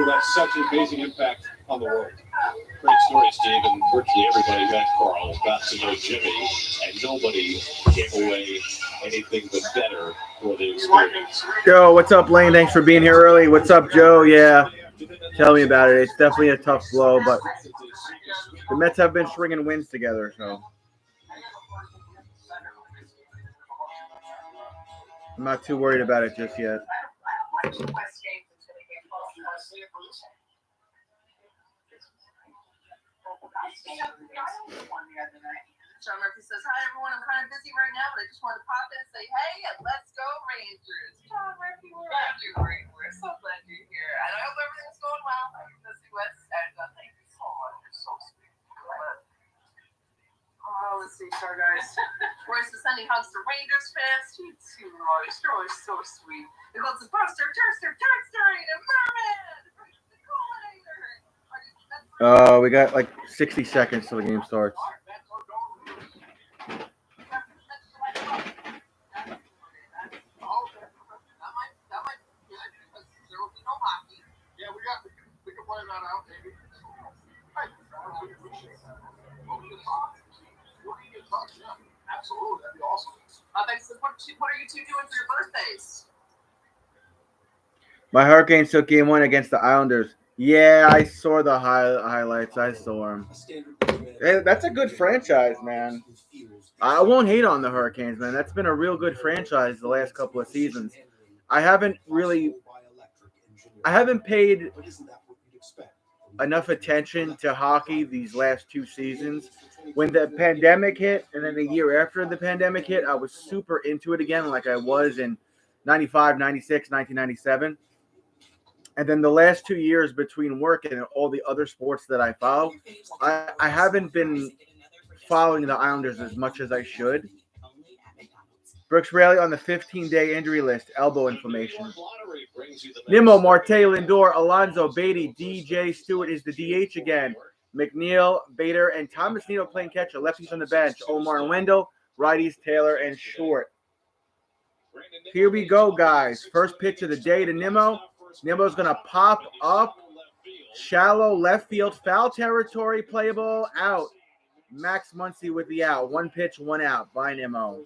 would have such an amazing impact on the world. Great story, Steve, and virtually everybody met Carl, got to know Jimmy, and nobody came away anything but better for the experience. Joe, what's up, Lane? Thanks for being here early. What's up, Joe? Yeah, tell me about it. It's definitely a tough blow, but the Mets have been stringing wins together, so I'm not too worried about it just yet. Sean Murphy says, hi, everyone. I'm kind of busy right now, but I just wanted to pop in and say, hey, and let's go Rangers. Sean Murphy, we're so glad you're here. And I hope everything's going well. I'm busy West, and thank you so much. You're so sweet. Let's see, Star Guys. Royce is sending hugs to Rangers fans. You too, Royce. You're always so sweet. It goes to Buster, Turster, and Merman. We got like 60 seconds till the game starts. Absolutely, that'd be awesome. What are you two doing for your birthdays? My Hurricanes took game 1 against the Islanders. Yeah, I saw the highlights. I saw them. Hey, that's a good franchise, man. I won't hate on the Hurricanes, man. That's been a real good franchise the last couple of seasons. I haven't paid enough attention to hockey these last 2 seasons. When the pandemic hit, and then the year after the pandemic hit, I was super into it again like I was in 95, 96, 1997. And then the last 2 years between work and all the other sports that I follow, I haven't been following the Islanders as much as I should. Brooks Raley on the 15-day injury list, elbow inflammation. Nimmo, Marte, Lindor, Alonso, Beatty, DJ Stewart is the DH again. McNeil, Bader, and Thomas Nino playing catcher. Lefties on the bench. Omar and Wendell, righties Taylor and Short. Here we go, guys. First pitch of the day to Nimmo. Nimmo's going to pop up. Shallow left field, foul territory, play ball, out. Max Muncy with the out. 1 pitch, 1 out. By Nimmo.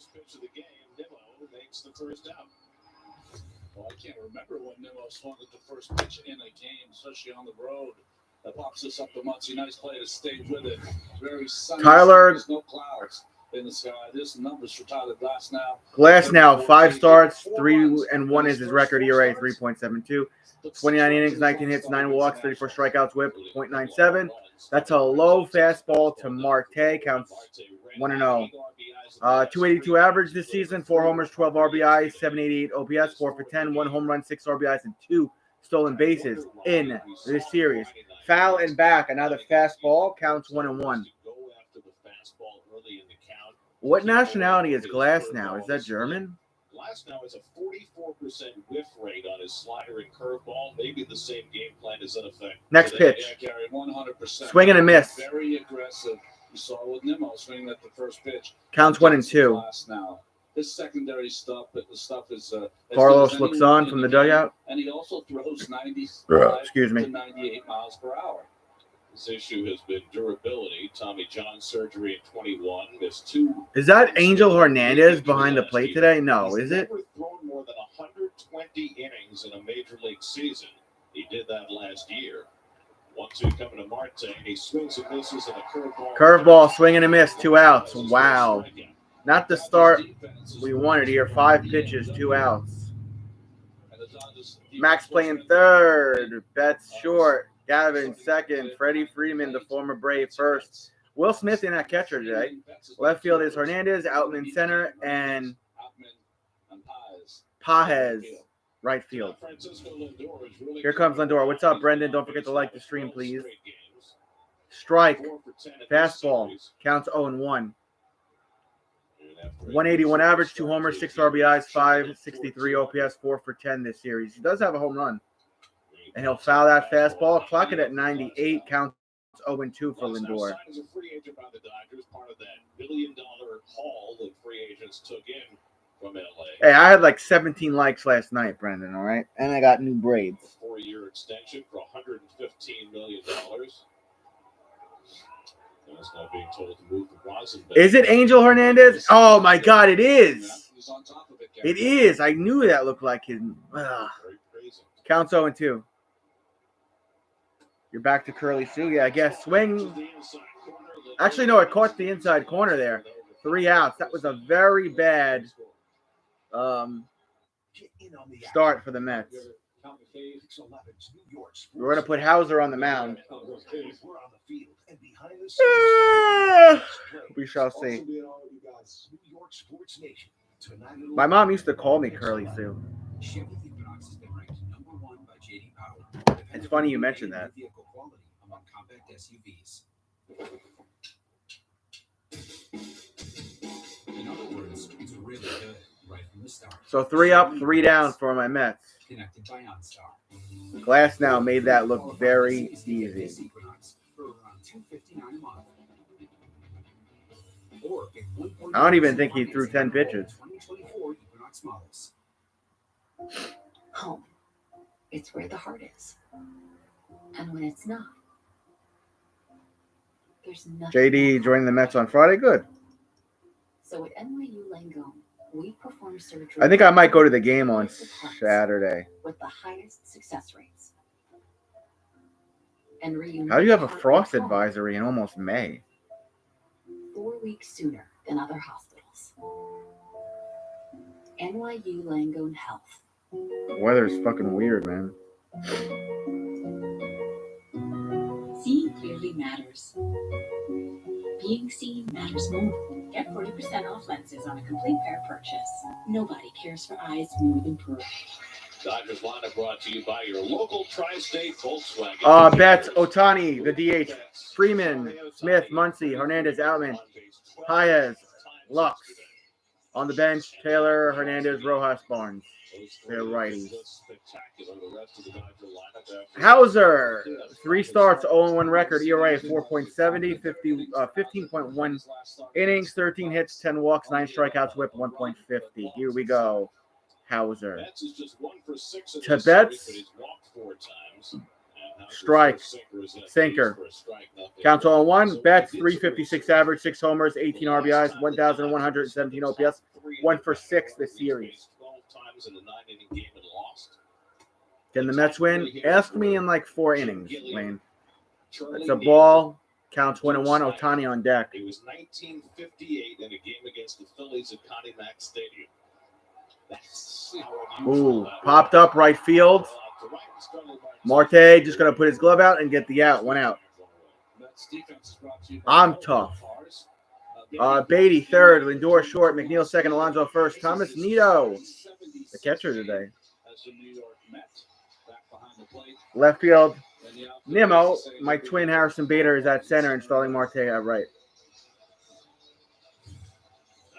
Well, I can't remember when Nimmo swung at the first pitch in a game, especially on the road. That pops us up to Muncy. Nice play to stay with it. Very sunny. Tyler. There's no clouds in the sky. This numbers for Tyler Glasnow. Glasnow, 5 starts, 3-1 is his record. ERA 3.72. 29 innings, 19 hits, 9 walks, 34 strikeouts, whip 0.97. That's a low fastball to Marte. Counts 1-0. 282 average this season, 4 homers, 12 RBIs, 788 OPS, 4 for 10, 1 home run, 6 RBIs, and 2 stolen bases in this series. Foul and back, another fastball, counts 1-1. What nationality is Glasnow? Is that German? Glasnow has a 44% whiff rate on his slider and curveball. Maybe the same game plan is in effect. Next today. pitch. Yeah, Gary, 100%. Swing and a miss. Very aggressive. You saw with Nimmo swinging at the first pitch. Counts 1-2. Now, his secondary stuff, but the stuff is. Carlos looks on from the dugout. And he also throws 90 to 98 miles per hour. His issue has been durability. Tommy John surgery in 21. Missed 2. Is that Angel Hernandez behind the plate today? No, is it? He's never thrown more than 120 innings in a major league season. He did that last year. 1-2 coming to Marte. He swings and misses in a curveball. Curveball, swing and a miss, 2 outs. Wow. Not the start we wanted here. 5 pitches, 2 outs. Max playing third. Betts short. Gavin second. Freddie Freeman, the former Brave, first. Will Smith in at catcher today. Left field is Hernandez, Outman center, and Paez right field. Here comes Lindor. What's up, Brendan? Don't forget to like the stream, please. Strike. Fastball. Counts 0-1. 181 average, 2 homers, 6 RBIs, 563 OPS, 4 for 10 this series. He does have a home run. And he'll foul that fastball. Clock it at 98. Counts 0-2 for Lindor. As a free agent by the Dodgers, part of that $1 billion haul that free agents took in from LA. Hey, I had like 17 likes last night, Brendan, all right? And I got new braids. A 4-year extension for $115 million. That's now being told to move to Boston. Is it Angel Hernandez? Oh, my God, it is. It is. I knew that looked like him. Counts 0-2. You're back to Curly Sue. Yeah, I guess. Swing. Actually, no, it caught the inside corner there. 3 outs. That was a very bad start for the Mets. We're going to put Hauser on the mound. We shall see. My mom used to call me Curly Sue. It's funny you mentioned that. So 3 up, 3 down for my Mets. Glass now made that look very easy. I don't even think he threw 10 pitches. Home. It's where the heart is. And when it's not, there's nothing. JD joining the Mets on Friday. Good. So at NYU Langone, we perform surgery. I think I might go to the game on Saturday. With the highest success rates. And how do you have a frost advisory in almost May? 4 weeks sooner than other hospitals. NYU Langone Health. Weather's fucking weird, man. Seeing clearly matters. Being seen matters more. Get 40% off lenses on a complete pair purchase. Nobody cares for eyes more than Pearl. Dodgers lineup brought to you by your local Tri-State Volkswagen. Betts, Otani, the DH, Freeman, Smith, Muncy, Hernandez, Outman, Paez, Lux. On the bench, Taylor, Hernandez, Rojas, Barnes. They're righties. Hauser, 3 starts, 0-1 record, ERA 4.70, 15.1 innings, 13 hits, 10 walks, 9 strikeouts, whip 1.50. Here we go. Hauser. To Betts, strike, sinker. Counts 0-1. Betts, 356 average, 6 homers, 18 RBIs, 1,117 OPS, 1 for 6 this series. Can the Mets win? Ask me in like 4 innings, Lane. It's a ball. Counts 1-1. Otani on deck. It was 1958 in a game against the Phillies at Connie Mack Stadium. Ooh, popped up right field. Marte just going to put his glove out and get the out. 1 out. I'm tough. Beatty third, Lindor short, McNeil second, Alonso first, Thomas Nito, the catcher today. Left field, Nimmo, my twin Harrison Bader is at center, installing Marte at right.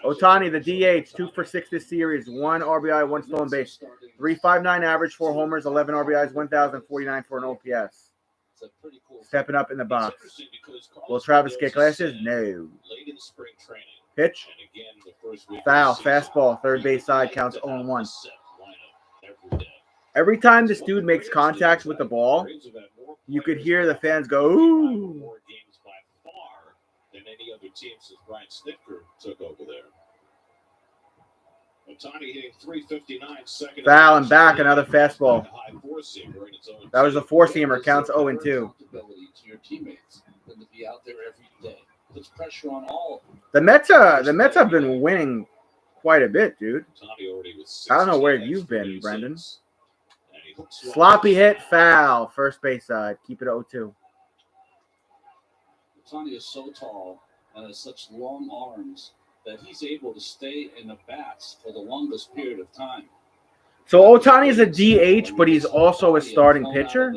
Otani, the DH, 2 for 6 this series, 1 RBI, 1 stolen base, 3.59 average, 4 homers, 11 RBIs, 1,049 for an OPS. Stepping up in the box. Will Travis get glasses? No. Pitch. Foul. Fastball. Third base side. Counts 0-1. Every time this dude makes contact with the ball, you could hear the fans go, ooh. Foul and back, another fastball. That was a 4-seamer. Counts 0-2. The Mets have been winning quite a bit, dude. I don't know where you've been, Brendan. Sloppy hit, foul. First base side. Keep it 0-2. Otani is so tall and has such long arms that he's able to stay in the bats for the longest period of time. So Otani is a DH, but he's also a starting pitcher?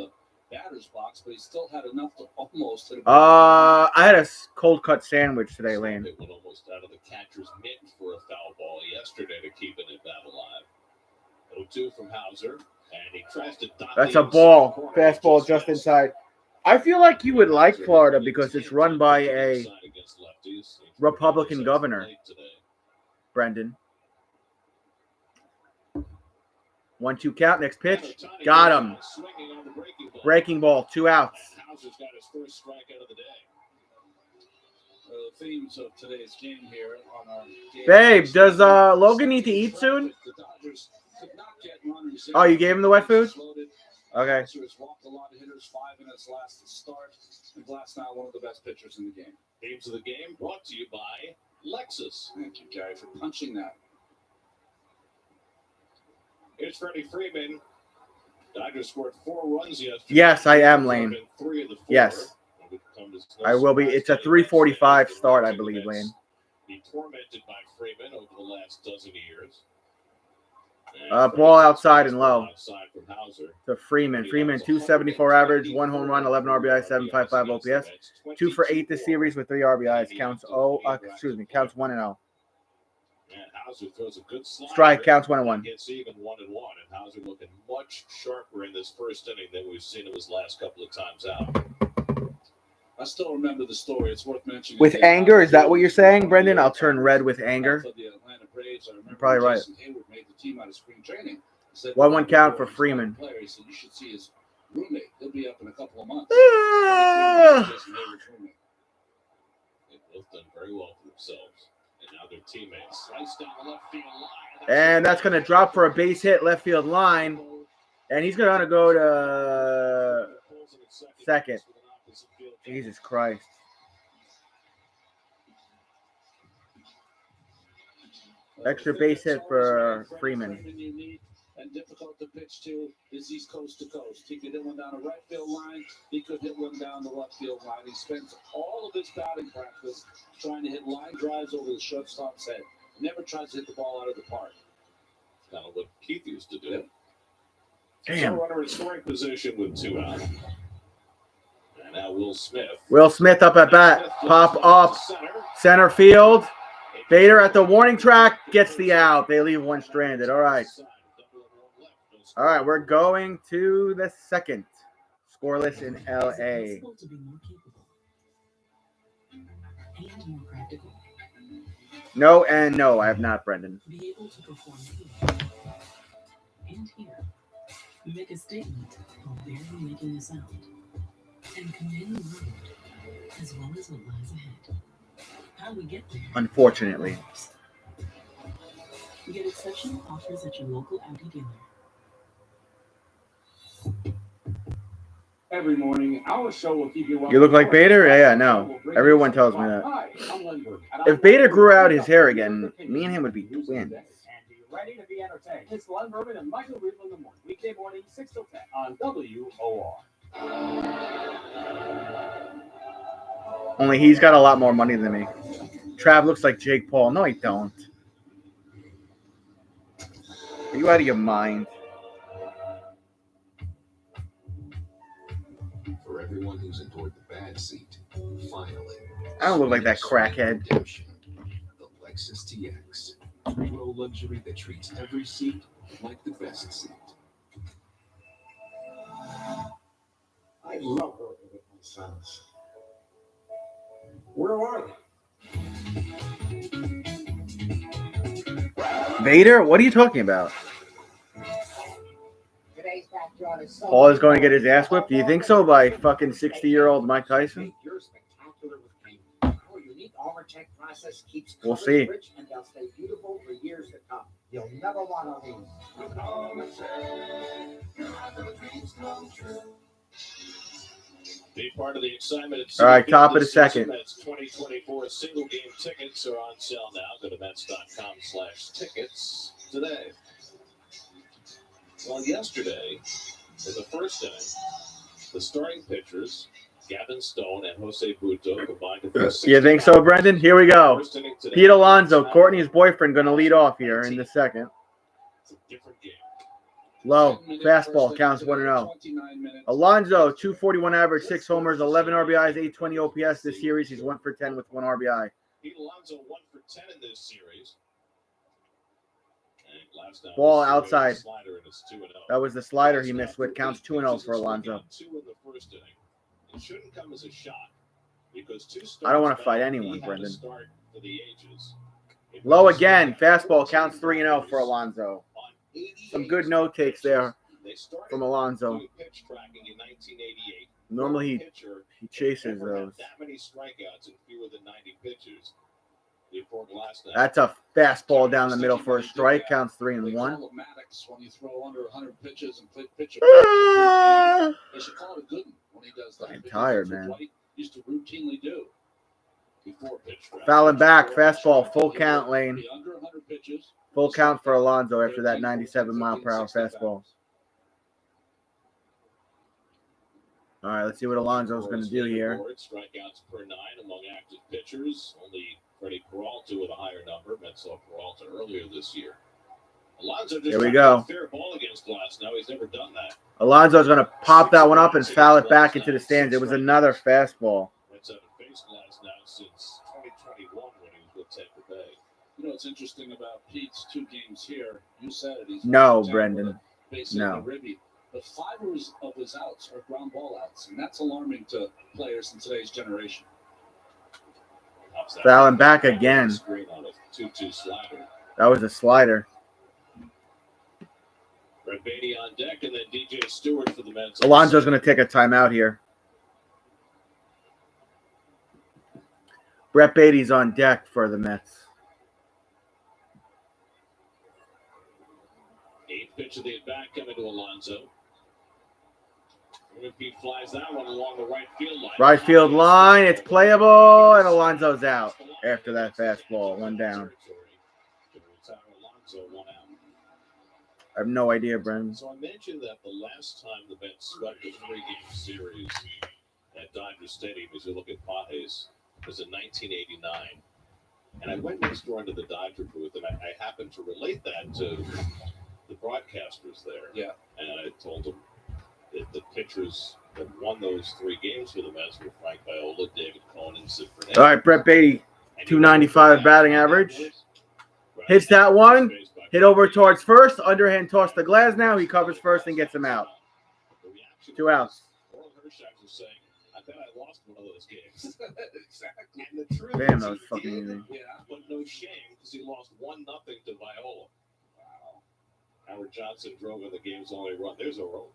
I had a cold cut sandwich today, Lane. It went almost out of the catcher's mitt for a foul ball yesterday to keep it alive. 0-2 from Hauser, and he tries to. That's a ball. Fastball just inside. I feel like you would like Florida because it's run by a Republican governor, Brendan. 1-2 count. Next pitch. Got him. Breaking ball. 2 outs. Hauser's got his first strikeout of the day. The themes of today's game here on our game. Babe, does Logan need to eat soon? Oh, you gave him the wet food? Okay. Walked a lot of hitters, 5 minutes last to start. And Glass now one of the best pitchers in the game. Games of the game brought to you by Lexus. Thank you, Gary, for punching that. Here's Freddie Freeman. Dodgers scored 4 runs yesterday. Yes, I am, Lane. 3 of the 4. Yes. I will be. It's a 3:45 start, I believe, Lane. Be tormented by Freeman over the last dozen years. Ball outside and low. Outside from Hauser. To Freeman. Freeman, 274 average, 1 home run, 11 RBI, 755 OPS. 2 for 8 this series with 3 RBIs. Counts 1-0. And Hauser throws a good slider. Strike, counts 1-1. Gets even 1-1, and Hauser looking much sharper in this first inning than we've seen him his last couple of times out. I still remember the story. It's worth mentioning. With anger, is that what you're saying, Brendan? I'll turn red with anger. You're probably right. 1-1 count for Freeman. You should see his roommate. He'll be up in a couple of months. They've both done very well for themselves. And now their teammates slice down the left field line. And that's going to drop for a base hit left field line. And he's going to go to second. Jesus Christ. Extra base hit for Freeman. And difficult to pitch to is he's coast to coast. He could hit one down the right field line. He could hit one down the left field line. He spends all of his batting practice trying to hit line drives over the shortstop's head. Never tries to hit the ball out of the park. Kind of what Keith used to do. Damn. So runner in scoring position with 2 out. And now Will Smith. Will Smith up at bat. Pop up. Center field. Bader at the warning track gets the out. They leave one stranded. All right. All right, we're going to the second. Scoreless in LA. No and no, I have not, Brendan. Be able to perform and here. Make a statement while barely making a sound. And command the world as well as what lies ahead. How we get there. Unfortunately. Get exceptional offers at your local Audi dealer. Every morning, our show will keep you. You look like Bader? Yeah, no. Everyone tells me that. If Bader grew out his hair again, me and him would be twins. And be ready to be entertained. It's Glenn Bourbon and Michael Riedel in the morning. Weekday morning, 6 till 10 on WOR. Only he's got a lot more money than me. Trav looks like Jake Paul. No, I don't. Are you out of your mind? For everyone who's endured the bad seat, finally. I don't look like that crackhead. Redemption. The Lexus TX. 3-row luxury that treats every seat like the best seat. I love working with my sons. Where are they? Vader? What are you talking about? Today's backyard is so Paul is going to get his ass whipped? Do you think so by fucking 60-year-old Mike Tyson? You're spectacular with paint. Our unique Armor Tech process keeps We'll colors see. rich and they'll stay beautiful for years to come. You'll never want to leave. Be part of the excitement. All right, top of the second. That's 2024 single game tickets are on sale now. Go to Mets.com/tickets today. Well, yesterday, in the first inning, the starting pitchers, Gavin Stone and Jose Buto, combined to throw 60 You think so, Brendan? Here we go. First inning today, Pete Alonso, Courtney's boyfriend, going to lead off here in the second. It's a different game. Low. Fastball. Counts 1-0. Alonso, 241 average, 6 homers, 11 RBIs, 820 OPS this series. He's 1 for 10 with 1 RBI. Pete Alonso 1 for 10 in this series. And Gladstone Ball was outside. Slider, and it's 2-0. That was the slider he missed with. Counts 2-0 for Alonso. 2 in the first inning. It shouldn't come as a shock because 2 starts I don't want to fight back, anyone, he had Brendan. to start for the ages. Low again. Fastball. Counts 3-0 for Alonso. On Some good note takes there They started from Alonso. doing pitch tracking in 1988. Normally Pitcher he chases never had those. that many strikeouts in fewer than 90 pitches. Before last night. That's a fastball down the middle for a strike. Counts 3-1. When you throw under 100 pitches and pitch a they should call it a good one when he does that. I'm tired, man. White used to routinely do. Before pitch track. Fouling back, fastball, full count lane. Be under 100 pitches. Full count for Alonso after that 97-mile-per-hour fastball. All right, let's see what Alonso's going to do here. Strikeouts per 9 among active pitchers. Only Freddie Peralta with a higher number. Mets saw Peralta earlier this year. Alonso just Here we go. a fair ball against Glass. Now he's never done that. Alonso's going to pop that one up and foul it back into the stands. It was another fastball. Mets haven't faced Glass now since 2021 when he was with Tampa Bay. You know what's interesting about Pete's 2 games here? You said it. He's No, Brendan. No. But 5 of his outs are ground ball outs, and that's alarming to players in today's generation. Fouling back again. That was a slider. Brett Beatty on deck, and then DJ Stewart for the Mets. Alonso's going to take a timeout here. Brett Beatty's on deck for the Mets. 8th pitch of the at-bat coming to Alonso. Pete flies that one along the right field line. Right field line, it's playable, and Alonso's out after that fastball. One down. I have no idea, Brendan. So I mentioned that the last time the Mets swept a 3-game series at Dodger Stadium, as you look at Pajes, was in 1989. And I went next door into the Dodger booth, and I happened to relate that to the broadcasters there. Yeah. And I told them that the pitchers that won those 3 games for the Mets were Frank Viola, David Cohn, and Sid Burnett. All right, Brett Beatty, 295 batting average. Hits that one. Hit over towards first. Underhand toss to Glasnow. He covers first and gets him out. 2 outs. Oral Hershiser saying, I bet I lost one of those games. Exactly. And the truth Damn, is that was he fucking did, easy. Yeah, but no shame because he lost 1-0 to Viola. Wow. Howard Johnson drove in the game's only run. There's a roll.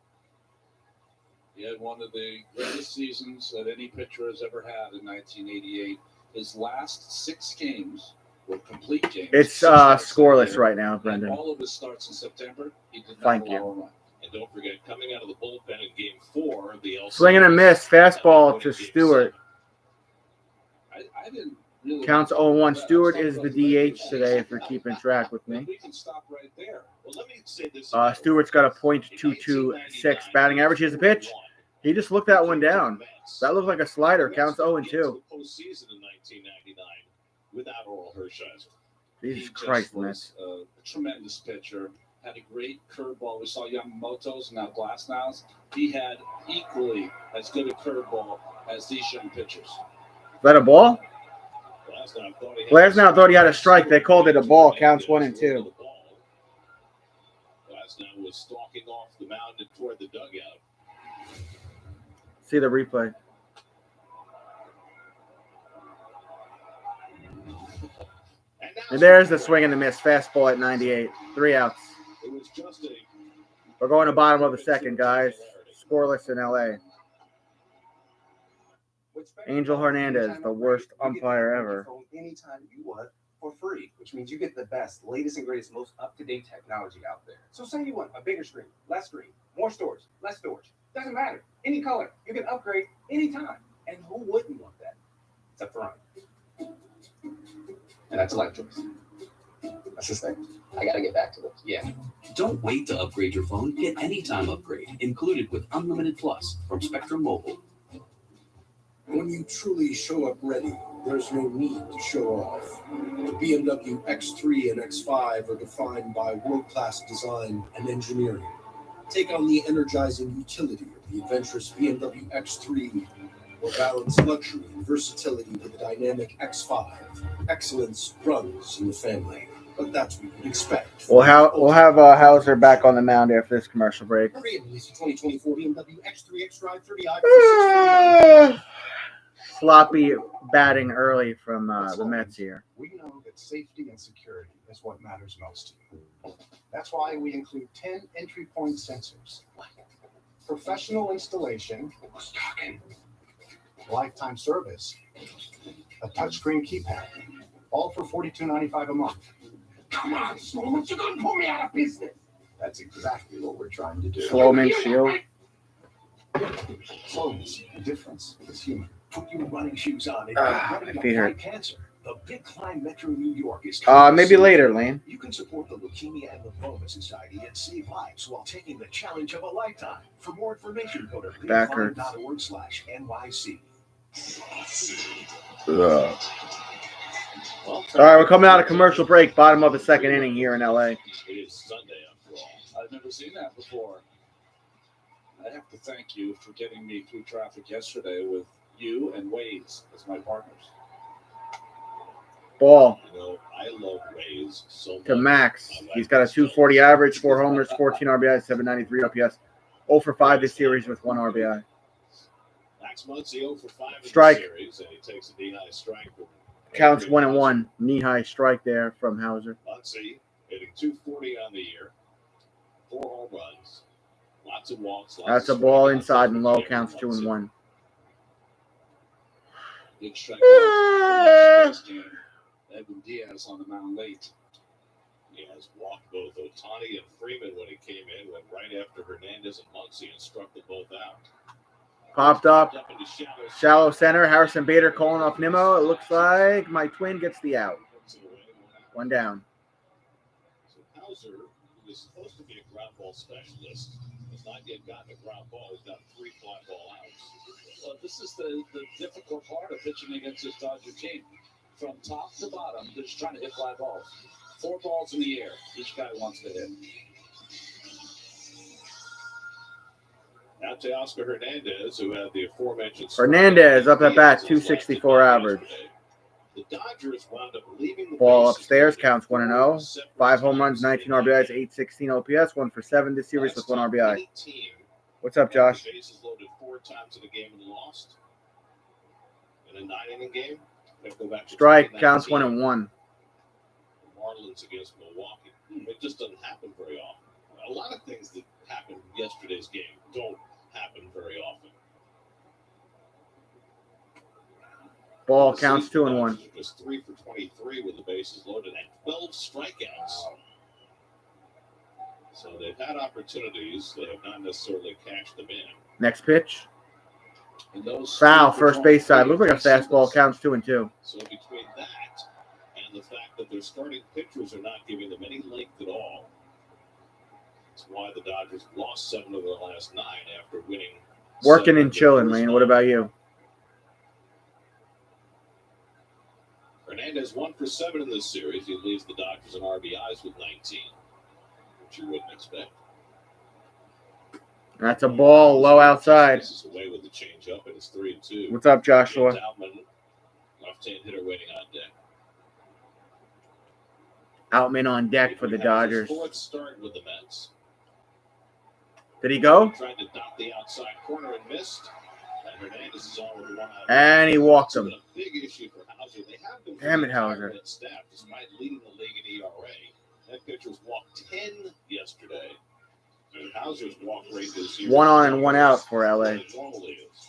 He had one of the greatest seasons that any pitcher has ever had in 1988. His last 6 games were complete games. It's scoreless right now, Brendan. All of his starts in September, he did not Thank allow you. a run. And don't forget, coming out of the bullpen in Game 4 of the LCS. Swing and a miss. Fastball to Stewart. I didn't really Counts 0-1. Stewart is the DH today if you're keeping track with me. We can stop right there. Well, let me say this. Stewart's got a .226 batting average. Here's the pitch. He just looked that one down. That looked like a slider. Counts 0-2. Postseason in 1999 without Oral Hershiser. Jesus Christ, man. A tremendous pitcher. Had a great curveball. We saw Yamamoto's and now Glasnow's. He had equally as good a curveball as these young pitchers. Is that a ball? Glasnow thought he had a strike. They called it a ball. Counts 1 and 2. Glasnow was stalking off the mound and toward the dugout. See the replay. And there's the swing and the miss. Fastball at 98. 3 outs. It was just a We're going to bottom of the second, guys. Scoreless in LA. Angel Hernandez, the worst umpire ever. Anytime you want for free, which means you get the best, latest and greatest, most up-to-date technology out there. So say you want a bigger screen, less screen, more storage, less storage. Doesn't matter. Any color. You can upgrade anytime. And who wouldn't want that? It's up front. And that's Electro's. That's his thing. I gotta get back to this. Yeah. Don't wait to upgrade your phone. Get anytime upgrade, included with Unlimited Plus from Spectrum Mobile. When you truly show up ready, there's no need to show off. The BMW X3 and X5 are defined by world-class design and engineering. Take on the energizing utility of the adventurous BMW X3 or balance luxury and versatility with the dynamic X5. Excellence runs in the family, but that's what you'd expect. We'll have Hauser back on the mound after this commercial break. Hurry and release the 2024 BMW X3 X-Drive 30i. sloppy batting early from the Mets here. We know that safety and security is what matters most to you. That's why we include 10 entry point sensors. Professional installation, lifetime service, a touchscreen keypad, all for $42.95 a month. Come on, Sloman, you're going to put me out of business. That's exactly what we're trying to do. Sloman Shield. Sloman's the difference is human. Put your running shoes on and My feet hurt. cancer. The Big Climb Metro New York is Maybe later, Lane. You can support the Leukemia and Lymphoma Society and save lives while taking the challenge of a lifetime. For more information, go to bigclimb.org/NYC. All right, we're coming out of commercial break. Bottom of the second inning here in LA. It is Sunday after all. I've never seen that before. I have to thank you for getting me through traffic yesterday with you and Waze as my partners. Ball You know, I love Waze so much. to Max. He's got a 240 average, 4 homers, 14 RBIs, 793 OPS. 0 for 5 this series with 1 RBI. Max Muncy 0 for 5 in Strike. the series, and he takes a knee-high strike. Counts 1-1. Knee-high strike there from Hauser. Muncy hitting 240 on the year. 4 home runs. Lots of walks. That's a ball inside and low. Counts 2-1. Big strikeout. Edwin Diaz on the mound late. He has walked both Ohtani and Freeman when he came in, went right after Hernandez and Muncy and struck them both out. Popped up. Into Shallow center. Harrison Bader calling off Nimmo. It looks like my twin gets the out. 1 down. So Hauser, who is supposed to be a ground ball specialist, has not yet gotten a ground ball. He's got 3 fly ball outs. Well, this is the difficult part of pitching against this Dodger team. From top to bottom, they're just trying to hit fly balls. 4 balls in the air. Each guy wants to hit. Now to Oscar Hernandez, who had the aforementioned. Hernandez up at bat, 264 average. The Dodgers wound up leaving the Ball bases upstairs, loaded. counts 1-0. 5 home runs, 19 RBIs, 816 OPS, 1 for 7 this series with 1 RBI. What's up, Josh? The bases loaded 4 times in the game and lost. In a 9-inning game, they go back to Strike, counts 2019. 1-1. Marlins against Milwaukee. It just doesn't happen very often. A lot of things that happened in yesterday's game don't happen very often. Ball counts 2-1. Just 3 for 23 with the bases loaded and 12 strikeouts. So they've had opportunities. They have not necessarily cashed them in. Next pitch. And those Foul, first base side. Looked like a fastball. Counts 2-2. So between that and the fact that their starting pitchers are not giving them any length at all, that's why the Dodgers lost 7 of their last 9 after winning. Working and chilling, Lane. What about you? Hernandez 1 for 7 in this series. He leads the Dodgers in RBIs with 19, which you wouldn't expect. That's a ball low outside. This is away with the changeup, and it's 3-2. What's up, Joshua? James Outman, left-hand hitter waiting on deck. Outman on deck for the Dodgers. Fourth start with the Mets. Did he go? Tried to dot the outside corner and missed. And Hernandez is on with 1 out. And he walked him. A big issue for Hauser. They have been Damn it, Hauser. staff despite leading the league in ERA. That pitcher's walked 10 yesterday. And Hauser's walk rate this year. 1 on and 1 out for LA. It normally is.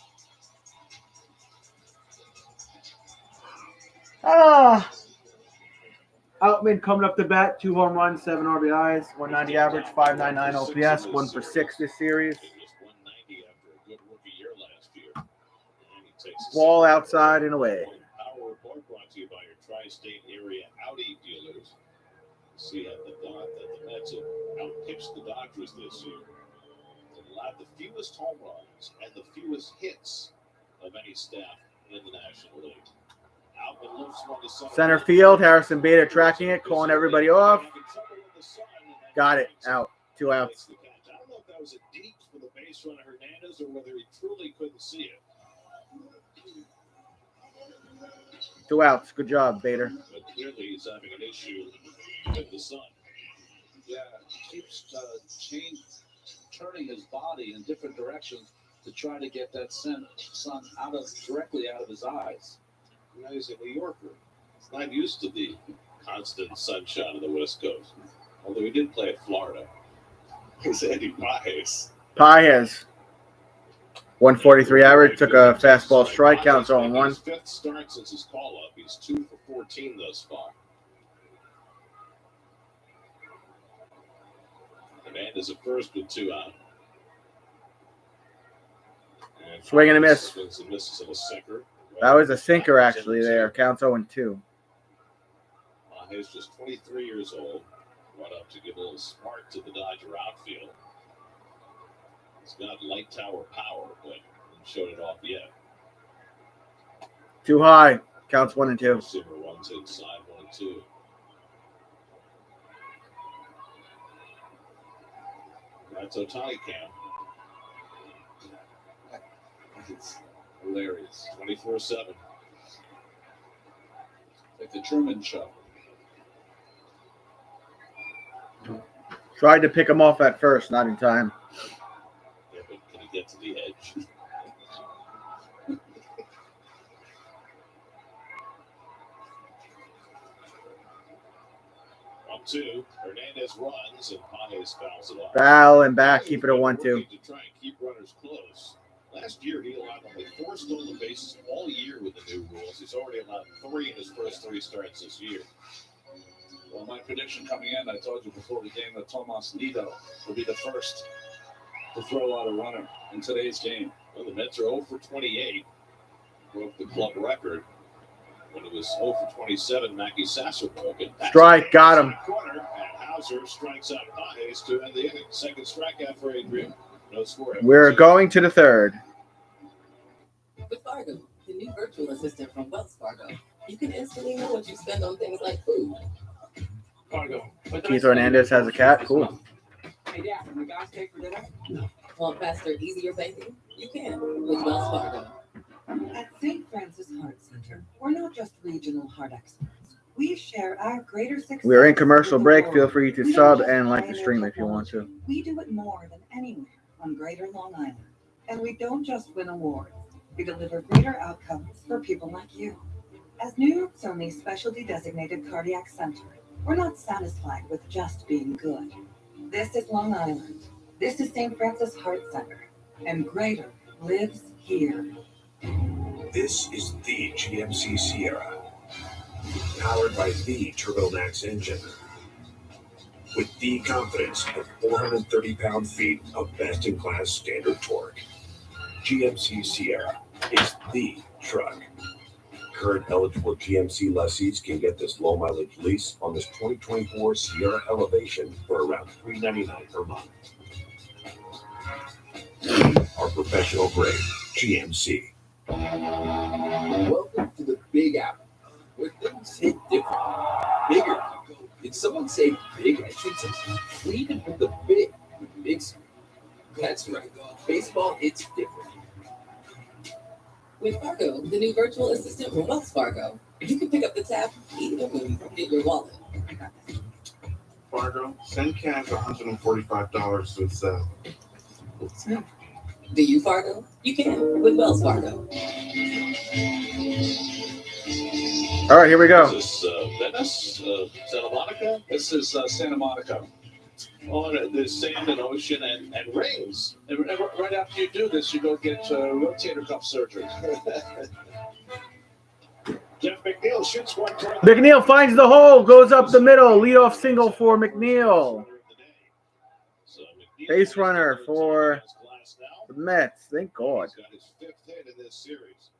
Outman coming up to bat, 2 home runs, 7 RBIs, 190 average, 599 OPS, 1 for 6 this series. Just 190 after a good rookie year last year. And he takes a Ball outside and away. Power report brought to you by your tri-state area Audi dealers. See at the dot that the Mets have outpitched the Dodgers this year. They've allowed the fewest home runs and the fewest hits of any staff in the National League. Outman lifts one to Center field, Harrison Bader tracking it, calling everybody off. Got it, out, 2 outs. I don't know if that was a deep for the base runner Hernandez or whether he truly couldn't see it. 2 outs, good job, Bader. But clearly he's having an issue with the sun. Yeah, he keeps turning his body in different directions to try to get that sun directly out of his eyes. Now he's a New Yorker. He's not used to the constant sunshine of the West Coast. Although he did play at Florida. He's Andy Pages. Pages. 143 average, took a fastball strike, counts 0-1. His fifth start since his call-up. He's 2 for 14 thus far. Hernandez at first with 2 out. And Swing and a miss. Swings and misses in a sinker. That was a sinker actually there, counts 0-2. He's just 23 years old. Brought up to give a little spark to the Dodger outfield. He's got light tower power, but hasn't showed it off yet. Too high, counts 1-2. Receiver one's inside, 1-2. That's Otani Cam. It's hilarious. 24/7. Like the Truman Show. Tried to pick him off at first, not in time. Yeah, but can he get to the edge? On 2, Hernandez runs and Pages fouls it off. Foul and back, keep it a 1-2. To try and keep runners close. Last year, he allowed only 4 stolen bases all year with the new rules. He's already allowed 3 in his first 3 starts this year. Well, my prediction coming in, I told you before the game that Tomas Nido will be the first to throw out a runner in today's game. Well, the Mets are 0 for 28. Broke the club record. When it was 0 for 27, Mackey Sasser broke it. Strike, got him. Corner, and Hauser strikes out Pages to end the inning. Second strikeout for Adrian. No score. We're going to the 3rd. With Fargo, the new virtual assistant from Wells Fargo, you can instantly know what you spend on things like food. Fargo. Keith Hernandez has a cat. Cool. Hey, Dad, can we guys take for dinner? No. Want faster, easier banking? You can with Wells Fargo. At St. Francis Heart Center, we're not just regional heart experts. We share our greater success. We're in commercial break. Feel free to sub and like the stream if you want to. We do it more than anywhere on Greater Long Island. And we don't just win awards. We deliver greater outcomes for people like you. As New York's only specialty designated cardiac center, we're not satisfied with just being good. This is Long Island. This is St. Francis Heart Center. And Greater lives here. This is the GMC Sierra, powered by the TurboMax engine, with the confidence of 430 pound-feet of best-in-class standard torque. GMC Sierra is the truck. Current eligible GMC lessees can get this low-mileage lease on this 2024 Sierra Elevation for around $399 per month. Our professional grade GMC. Welcome to the Big Apple, where things hit different, bigger. Did someone say big? I should say we even put the big with big. That's right. Baseball, it's different. With Fargo, the new virtual assistant from Wells Fargo, you can pick up the tab even when you forget your wallet. Fargo, send cash $145 with Zelle. Do you, Fargo? You can with Wells Fargo. All right, here we go. Is this Venice, Santa Monica? This is Santa Monica. Oh, there's sand and ocean and rings. And right after you do this, you go get rotator cuff surgery. Jeff McNeil shoots one toward McNeil finds the hole, goes up the middle. Leadoff single for McNeil. Base runner for the Mets. Thank God. He's got his 5th hit in this series.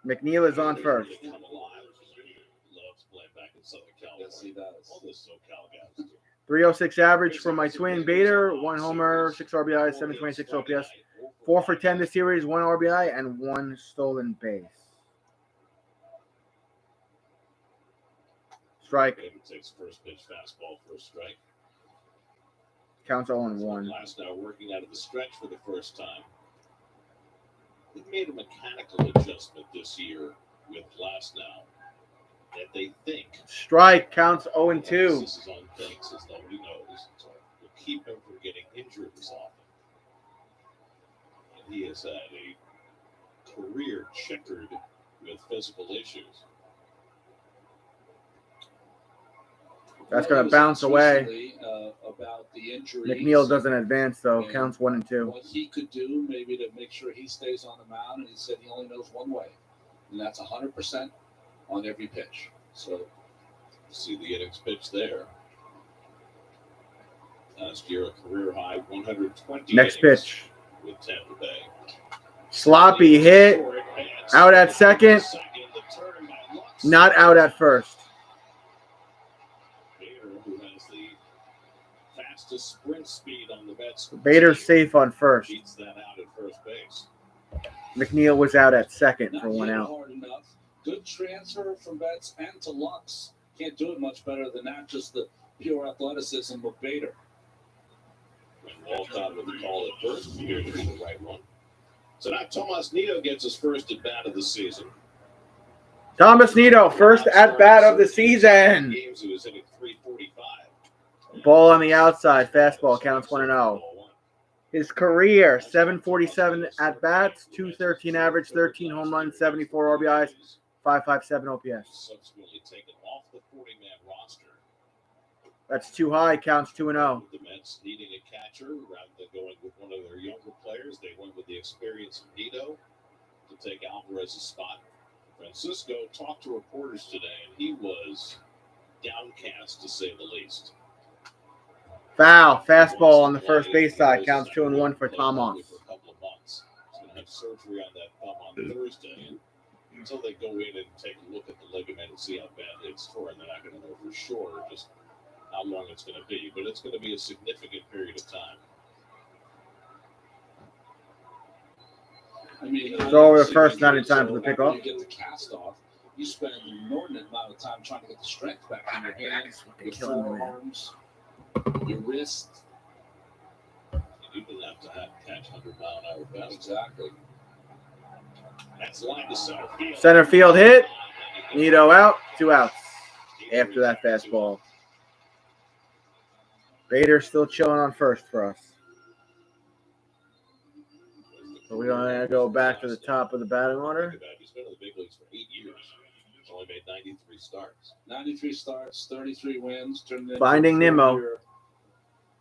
McNeil is on first. Loves playing back in Southern California. Yes, he does. All the SoCal guys do. 306 average for my twin Bader. 1 homer, 6 RBI, 726 OPS. 4 for 10 this series, 1 RBI, and 1 stolen base. Strike. David takes first pitch fastball for a strike. Counts 0-1. Last now working out of the stretch for the first time. They made a mechanical adjustment this year with last now that they think. Strike. Counts 0-2. This is on things as nobody knows. So we'll keep him from getting injured as often. And he has had a career checkered with physical issues. That's going to bounce away. About the injuries. McNeil doesn't advance, though. Counts 1 and 2. What he could do, maybe to make sure he stays on the mound, and he said he only knows one way, and that's 100% on every pitch. So, see the innings pitch there. Last year, a career high 120. Next pitch. With Tampa Bay. Sloppy hit. Out at second. Not out at first. Bader, who has the fastest sprint speed on the Mets. Bader's safe on first. Beats that out at first base. McNeil was out at second for 1 out. Hard enough. Good transfer from Betts and to Lux. Can't do it much better than that. Just the pure athleticism of Bader. And Walcott with the call at first. Here to be the right one. So now Tomas Nido gets his first at bat of the season. Thomas Nido, first at bat of the season. Games he was hitting 345. Ball on the outside, fastball, counts 1 and 0. His career, 747 at bats, 213 average, 13 home runs, 74 RBIs, 557 OPS. Subsequently taken off the 40-man roster. That's too high, counts 2 and 0. The Mets needing a catcher rather than going with one of their younger players. They went with the experience of Nido to take Alvarez's spot. Francisco talked to reporters today, and he was downcast, to say the least. Foul, fastball on the first base side, counts 2 and 1 for Tomas. For a couple of months. He's going to have surgery on that thumb on Thursday. And until they go in and take a look at the ligament and see how bad it's torn, they're not going to know for sure just how long it's going to be. But it's going to be a significant period of time. I mean, So over the first, not in time for the pickoff. You get the cast off. You spend an inordinate amount of time trying to get the strength back in your hands, your forearms, your wrist. You do have to catch 100-mile-an-hour fastball. Exactly. That's line to center field. Center field hit. Nido out, 2 outs after that fastball. Bader still chilling on first for us. So we're going to go back to the top of the batting order. He's been in the big leagues for 8 years. He's only made 93 starts. 93 starts, 33 wins. Finding Nemo.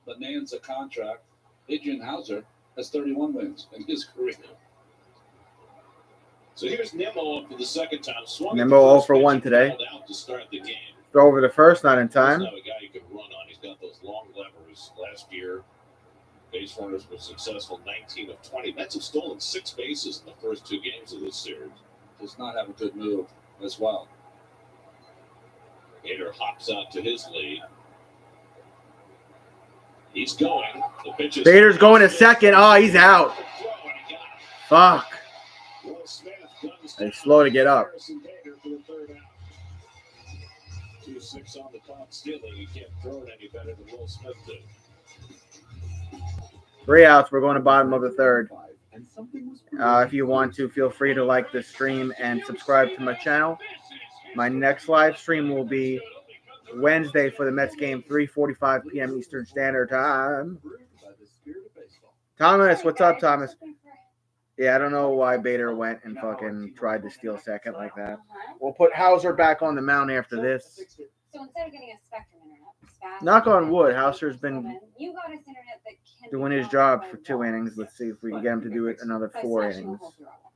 Bonanza contract. Adrian Hauser has 31 wins in his career. So here's Nemo up for the second time. Nemo 0 for 1 today. Out to start the game. Throw over the first, not in time. He's not a guy you can run on. He's got those long levers. Last year, base runners were successful 19 of 20. Mets have stolen 6 bases in the first 2 games of this series. Does not have a good move as well. Bader hops out to his lead. He's going. The pitch is Bader's going to second. Oh, he's out. Fuck. They slow to get up. 2-6 on the clock, stealing. You can't throw it any better than Will Smith did. 3 outs. We're going to bottom of the third. If you want to, feel free to like the stream and subscribe to my channel. My next live stream will be Wednesday for the Mets game, 3:45 p.m. Eastern Standard Time. Thomas, what's up, Thomas? Yeah, I don't know why Bader went and fucking tried to steal second like that. We'll put Hauser back on the mound after this. So instead of getting a Spectrum internet, Knock on wood, Hauser's been you got us internet that can doing his job for 2 innings. Let's see if we can get him to do it another 4 innings.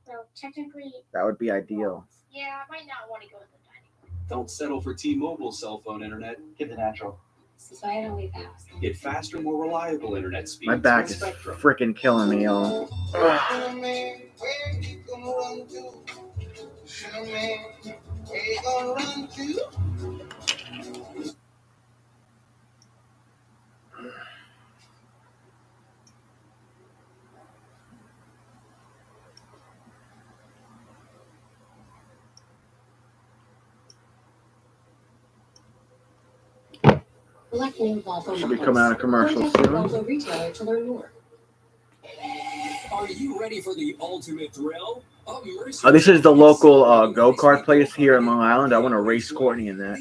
So technically, That would be ideal. yeah, I might not want to go with the dining. Don't settle for T-Mobile cell phone internet. Get the natural. Societally fast. Get faster, more reliable internet speeds. My back with is Spectrum. freaking killing me, y'all. Select new Volvo Should be coming out of commercials Contact soon. your Volvo retailer to learn more. Are you ready for the ultimate thrill? This is the local go-kart place here in Long Island. I want to race Courtney in that.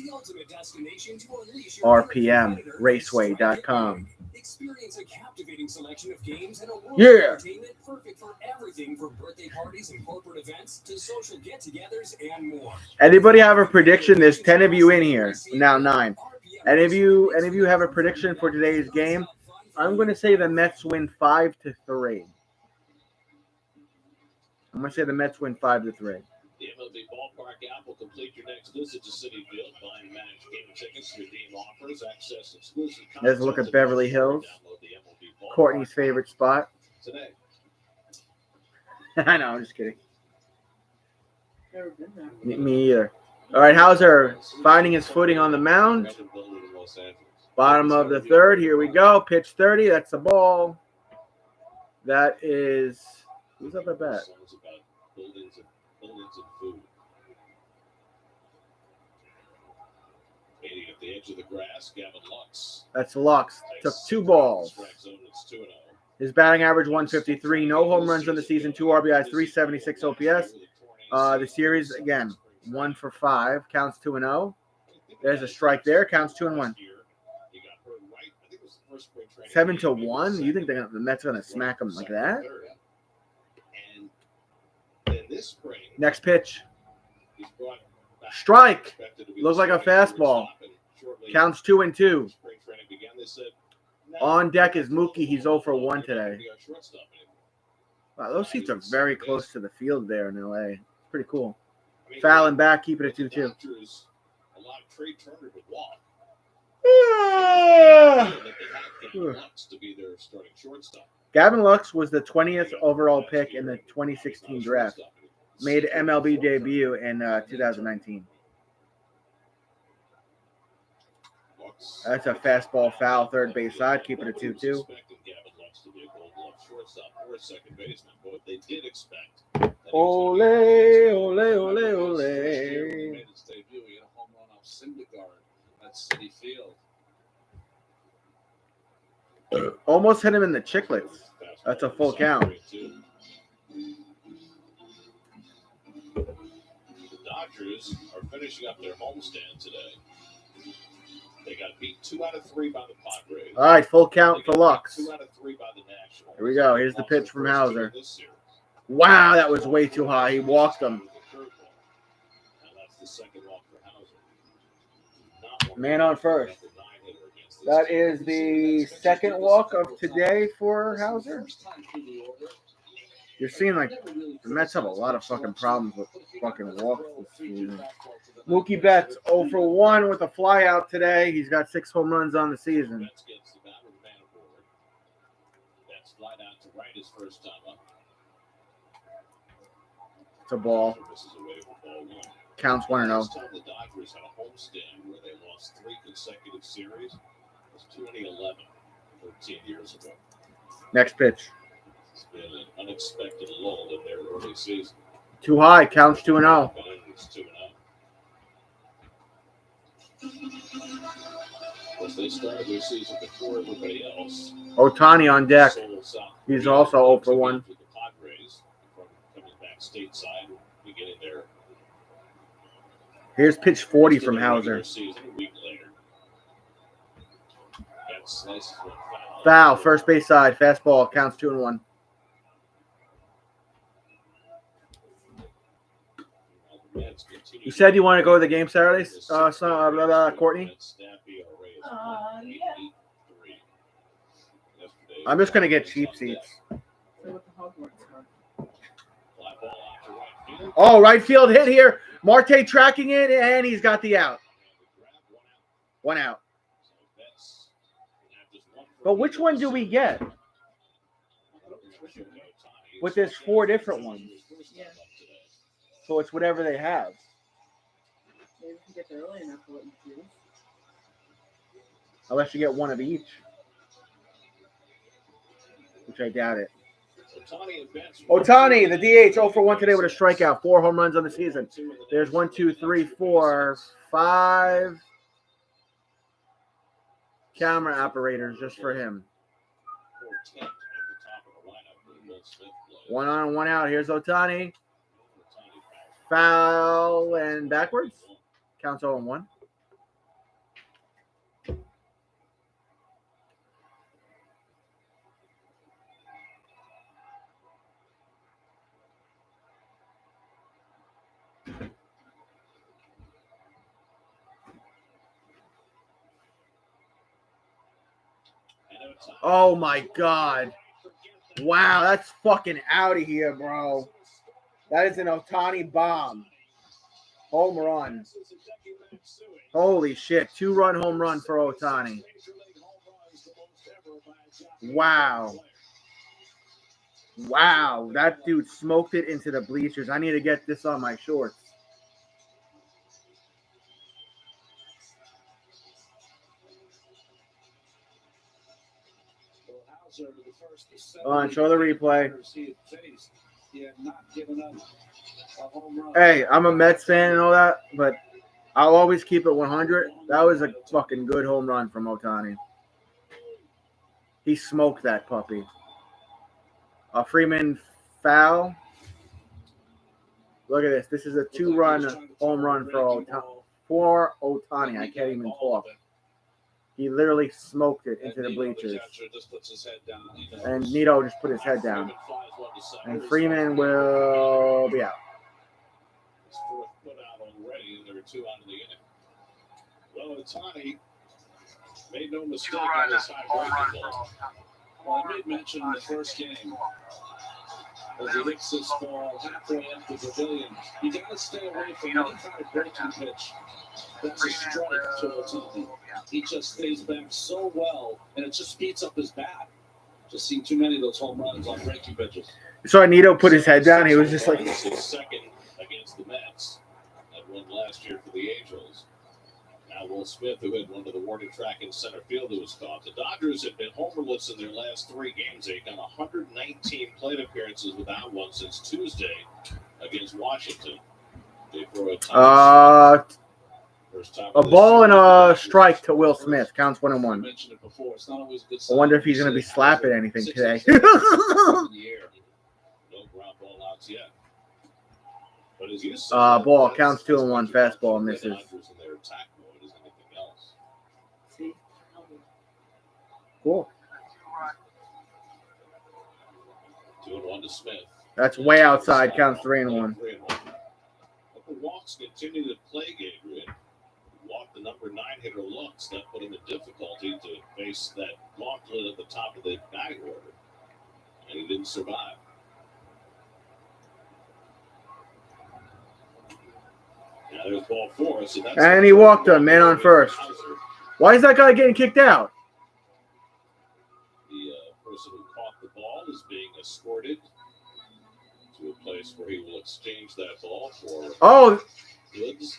RPM Raceway.com. Experience a captivating selection of games and a world Yeah. of entertainment perfect for everything from birthday parties and corporate events to social get-togethers and more. Anybody have a prediction? There's 10 of you in here. Now 9. Any of you have a prediction for today's game? I'm going to say the Mets win 5-3. I'm going to say the Mets win 5-3. The MLB Ballpark app will complete your next visit to Citi Field. Buy and manage game tickets, redeem offers, access exclusive content. Let's look at Beverly Hills. Courtney's favorite spot. Today. I know, I'm just kidding. Never been there. Me either. All right, Hauser finding his footing on the mound. Bottom of the third. Here we go. Pitch 30. That's the ball. That is. Who's up at bat? Buildings and food. Waiting at the edge of the grass, Gavin Lux. That's Lux. Took 2 balls. His batting average 153. No home runs in the season. 2 RBIs. 376 OPS. The series again 1 for 5. Counts 2-0. There's a strike there. Counts 2-1. 7-1. You think the Mets are gonna smack them like that? Next pitch. Strike. Looks like a fastball. Counts 2-2. On deck is Mookie. He's 0 for 1 today. Wow, those seats are very close to the field there in LA. It's pretty cool. Foul and back, keep it at 2-2. Gavin Lux was the 20th overall pick in the 2016 draft. Made MLB debut in 2019. That's a fastball foul, third base side. Keep it at 2-2. Ole, ole, ole, ole. Almost hit him in the chiclets. That's a full count. The Dodgers are finishing up their homestand today. They got beat 2 out of 3 by the Padres. All right, full count for Lux. 2 out of 3 by the Nationals. Here we go. Here's the pitch from Hauser. Wow, that was way too high. He walked him. Man on first. That is the second walk of today for Hauser. You're seeing like the Mets have a lot of fucking problems with fucking walks this season. Mookie Betts 0 for 1 with a flyout today. He's got 6 home runs on the season. It's a ball. Counts 1-0. Last time the Dodgers had a homestand where they lost 3 consecutive series was 2011, 13 years ago. Next pitch. It's been an unexpected lull in their early season. Too high. Counts 2-0. It's 2-0. As they started their season before everybody else. Ohtani on deck. He's also 0 for 1. The Padres from coming back stateside, beginning their Here's pitch 40 from Hauser. season a week later. Foul, first base side, fastball, counts 2-1. You said you want to go to the game Saturday, Courtney? Yeah. I'm just going to get cheap seats. Oh, right field hit here. Marte tracking it, and he's got the out. 1 out. But which one do we get? But there's 4 different ones. Yeah. So it's whatever they have. Maybe if you get there early enough to let you choose. Unless you get one of each. Which I doubt it. Ohtani, the DH, 0 for 1 today with a strikeout. 4 home runs on the season. There's 1, 2, 3, 4, 5 camera operators just for him. 1 on, 1 out. Here's Ohtani. Foul and backwards. Counts 0-1. Oh my God. Wow, that's fucking out of here, bro. That is an Ohtani bomb. Home run. Holy shit. 2-run home run for Ohtani. Wow. Wow. That dude smoked it into the bleachers. I need to get this on my shorts. Show the replay. Hey, I'm a Mets fan and all that, but I'll always keep it 100. That was a fucking good home run from Ohtani. He smoked that puppy. Freeman foul. Look at this. This is a 2-run home run for Ohtani. I can't even talk. He literally smoked it into the bleachers. And Nito just put his head down. And Freeman will be out. His fourth put out already, and there are 2 out of the inning. Well, Ohtani made no mistake on his high breaking ball. Well, I made mention in the first game, as he hits this ball halfway up the pavilion, you got to stay away from any kind of breaking pitch. That's a strike to Ohtani. He just stays back so well, and it just speeds up his bat. Just seen too many of those home runs on breaking pitches. So Nito put his head down. He was just like. This is second against the Mets. That won last year for the Angels. Now Will Smith, who had one to the warning track in center field, who was caught. The Dodgers have been homerless in their last 3 games. They've done 119 plate appearances without one since Tuesday against Washington. They throw a ball and a strike to Will Smith. Counts 1-1. I wonder if he's going to be slapping anything today. No ground ball outs yet. But as you said, ball counts 2-1. Fastball misses. Cool. 2-1 to Smith. That's way outside. Counts 3-1. But the walks continue to play Gabriel. Walked the number 9 hitter Lux. That put him in difficulty to face that gauntlet at the top of the batting order. And he didn't survive. Now there's ball 4. So that's and he walked a man on first. Why is that guy getting kicked out? The person who caught the ball is being escorted to a place where he will exchange that ball for goods.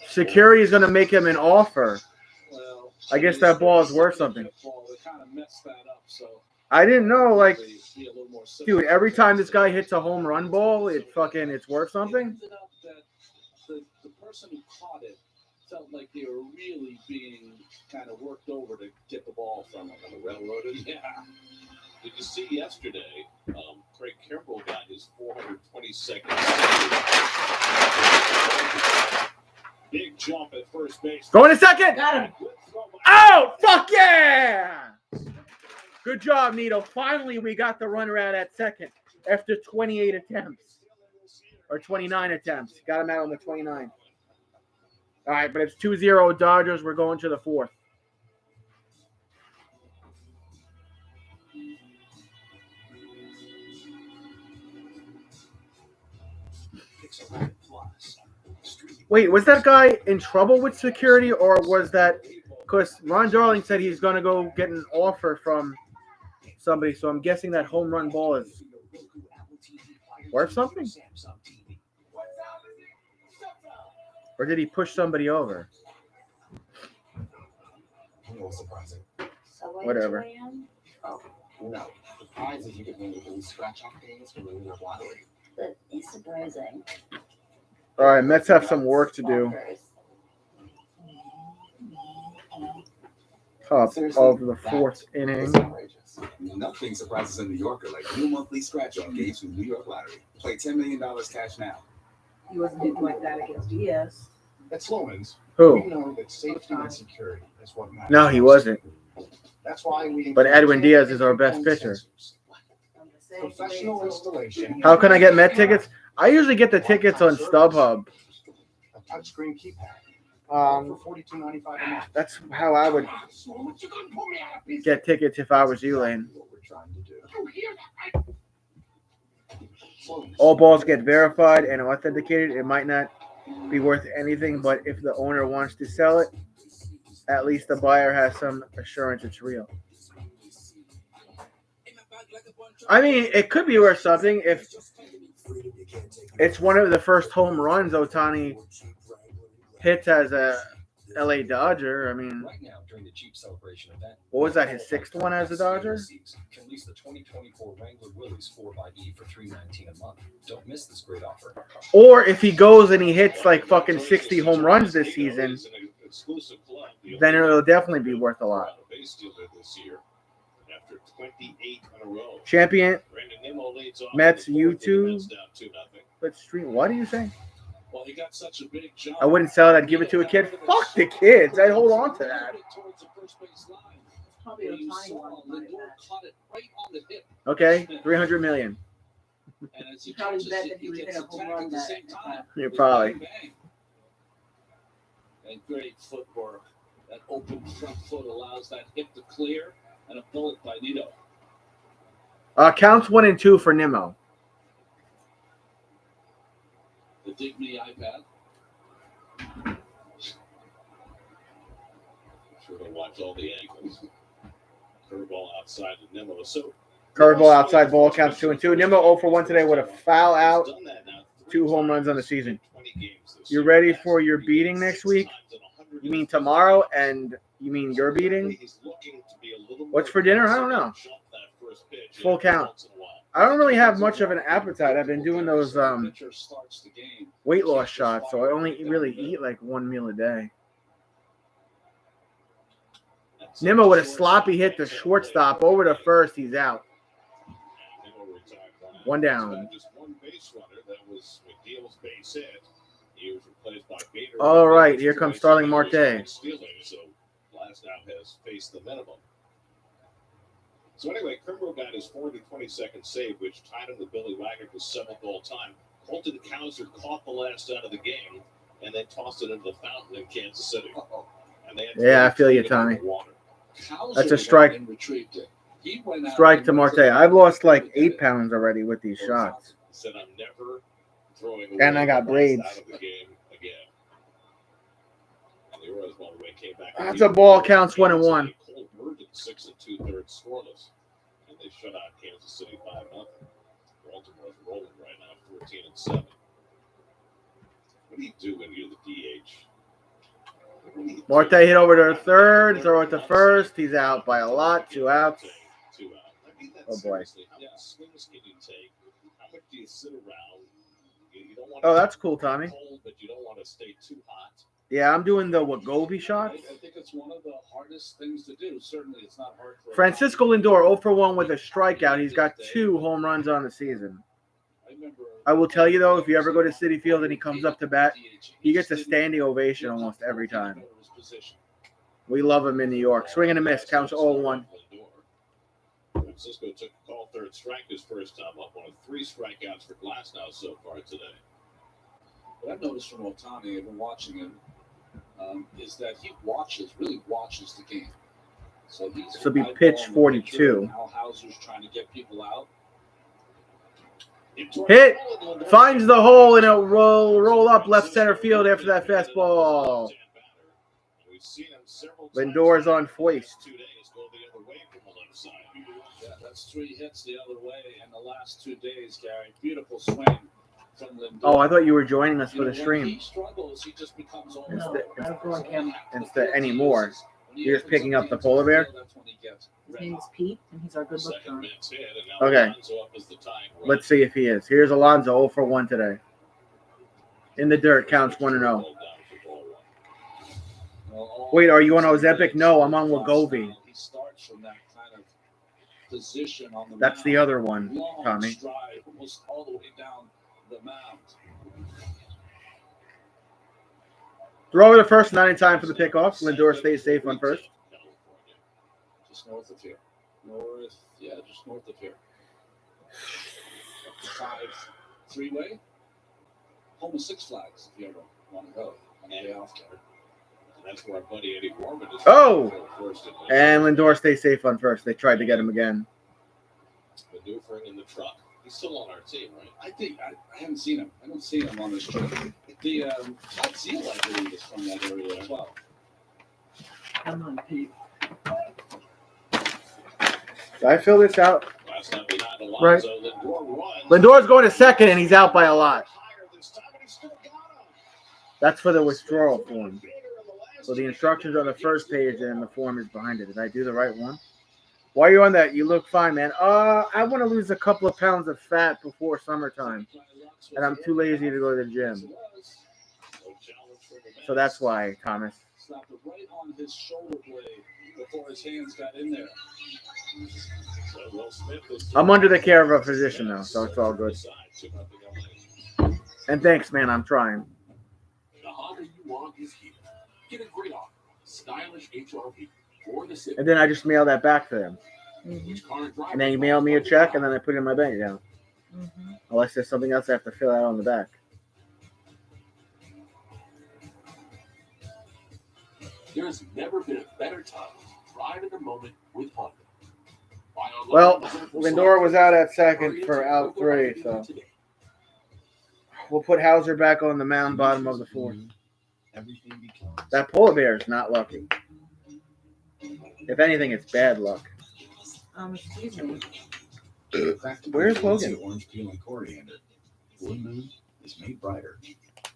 Security is going to make him an offer. I guess that ball is worth something. I didn't know, like, dude, every time this guy hits a home run ball, it's worth something. The person who caught it felt like they were really being kind of worked over to get the ball from him. Railroaded. Yeah. Did you see yesterday, Craig Kimbrell got his 422nd big jump at first base. Going to second. Got him. Oh, fuck yeah. Good job, Nito. Finally, we got the runner out at second after 28 attempts. Or 29 attempts. Got him out on the 29. All right, but it's 2-0 Dodgers. We're going to the 4th. Wait, was that guy in trouble with security, or was that because Ron Darling said he's going to go get an offer from somebody, so I'm guessing that home run ball is worth something? Or did he push somebody over? Surprising. Whatever. Oh, no. The prize is you get one of those scratch-off games from the New York lottery. That is surprising. All right, Mets have some work to do. Top of the 4th inning. Nothing surprises a New Yorker like new monthly scratch-off games from New York Lottery. Play $10 million cash now. He wasn't doing like that against Diaz. At Sloan's, Who? we know that safety and security is what matters. No, he wasn't. That's why we. But Edwin Diaz is our best pitcher. Professional installation. How can I get Met tickets? I usually get the tickets on StubHub. A touchscreen keypad. Um, For $42.95 a month. That's how I would get tickets if I was you, Lane. What we're trying to do. All balls get verified and authenticated. It might not be worth anything, but if the owner wants to sell it, at least the buyer has some assurance it's real. I mean, it could be worth something if it's one of the first home runs Ohtani hits as a LA Dodger. I mean, Right now, during the Jeep Celebration event, what was that, his 6th one as a Dodger? Can lease the 2024 Wrangler Willys 4xe for $319 a month. Don't miss this great offer. Or if he goes and he hits like fucking 60 home runs this season, then it'll definitely be worth a lot. After 28 in a row. Champion Mets YouTube. Let's stream. What do you say? Well, he got such a big jump. I wouldn't sell it. I'd give it to a kid. Fuck the kids. I'd hold on to that. Probably a tiny one. Okay, $300 million. You probably bet that he would hit a home run that. Yeah, probably. And great footwork. That open front foot allows that hip to clear, and a bullet by Nito. Counts 1 and 2 for Nimmo. The Dignity iPad. Sure to watch all the angles. Curveball outside of Nimmo. So Curveball outside ball counts 2 and 2. Nimmo 0 for 1 today with a foul out. 2 home runs on the season. You ready for your beating next week? You mean tomorrow, and you mean your beating? What's for dinner? I don't know. Full count. I don't really have much of an appetite. I've been doing those weight loss shots, so I only really eat like 1 meal a day. Nimmo with a sloppy hit to shortstop over to first. He's out. 1 down. All right, here comes Starling Marte. So Glasnow has faced the minimum. So anyway, Kimbrel got his 422nd save, which tied him with Billy Wagner for 7th all time. Colton Cowser caught the last out of the game and then tossed it into the fountain in Kansas City. And they had Yeah, I feel you, Tommy. That's a strike. Strike to Marte. I've lost like 8 pounds already with these shots. Said I'm never throwing away And I got braids. out of the game again. And the Orioles, by the way, came back. That's a ball. Counts 1 and 1. Cole Bergen 6 2/3 scoreless, and they shut out Kansas City 5-0. Baltimore's rolling right now, 14-7. What do you do when you're the DH? Marte hit over to third, throw it to first. He's out by a lot. 2 outs. 2 out. I mean, Oh boy. How many swings can you take? How much do you sit around? You don't want Oh, that's cool, Tommy. cold, but you don't want to stay too hot. Yeah, I'm doing the Wagovi shots. I think it's one of the hardest things to do. Certainly, it's not hard for Francisco Lindor 0 for 1 with a strikeout. He's got 2 home runs on the season. I will tell you, though, if you ever go to Citi Field and he comes up to bat, he gets a standing ovation almost every time. We love him in New York. Swing and a miss. Counts 0-1. Francisco took a call third strike his first time up, one of 3 strikeouts for Glasnow so far today. What I've noticed from Ohtani, I've been watching him, is that he really watches the game. So he's This will be pitch 42. Now Hauser's trying to get people out. Hit. Finds the hole and it'll roll up left center field after that fastball. Lindor's on foist. Yeah, that's 3 hits the other way in the last 2 days, Gary. Beautiful swing from Lindor. Oh, I thought you were joining us for the When stream. he struggles, he just becomes almost Instead anymore. You're just picking up the polar bear? His name is Pete, and he's our good luck charm. Okay. Let's see if he is. Here's Alonso 0 for 1 today. In the dirt, counts 1-0. Wait, are you on Ozempic? No, I'm on Wegovy. He starts from that kind of position on the That's the other one, long Tommy. stride, almost all the way down the mound. Throw over to first, not in time for the pickoff. Lindor stays safe on first. Just north of here. Just north of here. 5 3-way. home to Six Flags if you ever want to go on the day off there. And that's where our buddy Eddie Gorman is. Oh! First And Lindor stays safe on first. They tried to get him again. Maneuvering in the truck. He's still on our team, right? I think I haven't seen him. I don't see him on this trip. The Todd Seal, I believe, is from that area as well. Come on, Pete. Did I fill this out? Last time behind Alonso, Right. Lindor won. Lindor's going to second, and he's out by a lot. That's for the withdrawal form. So the instructions are on the first page, and the form is behind it. Did I do the right one? While you're on that, you look fine, man. I want to lose a couple of pounds of fat before summertime, and I'm too lazy to go to the gym. So that's why, Thomas. Slapped it right on his shoulder blade before his hands got in there. I'm under the care of a physician now, so it's all good. And thanks, man. I'm trying. The Honda you want is here. Get a great offer. Stylish HRV for the city. And then I just mail that back to them. Which car and driver And then you mail me a check, and then I put it in my bank account. Unless there's something else I have to fill out on the back. There's never been a better time to drive in the moment with Honda. Well, Lindor was out at second for out 3, so we'll put Hauser back on the mound, bottom of the 4th. That polar bear is not lucky. If anything, it's bad luck. Excuse me. Where's Logan? Orange peel and coriander. Blue Moon is made brighter.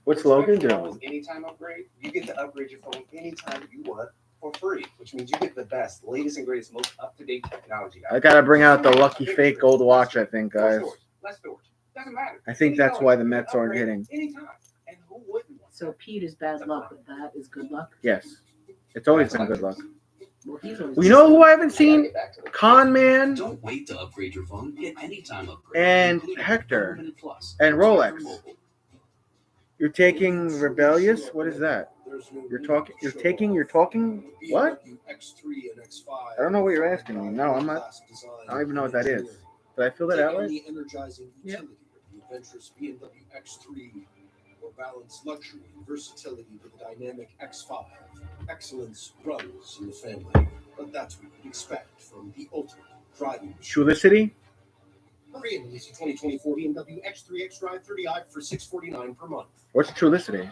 What's Logan doing? Anytime upgrade, you get to upgrade your phone anytime you want for free, which means you get the best, latest and greatest, most up-to-date technology. I gotta bring out the lucky fake gold watch, I think, guys. Less storage. Doesn't matter. I think that's why the Mets aren't hitting. Anytime. And who wouldn't want So Pete is bad luck, but that is good luck. Yes. It's always been good luck. Well, he's always Well, you know who I haven't seen? Con Man Don't wait to upgrade your phone. Get anytime upgrade. and included with Hector Unlimited Plus and from Spectrum Rolex. Mobile. You're taking Rebellious? What is that? You're talking what? X3 and X5. I don't know what you're asking me. No, I'm not. I don't even know what that is. Did I fill that out right? The energizing utility of the adventurous BMW X3 or balanced luxury and versatility with the dynamic X5. Excellence runs in the family, but that's what you'd expect from the ultimate driving machine. Trulicity? Hurry in, release a 2024 BMW X3 X-Drive 30i for $649 per month. What's Trulicity?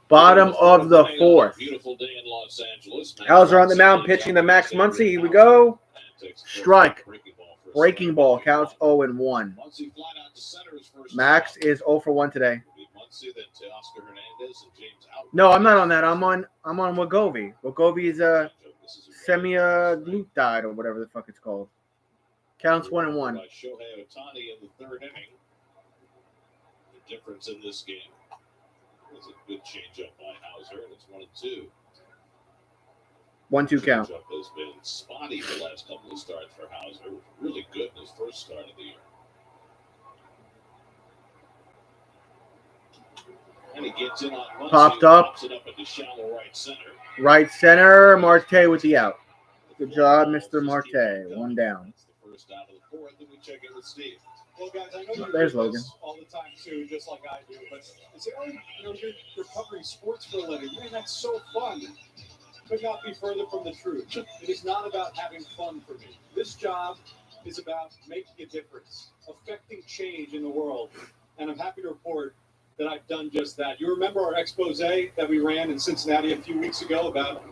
Bottom of the 4th. Beautiful day in Los Angeles. Hauser on the mound pitching to Max Muncy. Here we go. Strike. Breaking ball counts 0-1. Max is 0 for 1 today. No, I'm not on that. I'm on Wegovy. Wegovy is a semaglutide or whatever the fuck it's called. Counts 1-1. Shohei Ohtani in the 3rd inning. The difference in this game is a good changeup by Hauser, and it's 1-2. 1-2 count. Changeup has been spotty the last couple of starts for Hauser. Really good in his first start of the year. And he gets in on Muncy, Popped up. pops it up into shallow right center. Right center. Marte with the out. Good job, Mr. Marte. 1 down. First out of the 4th, and we check in with Steve. Well, guys, I know you There's do this Logan. all the time too, just like I do. But is it really, you're covering sports for a living? Man, that's so fun. Could not be further from the truth. It is not about having fun for me. This job is about making a difference, affecting change in the world, and I'm happy to report that I've done just that. You remember our expose that we ran in Cincinnati a few weeks ago about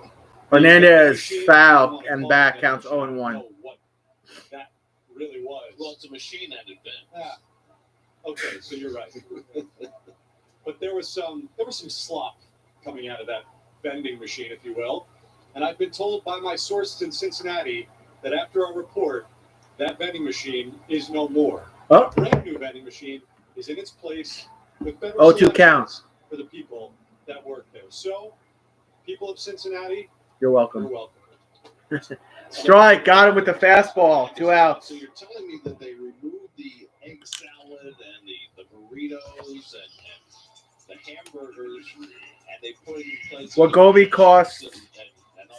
Hernandez foul and back counts 0-1. what that really was. Well, it's a machine that advanced. Yeah. Okay, so you're right. But there was some slop coming out of that vending machine, if you will. And I've been told by my sources in Cincinnati that after our report, that vending machine is no more. Oh. A brand new vending machine is in its place with better 0-2 selections counts. for the people that work there. So, people of Cincinnati, You're welcome. you're welcome. Strike. Got him with the fastball. 2 outs. So you're telling me that they removed the egg salad and the burritos and the hamburgers, and they put in place. Wegovy costs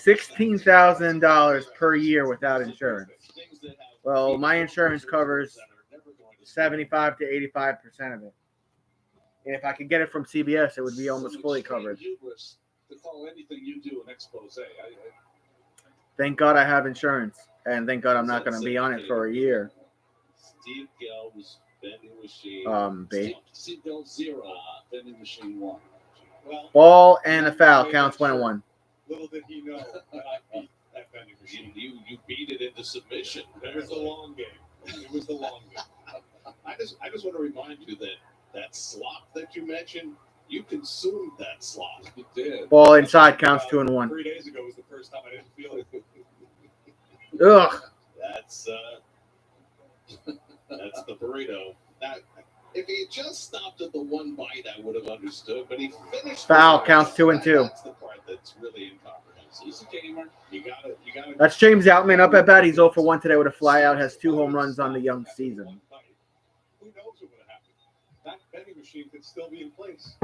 $16,000 per year without insurance. Well, my insurance covers 75 to 85% of it. And if I could get it from CBS, it would be almost fully covered. Hubris to call anything you do an expose. Thank God I have insurance, and thank God I'm not going to be on it for a year. Steve Gelb's vending machine. Steve Gell 0, vending machine 1. Well, ball and a foul counts 1-1. Little did he know that I beat that vending machine. You beat it into submission. It was the long game. It was the long game. I just want to remind you that slop that you mentioned, you consumed that slop. You did. Ball inside counts 2-1. 3 days ago was the first time I didn't feel it. Ugh. That's the burrito. Now, if he just stopped at the one bite, I would have understood. But he finished. Foul counts 2-2. That's the part that's really incomprehensible. He's a gamer. You gotta. That's James Outman up at bat. He's 0 for 1 today with a flyout. Has 2 home runs on the young season. Who knows what would have happened? That vending machine could still be in place.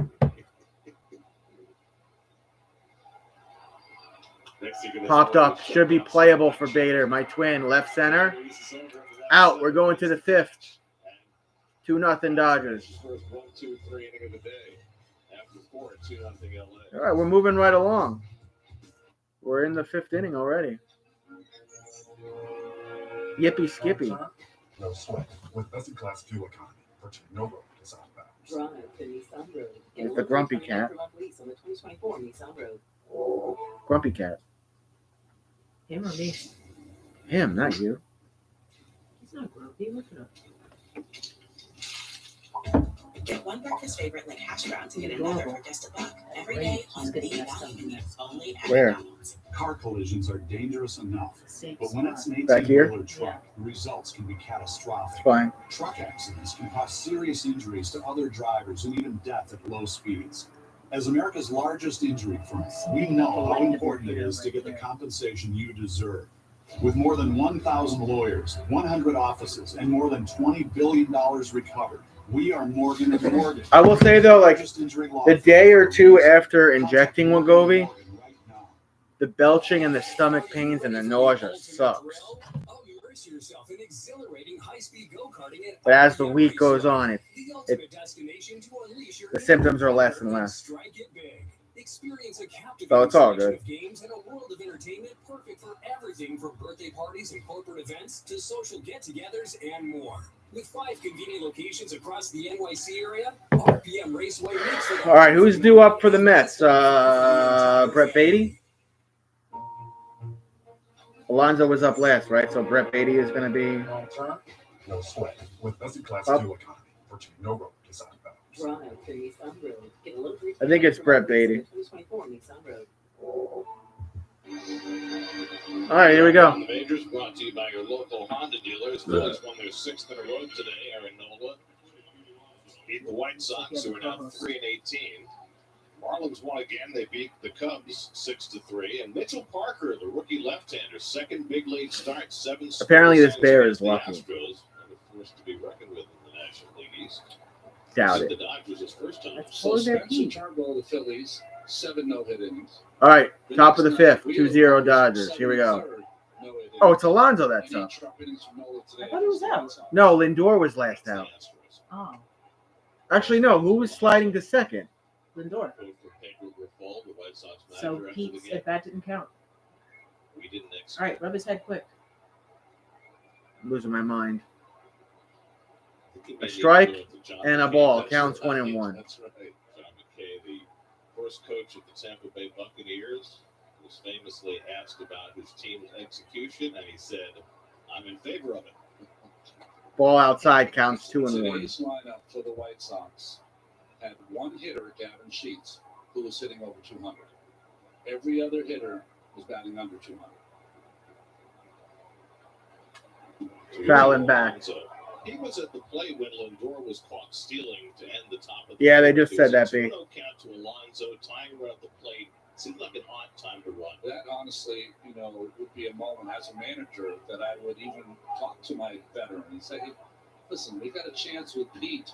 Popped up. Should be playable for Bader. My twin, left center. Out. We're going to the 5th. 2-0 Dodgers. First 1, 2, 3 inning of the day. After 4, 2-0 LA. All right, we're moving right along. We're in the 5th inning already. Yippee skippy. No sweat. With best-in-class fuel economy, virtually no road is outbound. Drive to Nissan Road. It's the grumpy cat. On the 2024 Nissan Road. Grumpy cat. Him or me? Him, not you. He's not grumpy. Look at him. Get one breakfast favorite like hash browns and get another for just $1. Every day, hungry only at Where? McDonald's. Car collisions are dangerous enough, but when it's an Back here? 18-wheeler truck, the results can be catastrophic. It's fine. Truck accidents can cause serious injuries to other drivers and even death at low speeds. As America's largest injury firm, we know how important it is to get the compensation you deserve. With more than 1,000 lawyers, 100 offices, and more than $20 billion recovered, we are Morgan & Morgan. I will say, though, like, the day or two after injecting Wegovy, the belching and the stomach pains and the nausea sucks. But as the week goes on, the symptoms are less and less. So it's all good. Games and a world of entertainment perfect for everything from birthday parties and corporate events to social get-togethers and more. With 5 convenient locations across the NYC area, RPM Raceway makes it. All right, who's due up for the Mets? Brett Beatty? Alonso was up last, right? So Brett Beatty is going to be... No sweat. With best-in-class fuel economy, virtually no road is outbound. Drive to Nissan Road. Get a low I think it's Brett Beatty. 2024 Nissan Road. All right, here we go. The Majors brought to you by your local Honda dealers. Phillies won their 6th in a row today. Aaron Nola beat the White Sox, who are now 3-18. Marlins won again. They beat the Cubs 6-3. And Mitchell Parker, the rookie left-hander, second big league start, 7. Apparently this bear is lucky. Astros are the first to be reckoned with in the National League East. Doubt The it. Dodgers his first time. So Spencer Turnbull, the Phillies, 7 no-hit innings. All right, top of the 5th, 2-0 Dodgers. Here we go. Oh, it's Alonso that's up. I thought he was out. No, Lindor was last out. Oh, Actually, no. Who was sliding to second? Lindor. So Pete's at bat didn't count. We didn't All right, rub his head quick. I'm losing my mind. A strike and a ball counts 1-1. That's right. John McKay, the first coach of the Tampa Bay Buccaneers, was famously asked about his team's execution, and he said, "I'm in favor of it." Ball outside counts 2-1. Today's lineup for the White Sox had one hitter, Gavin Sheets, who was hitting over 200. Every other hitter was batting under 200. Fouling back. He was at the plate when Lindor was caught stealing to end the top of the Yeah, they just said that, B. 2-0 count to Alonso, tying run at the plate. Seemed like an odd time to run. That honestly, would be a moment as a manager that I would even talk to my veteran and say, hey, listen, we got a chance with Pete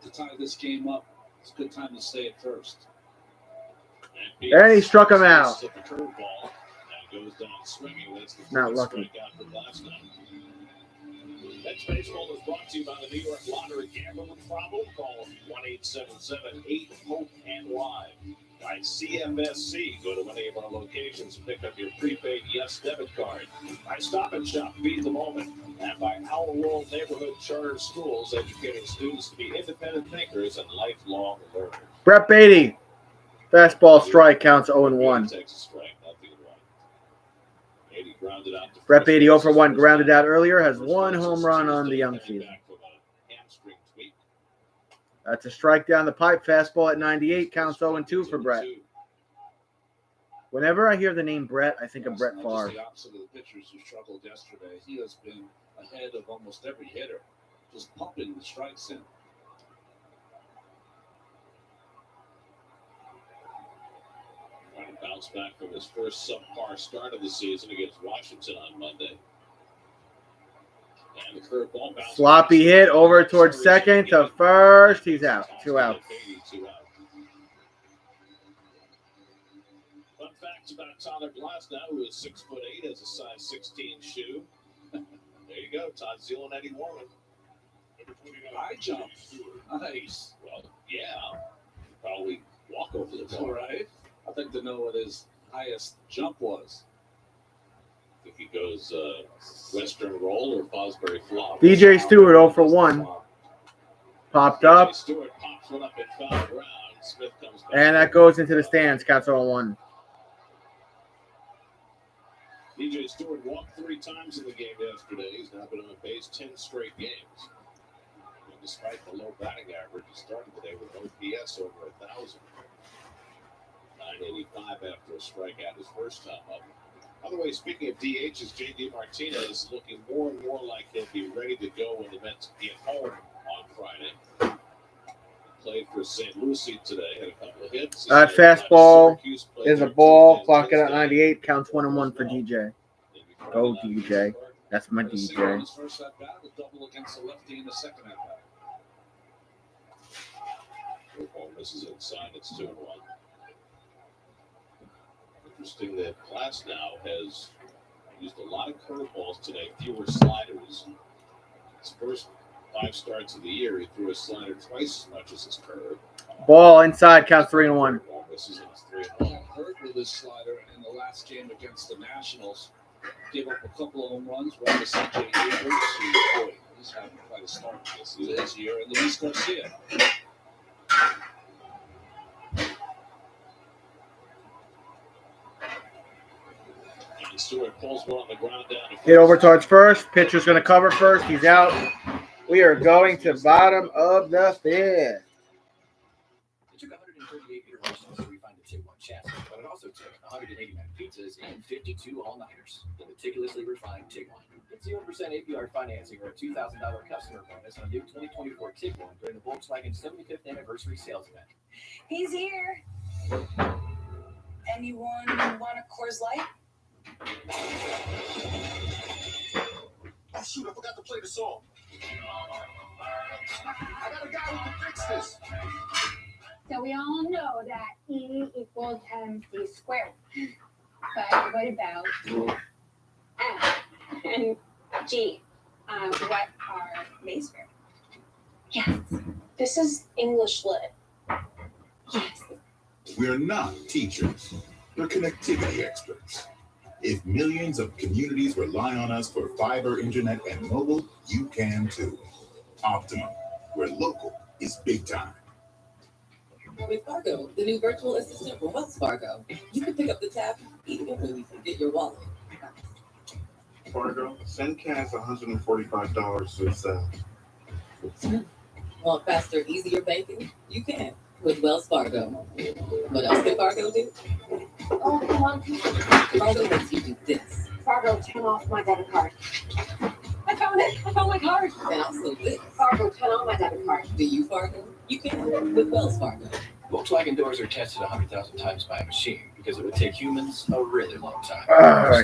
to tie this game up. It's a good time to say it first. And he struck him out. The curveball and goes down swinging. That's the Not first lucky. strikeout from last night. Next baseball is brought to you by the New York Lottery. Gambling problem? Call 1-877-8-HOPE-NY. By CMSC, go to any of our locations and pick up your prepaid Yes debit card. By Stop and Shop, feed the moment. And by Our World Neighborhood Charter Schools, educating students to be independent thinkers and lifelong learners. Brett Beatty. Fastball strike counts 0-1. Brett Beatty 0 for 1, grounded out earlier, has 1 home run on the young season. That's a strike down the pipe. Fastball at 98 counts 0-2 for Brett. Whenever I hear the name Brett, I think of Brett Favre. The opposite of the pitchers who struggled yesterday. He has been ahead of almost every hitter, just pumping the strikes in. Trying to bounce back from his first subpar start of the season against Washington on Monday. And the curveball bounce. Sloppy hit over towards second to first. He's out. 2 out. Fun facts about Tyler Glasnow, who is 6'8", has a size 16 shoe. There you go, Todd Zeal and Eddie Warman. High jump. Nice. Well, yeah. Probably walk over the ball. All right. I'd like to know what his highest jump was. I think he goes Western Roll or Fosbury Flop. DJ Stewart 0 for 1. Popped up. Stewart pops one up and foul ground. Smith comes back. And that goes into the stands. Counts 0-1. DJ Stewart walked 3 times in the game yesterday. He's now been on base 10 straight games. And despite the low batting average, he started today with OPS over 1,000. 985 after a strikeout his first time up. By the way, speaking of DHs, J.D. Martinez looking more and more like he'll be ready to go when the Mets get home on Friday. Played for St. Lucie today, had a couple of hits. That fastball is a ball. Clock it at 98. Counts 1-1 for DJ. Go DJ. That's my DJ. His first at bat, a double against the lefty in the second at bat. Curveball misses inside. It's 2-1. Interesting that Glasnow has used a lot of curveballs today, fewer sliders. His first 5 starts of the year, he threw a slider twice as much as his curve. Ball inside, counts 3-1. Misses, and it's 3-1. Hurt with his slider in the last game against the Nationals. Gave up a couple of home runs, one to C.J. Abrams, who, boy, he's having quite a start this year, and Luis Garcia. Stewart pulls one on the ground down. Hit over towards first. Pitcher's going to cover first. He's out. We are going to bottom of the 5th. It took 138 iterations to refine the Tip 1 chassis, but it also took 189 pizzas and 52 all-nighters. The meticulously refined Tip 1. Get 0% APR financing or a $2,000 customer bonus on a new 2024 Tip 1 during the Volkswagen 75th anniversary sales event. He's here. Anyone want a Coors Light? Oh shoot, I forgot to play the song. I got a guy who can fix this. So we all know that E equals MC squared. But what about F and G? What are they squared? Yes. This is English Lit. Yes. We're not teachers. We're connectivity experts. If millions of communities rely on us for fiber, internet, and mobile, you can too. Optimum, where local is big time. With Fargo, the new virtual assistant from Wells Fargo, you can pick up the tab even when you forget your wallet. Fargo, send Cass $145 to sell. Want faster, easier banking? You can with Wells Fargo. What else can Fargo do? Oh, come on. Fargo lets you do this. Fargo, turn off my debit card. I found it. I found my card. And also this. Fargo, turn on my debit card. Do you, Fargo? You can with Wells Fargo. Volkswagen doors are tested 100,000 times by a machine because it would take humans a really long time.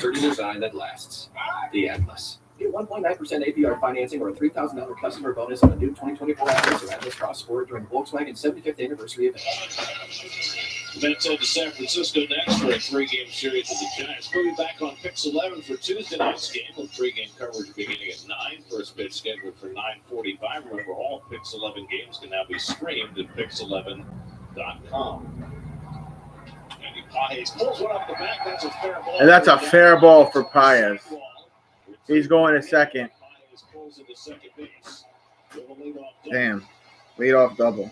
Sturdy design that lasts. The Atlas. Get 1.9% APR financing or a $3,000 customer bonus on the new 2024 Atlas or Atlas Cross Sport during the Volkswagen 75th anniversary event. The Mets head to San Francisco next for a 3-game series with the Giants. We'll be back on Pix 11 for Tuesday night's game with 3-game coverage beginning at 9. First pitch scheduled for 9:45. Remember, all Pix 11 games can now be streamed at Pix11.com. Andy Pages pulls one up the back. That's a fair ball. And that's a fair ball for Paez. He's going to second. Paez pulls into second base. With a leadoff double. Damn. Leadoff double.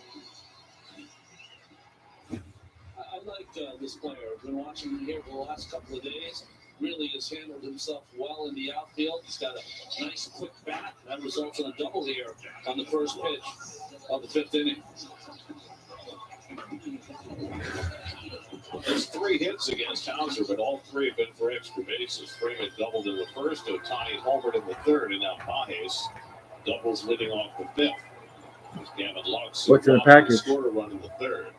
I like this player. I've been watching him here for the last couple of days. Really has handled himself well in the outfield. He's got a nice quick bat. That results in a double here on the first pitch of the 5th inning. There's 3 hits against Hauser, but all 3 have been for extra bases. Freeman doubled in the first, Ohtani homered in the 3rd, and now Pages doubles leading off the 5th. There's Gavin Lux. What's in the package? Scored a run in the 3rd.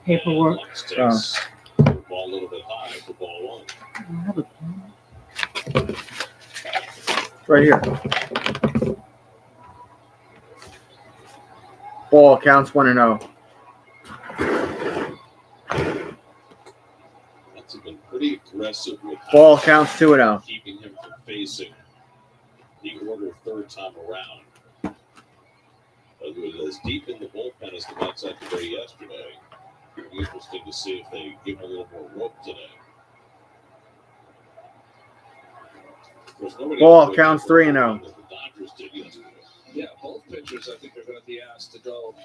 Paperwork. Lux takes the ball a little bit high for ball 1. Right here. Ball counts 1-0. That's been pretty aggressive with Ball counts 2-0. keeping him from facing the order 3rd time around. It was as deep in the bullpen as the Mets had to be yesterday. It'll be interesting to see if they give him a little more rope today. Of course, nobody Ball counts 3-0. the Dodgers did yesterday. Yeah, both pitchers I think are going to be asked to go.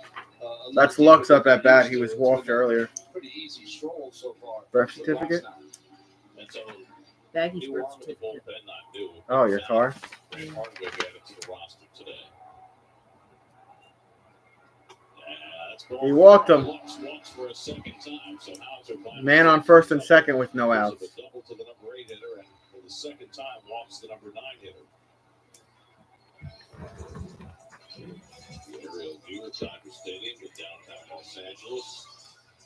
That's Lux up at bat. He was walked earlier. Pretty easy stroll so far. Birth certificate? And so, Baggy's new birth arm in the certificate. bullpen, not new. Oh, your car? Ray Hardwick added to the roster today. He walked him. Lux walks for a second time, so Hauser finally Man on first and second with no outs. a double to the number 8 hitter, and for the second time walks the number 9 hitter. The aerial view of Dodger Stadium with downtown Los Angeles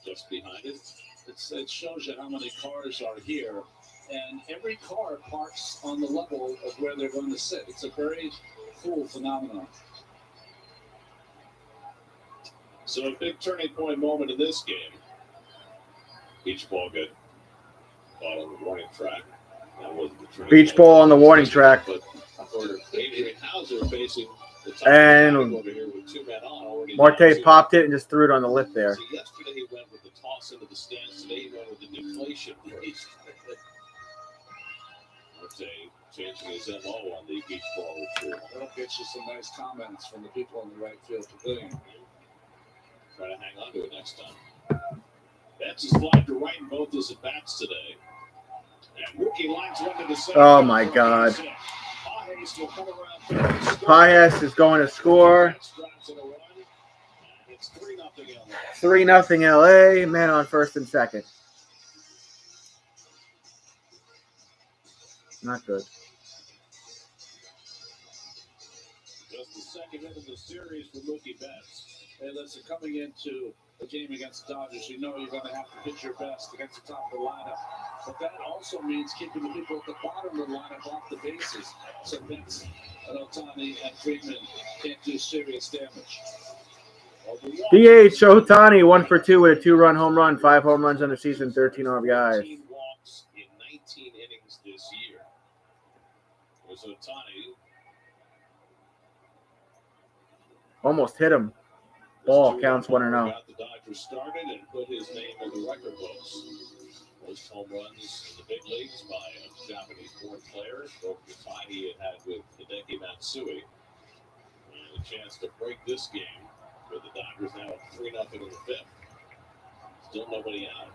just behind it. It shows you how many cars are here, and every car parks on the level of where they're going to sit. It's a very cool phenomenon. So a big turning point moment in this game. Each ball got caught on the warning track. That wasn't the turning Beach point. ball on the warning track. But for Adrian Hauser facing the top And over here with 2 men on already. Marte popped it and just threw it on the lip there. So yesterday he went with the toss into the stands. Today he went with the deflation piece. Marte changing his MO on the beach ball retrieval. That'll get you some nice comments from the people in the right field pavilion. Try to hang on to it next time. Betts is flying to right in both his at-bats today. And rookie lines one to the center. Oh, my God. Pages will come around. Paez is going to score. It's 3-0 LA. 3-0 LA. Man on first and second. Not good. Just the second hit of the series for Mookie Betts. Hey, listen, coming into a game against the Dodgers, you know you're going to have to pitch your best against the top of the lineup. But that also means keeping the people at the bottom of the lineup off the bases. So Betts and Ohtani and Freeman can't do serious damage. DH Ohtani 1 for 2 with a 2-run home run, 5 home runs on the season, 13 RBIs. 19 walks in 19 innings this year. Was Ohtani. Almost hit him. Ball counts 1-0. Got the Dodgers started and put his name on the record books. Most home runs in the big leagues by a Japanese-born player. Broke the tie he had with Hideki Matsui. And a chance to break this game with the Dodgers now at 3-0 in the 5th. Still nobody out.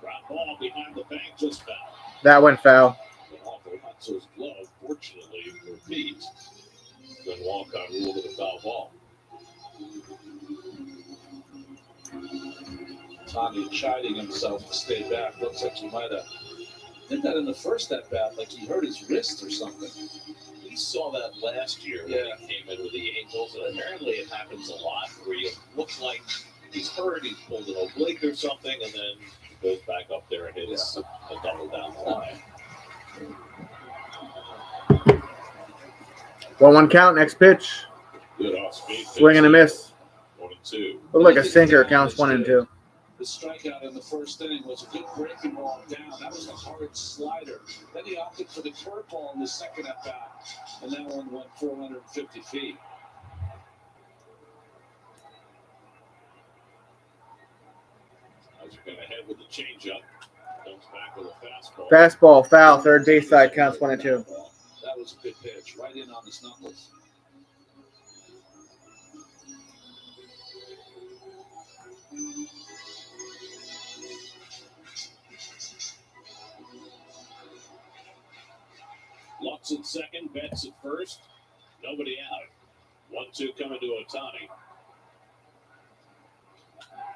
Ground ball behind the bank, just foul. That went foul. Went off of Hutzo's glove, fortunately for Pete. Then Walcott ruled it a foul ball. Tommy chiding himself to stay back. Looks like he might have did that in the first at bat, like he hurt his wrist or something. We saw that last year when he came in with the Angels, and apparently it happens a lot where you look like he's hurt, he's pulled an oblique or something, and then he goes back up there and hits a double down the line. 1-1 count, next pitch. Good off speed. Swing and a miss. 1-2. Looked like a sinker, counts 1-2. The strikeout in the first inning was a good breaking ball down. That was a hard slider. Then he opted for the curveball in the second at bat, and that one went 450 feet. Hauser going ahead with the changeup. Comes back with a fastball. Fastball, foul, third base side, counts 1-2. That was a good pitch, right in on his knuckles. Lutz at second, Betts at first. Nobody out. 1-2 coming to Ohtani.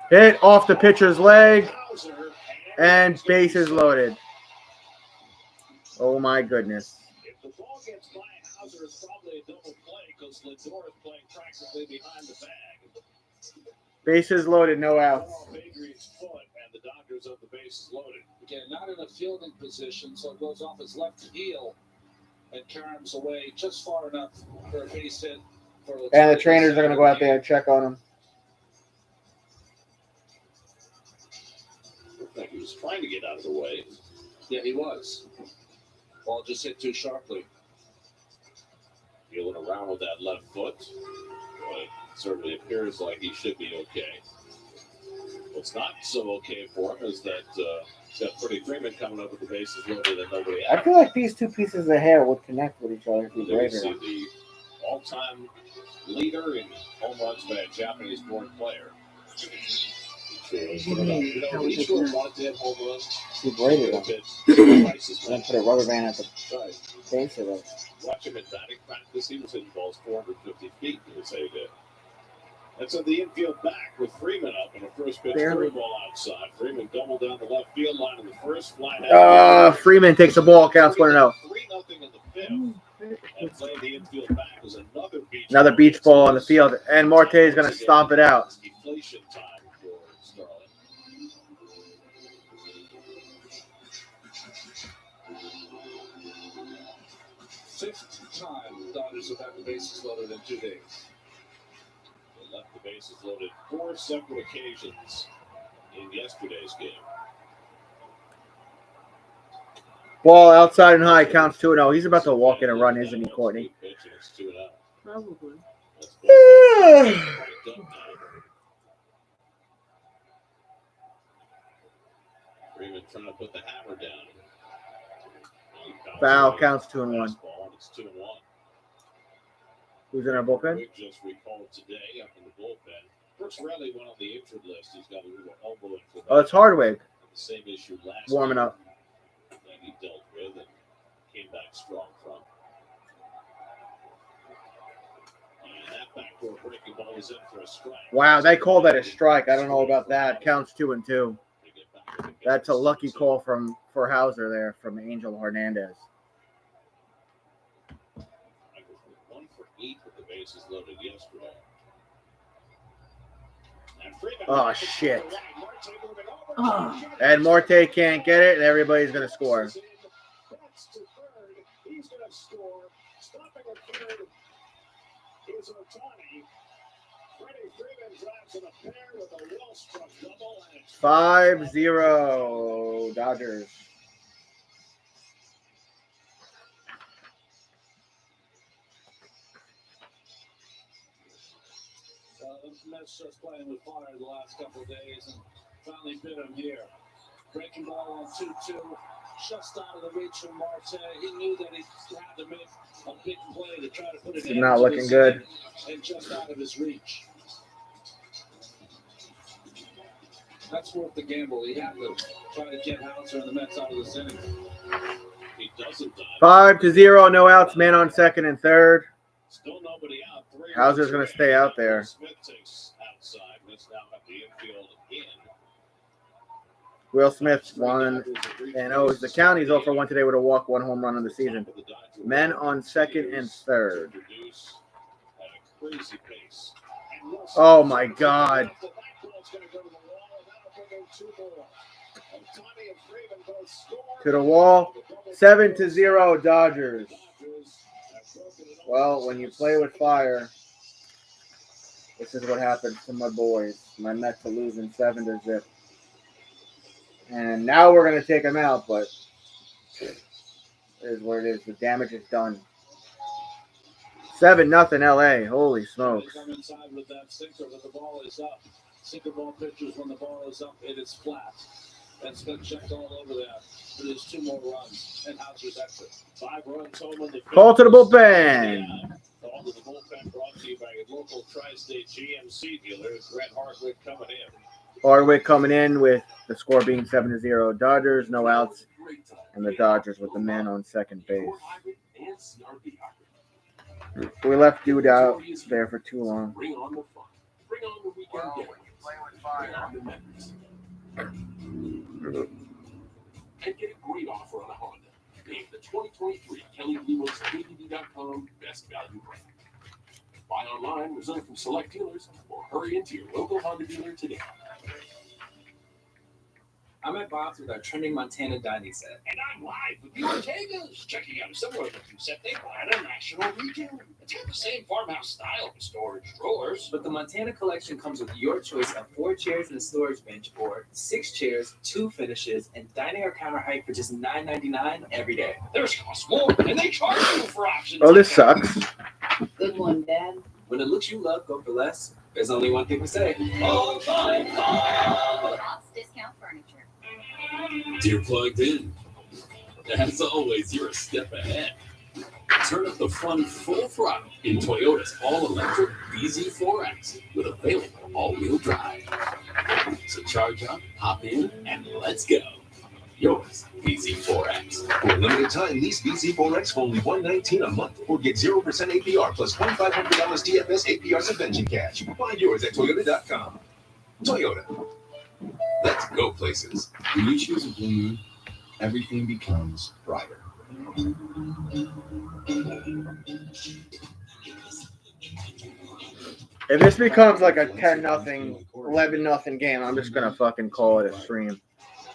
Hit off the pitcher's leg, and bases loaded. Oh my goodness. If the ball gets by Hauser, it's probably a double play because Lindor is playing practically behind the bag. Bases loaded, no outs. Adrian's foot, and the Dodgers have the bases loaded. Again, not in a fielding position, so it goes off his left heel and caroms away just far enough for a base hit. And the trainers are going to go out there and check on him. Looked like he was trying to get out of the way. Yeah, he was. Ball just hit too sharply. Feeling around with that left foot. But it certainly appears like he should be okay. What's not so okay for him is that he's got Freddie Freeman coming up with the bases loaded and nobody out. I feel like these two pieces of hair would connect with each other. There we see the all-time leader in home runs by a Japanese-born player. Each one wanted to hit home runs. He braided them. And then put a rubber band at the base of it. Watch him in batting practice. He was hitting balls 450 feet. He would say that. And so the infield back with Freeman up and a first pitch curveball outside. Freeman doubled down the left field line in the first, flying out. Freeman takes the ball, counts 1-0. 3-0 in the fifth. And playing the infield back was Another beach ball on the field, and Marte is going to stomp it out. Deflation time for Starling. Fifth time the Dodgers have had the bases loaded in 2 days. They left the bases loaded 4 separate occasions in yesterday's game. Ball outside and high, counts 2-0. He's about to walk in a run, isn't he, Courtney? Probably. Freeman trying to put the hammer down. Foul, counts 2-1. It's 2-1. Who's in our bullpen? We just recalled today up in the bullpen. Brooks Raley went on the injured list. He's got a little elbow inflammation. Oh, it's Hardwick. The same issue last warming year up. that he dealt with and came back strong from. And that backdoor breaking ball is in for a strike. Wow, they called that a strike. I don't know about that. Counts 2-2. That's a lucky call for Hauser there from Angel Hernandez. 1 for 8 with the bases loaded yesterday. Oh, shit. And Marte can't get it, and everybody's going to score. He's going to score. Stopping at third is Ohtani. Freddie Freeman drives in a pair with a well-struck double. 5-0 Dodgers. The Mets just playing with fire the last couple of days and finally bit him here. Breaking ball on 2-2, just out of the reach of Marte. He knew that he had to make a big play to try to put it in. Not looking good. And just out of his reach. That's worth the gamble. He had to try to get Hauser and the Mets out of this inning. He doesn't die. 5-0, no outs, man on second and third. Still nobody out. Hauser's going to stay out there. Smith takes outside. Let's now have the infield again. Will Smith 1-0. The county's 0 for 1 today with a walk, 1 home run of the season. Men on second and third. Oh my God. To the wall. 7-0 Dodgers. Well, when you play with fire, this is what happens to my boys. My Mets are losing 7-0. And now we're going to take him out, but it is what it is. The damage is done. 7-0 LA. Holy smokes. Come inside with that sinker, but the ball is up. Sinker ball pitchers, when the ball is up, it is flat. That's been checked all over that. But there's 2 more runs, and Hauser's exit. 5 runs home in the Call to the bullpen. Call to the bullpen brought to you by your local Tri-State GMC dealer, Brett Hardwick coming in. Hardwick coming in with the score being 7-0 Dodgers, no outs, and the Dodgers with the man on second base. We left dude out there for too long. Bring on the fun. Bring on the weekend game. Bring on the memories. And get a great offer on a Honda. Named the 2023 Kelly Blue Book's KDB.com Best Value Brand. Buy online, reserve from select dealers, or hurry into your local Honda dealer today. I'm at Bob's with our trending Montana dining set. And I'm live with the Ortegas, checking out a similar looking set they buy at a national retailer. It's got the same farmhouse style with storage drawers. But the Montana collection comes with your choice of 4 chairs and a storage bench, or 6 chairs, 2 finishes, and dining or counter height for just $9.99 every day. Theirs cost more, and they charge you for options. Oh, this sucks. Good one, Dad. When it looks you love, go for less. There's only one thing to say. Oh, my God! Bob's Discount Furniture. Dear Plugged In, as always, you're a step ahead. Turn up the fun full throttle in Toyota's all-electric BZ4X with available all-wheel drive. So charge up, hop in, and let's go. Yours, BZ4X. For a limited time, lease BZ4X for only $119 a month, or get 0% APR plus $2,500 TFS APR subvention cash. Find yours at Toyota.com. Toyota. Let's go places. When you choose a Blue Moon, everything becomes brighter. If this becomes like a 10-0, 11-0 game, I'm just going to fucking call it a stream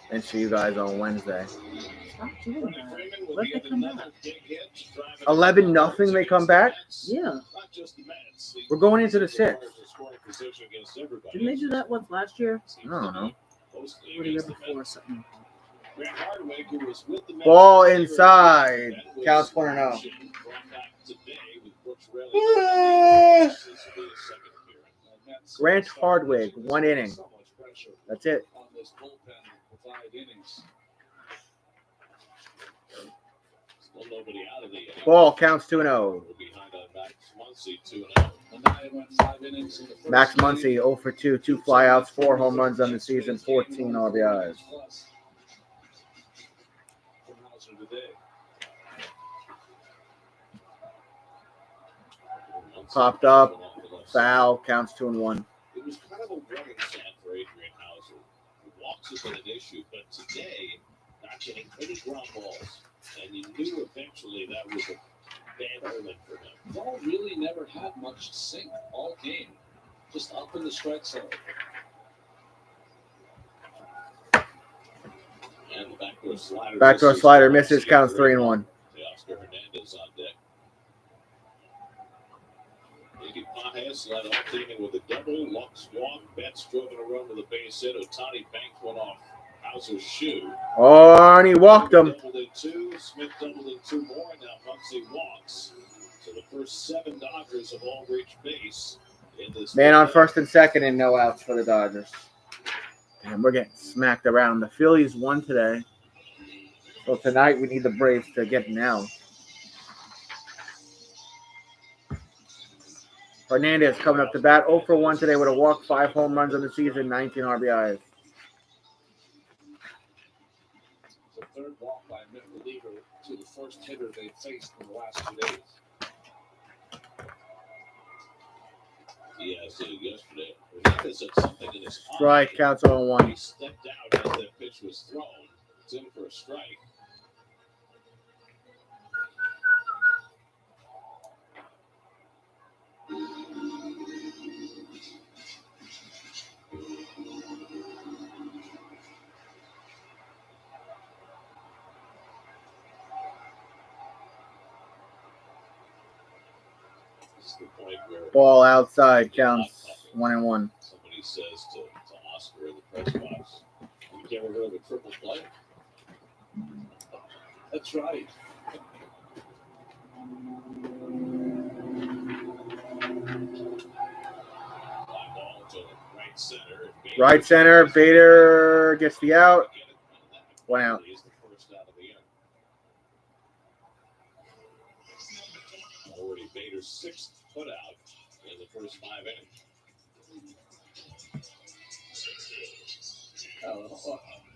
and see you guys on Wednesday. 11-0 they come back? Yeah. We're going into the 6th. Didn't they do that once last year? I don't know. Or the year before something. Ball inside. Counts 1-0. Grant Hardwick, 1 inning. That's it. Ball counts 2-0. Max Muncy 0 for 2, 2 flyouts, 4 home runs on the season, 14 RBIs. Popped up, foul, counts 2-1. It was kind of a warning sign for Adrian Hauser. Walks has been an issue, but today, not getting any ground balls. And you knew eventually that was a bad omen for him. Ball really never had much sink all game. Just up in the strike zone. And the backdoor slider. Backdoor slider misses, counts 3-1. Oscar Hernandez on deck. Iggy Pajes led off the inning with a double. Lux walk. Betts drove in a run with a base hit. Ohtani banked one off Hauser's shoe. Oh, and he walked him. Doubled in 2. Smith doubled in 2 more. Now Muncy walks. So the first 7 Dodgers have all reached base in this. Man on first and second and no outs for the Dodgers. And we're getting smacked around. The Phillies won today. So tonight we need the Braves to get now. Hernandez coming up to bat. 0 for 1 today with a walk, 5 home runs on the season, 19 RBIs. The third walk by a mid-reliever to the first hitter they faced in the last 2 days. He asked it yesterday. Hernandez said something in his Strike, counts 0-1. He stepped out as that pitch was thrown. It's in for a strike. Ball outside, counts 1-1. Somebody he says to Oscar in the press box. You can't ever heard of a triple play? That's right. Right center. Bader gets the out. 1 out. Already Bader's 6th putout in the first 5 innings.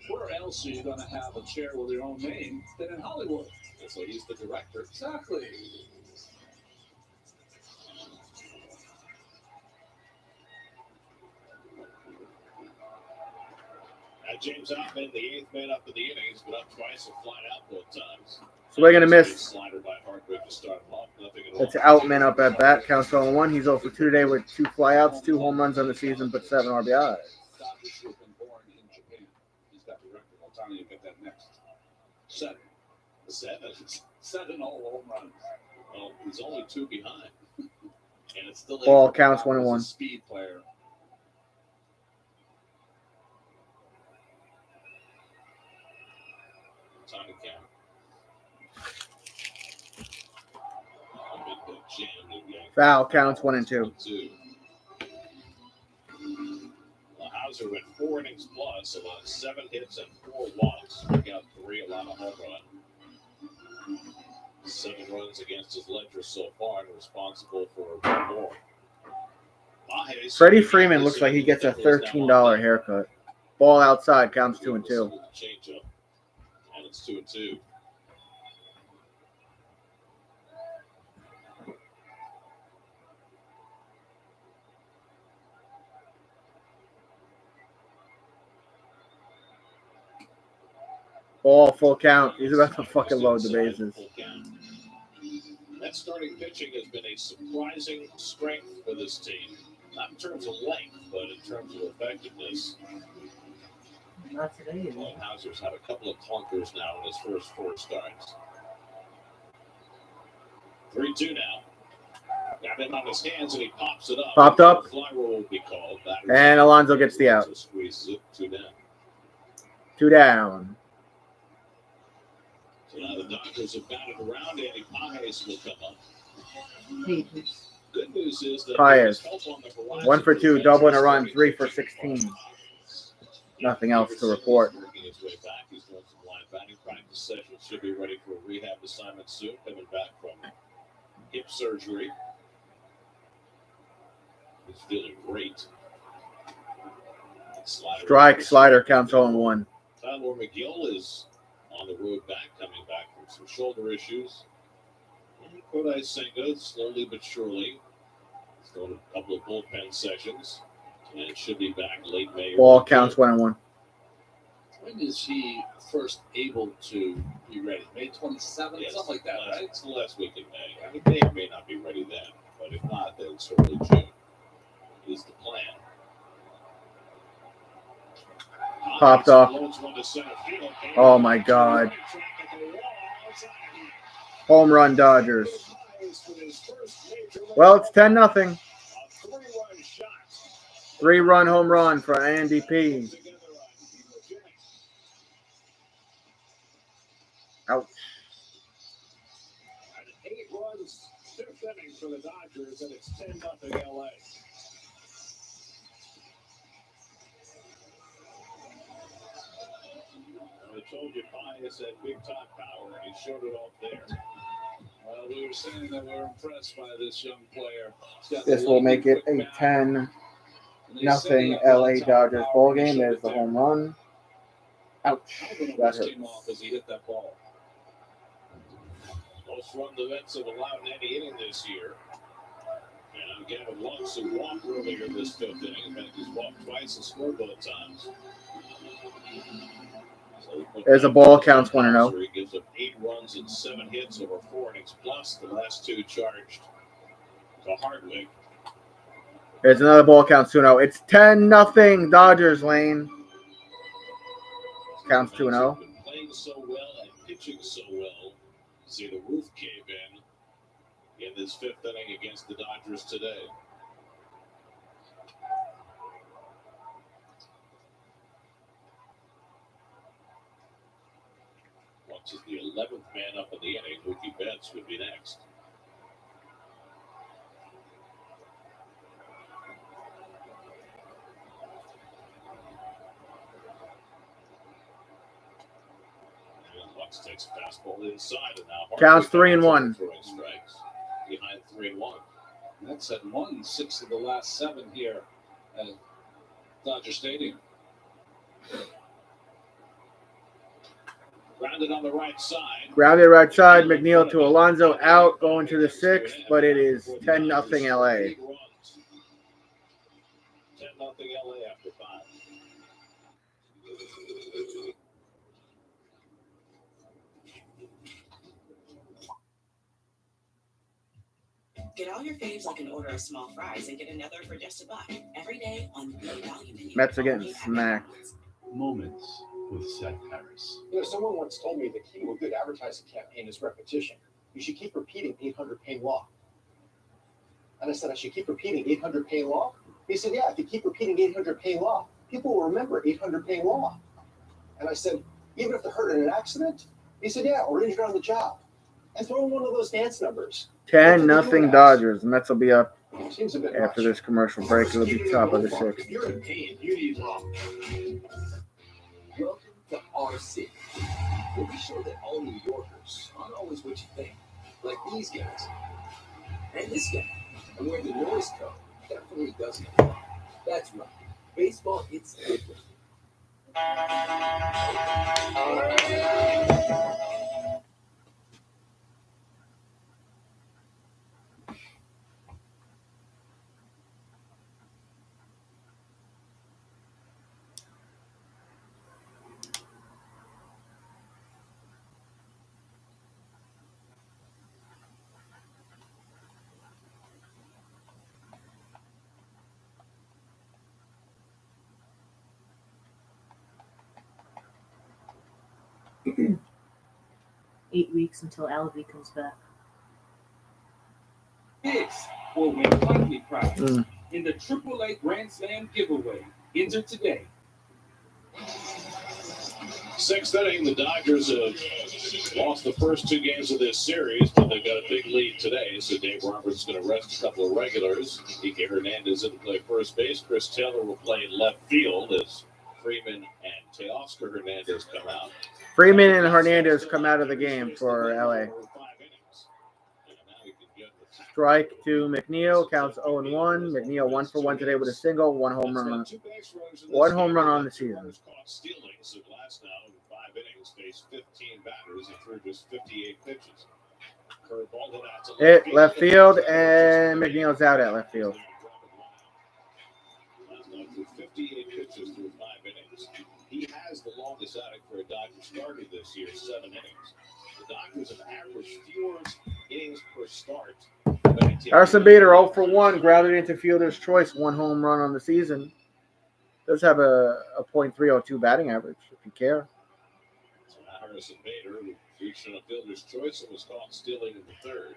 Where else are you going to have a chair with your own name than in Hollywood? So he's the director. Exactly. James Outman, the 8th man up in the innings, but up twice and flat out both times. So we're going to miss. Slider by Hardwick to start him off. Nothing at all. That's Outman up at bat. Counts 0-1. He's 0 for 2 today with 2 flyouts, 2 home runs on the season, but 7 RBIs. Dodgers who have been born in Japan. He's got the record. I'll tell you, get that next. 7. 7 all home runs. Well, he's only 2 behind. And it's still Ball counts 1-1. Speed player. Time to count. Foul counts 1 and 2. Hauser went 4 innings plus, allowed 7 hits and 4 walks. Struck out 3, allowed a home run. 7 runs against his ledger so far, and responsible for 1 more. Freddie Freeman looks like he gets a $13 haircut. Ball outside counts 2 and 2. Change-up, and it's 2 and 2. Ball full count. He's about to fucking load the bases. That starting pitching has been a surprising strength for this team. Not in terms of length, but in terms of effectiveness. Not today. Well, Hauser's had a couple of clunkers now in his first 4 starts. 3-2 now. Got him on his hands and he pops it up. Popped up. Fly roll will be called. And Alonso gets the out. Squeezes it 2 down. 2 down. So now the Dodgers have batted around. Andy Pages will come up. Good news is that Pages. 1 for 2, double and a run, 3 for 16. Nothing else to report. Working his way back. He's doing some line batting practice sessions. Should be ready for a rehab assignment soon. Coming back from hip surgery. He's feeling great. Slider counts 0-1. Tyler McGill is on the road back, coming back from some shoulder issues. And Kodai Senga, slowly but surely, he's doing a couple of bullpen sessions, and should be back late May. Ball counts 1-1. When is he first able to be ready? May 27th, something like that, right? It's the last week in May. I mean, may or may not be ready then, but if not, then it's early June. Is the plan. Popped off. Oh my God. Home run Dodgers. Well, it's 10-0. 3-run home run for NDP. Ouch. 8 runs, 5th inning for the Dodgers, and it's 10-0 LA. I told you Pages had big time power, and he showed it off there. Well, we were saying that we're impressed by this young player. This will make it a 10-0 LA Dodgers ball game. There's the home run. Ouch. That hurts. As he hit that ball. Most run the Mets have allowed in any inning this year. And again, with Lux who walked earlier this 5th inning. In fact, he's walked twice and scored both times. There's a ball, counts 1-0. He gives up 8 runs and 7 hits over 4 innings, plus the last 2 charged to Hardwick. There's another ball, counts 2-0. It's 10-0 Dodgers, Lane. Counts 2-0. Playing so well and pitching so well. See the roof cave in this 5th inning against the Dodgers today. counts as the 11th man up in the inning. Mookie Betts would be next. Lux takes a fastball inside, and now Counts 3-1. throwing strikes behind 3-1. Mets had won 6 of the last 7 here at Dodger Stadium. Grounded on the right side. Grounded right side. McNeil to Alonso out, going to the 6th, but it is 10-0 LA. 10-0 LA after 5. Get all your faves like an order of small fries and get another for just $1 every day on the value menu. Mets are getting smacked. Moments with Seth Harris. You know, someone once told me the key to a good advertising campaign is repetition. You should keep repeating 800 Pain Law. And I said, I should keep repeating 800 Pain Law? He said, yeah, if you keep repeating 800 Pain Law, people will remember 800 Pain Law. And I said, even if they're hurt in an accident? He said, yeah, or injured on the job. And throw in one of those dance numbers. 10-0 Dodgers. Mets will be up Seems a bit after much. this commercial break. It'll be top of the 6th. If you're in pain, you need law. Welcome to our city, where we show that all New Yorkers aren't always what you think. Like these guys. And this guy. And where the noise code definitely doesn't apply. That's right. Baseball, it's different. 8 weeks until Albie comes back. This will win monthly prize in the AAA Grand Slam giveaway. Enter today. 6th inning, the Dodgers have lost the first 2 games of this series, but they've got a big lead today. So Dave Roberts is going to rest a couple of regulars. Ike Hernandez didn't play first base. Chris Taylor will play left field as Freeman and Teoscar Hernandez come out. Freeman and Hernandez come out of the game for LA. Strike to McNeil. Counts 0-1. McNeil 1 for 1 today with a single. One home run on the season. So Glasnow in 5 innings faced 15 batters and threw just 58 pitches. Curveball to that Hit left field, and McNeil's out at left field. Glasnow threw 58 pitches through 5 innings. He has the longest outing for a Dodgers starter this year, 7 innings. The Dodgers have averaged fewer innings per start. Harrison Bader 0 for 1, grounded into fielder's choice, 1 home run on the season. Does have a .302 batting average, if you care. So now Harrison Bader, who reached on a fielder's choice and was caught stealing in the 3rd.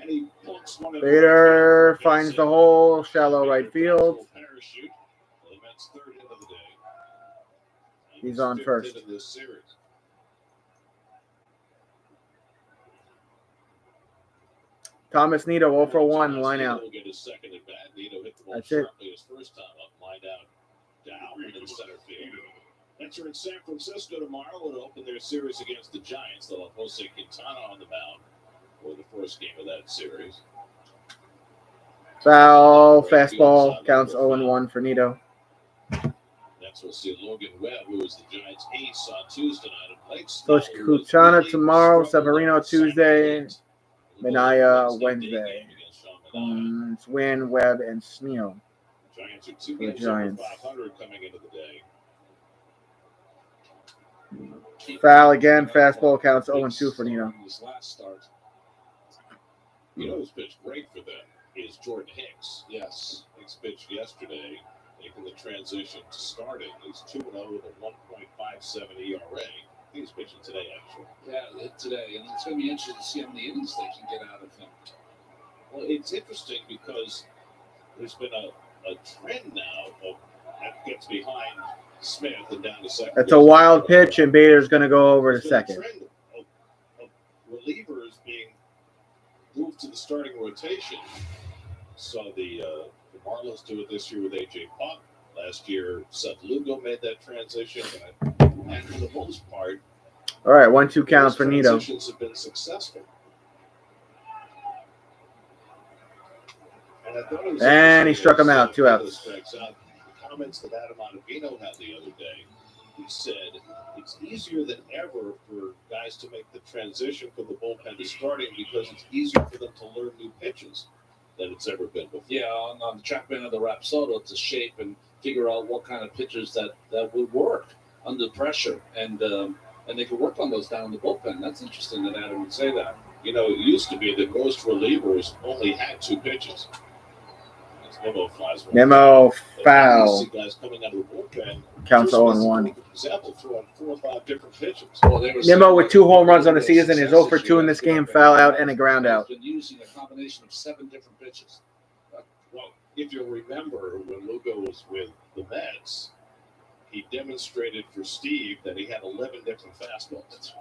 And he pokes one Bader finds the hole, shallow right field. Parachute. Well, the Mets 3rd hit of the day. He's on first. In this series. Thomas Nito 0 for 1, line out. Will get his second at bat. Nito hit the ball That's it. sharply his first time up, lined out down in center field. Mets are in San Francisco tomorrow to open their series against the Giants. They'll have Jose Quintana on the mound for the first game of that series. Foul, fastball, counts 0-1 for Nito. Next we'll see Logan Webb, who is the Giants' ace on Tuesday night. And Blake Coach Quintana tomorrow, Severino Tuesday, Minaya Wednesday. It's Wynn, Webb, and Sneal. Giants are 2 For the games over Giants. 500 coming into the day. Foul again, fastball, counts 0-2 for Nito. This last start. You know who's pitched great for them is Jordan Hicks. Yes, Hicks pitched yesterday, making the transition to starting. He's 2-0 with a 1.57 ERA. He's pitching today, actually. Yeah, today. And it's going to be interesting to see how many innings they can get out of him. Well, it's interesting because there's been a a trend now of that gets behind Smith and down to second. That's a wild pitch, and Bader's going to go over to second. Trend of relievers being moved to the starting rotation. Saw the Marlins do it this year with A.J. Pop. Last year, Seth Lugo made that transition, and for the most part, all right, 1-2 counts for Nito. Transitions have been successful. And I thought it was And he struck him out, 2 outs. The comments that Adam Ottavino had the other day, he said it's easier than ever for guys to make the transition from the bullpen to starting because it's easier for them to learn new pitches than it's ever been before. Yeah, on the trackman of the Rapsodo to shape and figure out what kind of pitchers that would work under pressure, and they could work on those down in the bullpen. That's interesting that Adam would say that. You know, it used to be that most relievers only had 2 pitches. Nemo flies one. Nemo foul. See guys coming out of the bullpen. Counts 0-1. For example, throwing 4 or 5 different pitches. Nemo with 2 home runs on the season is 0 for 2 in this game, foul out and a ground out. He's been using a combination of 7 different pitches. Well, if you'll remember, when Lugo was with the Mets, he demonstrated for Steve that he had 11 different fastballs.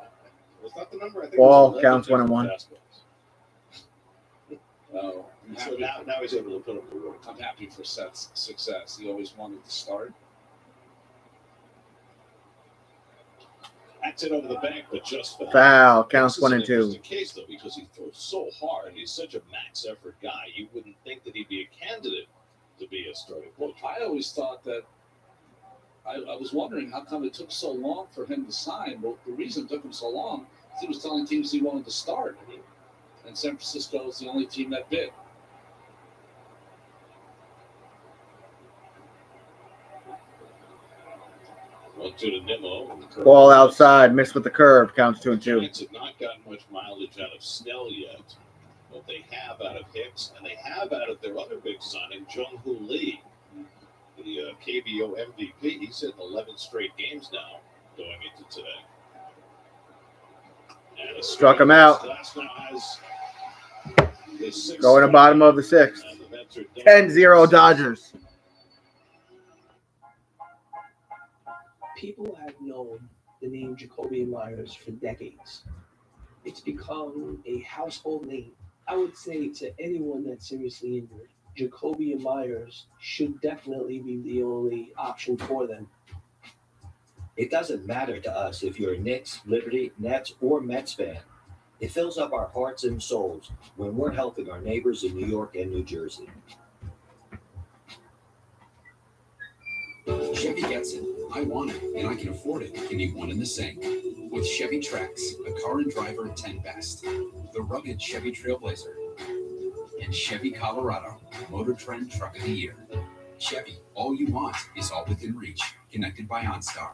Was that the number? I think Ball counts 1-1. Oh, so now he's able to put up the work. I'm happy for Seth's success. He always wanted to start. That's it over the bank, but just foul. Counts 1 and 2. It's a case though, because he throws so hard. He's such a max effort guy. You wouldn't think that he'd be a candidate to be a starting pitcher. Well, I always thought that. I was wondering how come it took so long for him to sign. Well, the reason it took him so long is he was telling teams he wanted to start, and San Francisco was the only team that bid. To the Nemo. Ball outside, missed with the curve, counts 2 and 2. The Giants have not gotten much mileage out of Snell yet, but they have out of Hicks, and they have out of their other big signing, Jung-Hoo Lee, the KBO MVP. He's in 11 straight games now going into today. And struck him out. Going to bottom of the 6th. 10-0 Dodgers. People have known the name Jacoby Myers for decades. It's become a household name. I would say to anyone that's seriously injured, Jacoby Myers should definitely be the only option for them. It doesn't matter to us if you're a Knicks, Liberty, Nets, or Mets fan. It fills up our hearts and souls when we're helping our neighbors in New York and New Jersey. Chevy gets it. I want it, and I can afford it. You need one in the same. With Chevy Trax, the car and driver 10 best. The rugged Chevy Trailblazer. And Chevy Colorado, Motor Trend Truck of the Year. Chevy, all you want is all within reach. Connected by OnStar.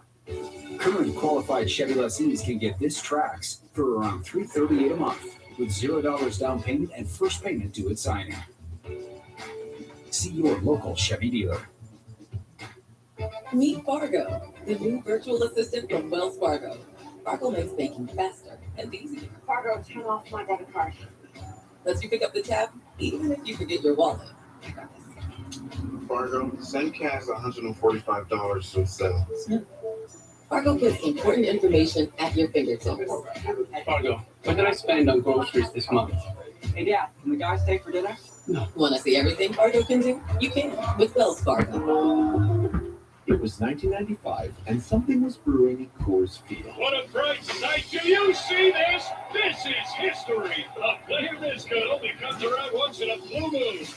Current qualified Chevy lessees can get this Trax for around $338 a month, with $0 down payment and first payment due at signing. See your local Chevy dealer. Meet Fargo, the new virtual assistant from Wells Fargo. Fargo makes banking faster and easier. Fargo, turn off my debit card. Lets you pick up the tab even if you forget your wallet. Fargo, send cash $145 to sell. Fargo puts important information at your fingertips. Fargo, what did I spend on groceries this month? Hey, Dad, can the guys stay for dinner? No. Want to see everything Fargo can do? You can with Wells Fargo. It was 1995, and something was brewing in Coors Field. What a great sight! Do you see this? This is history. A player this good only comes around once in a blue moon.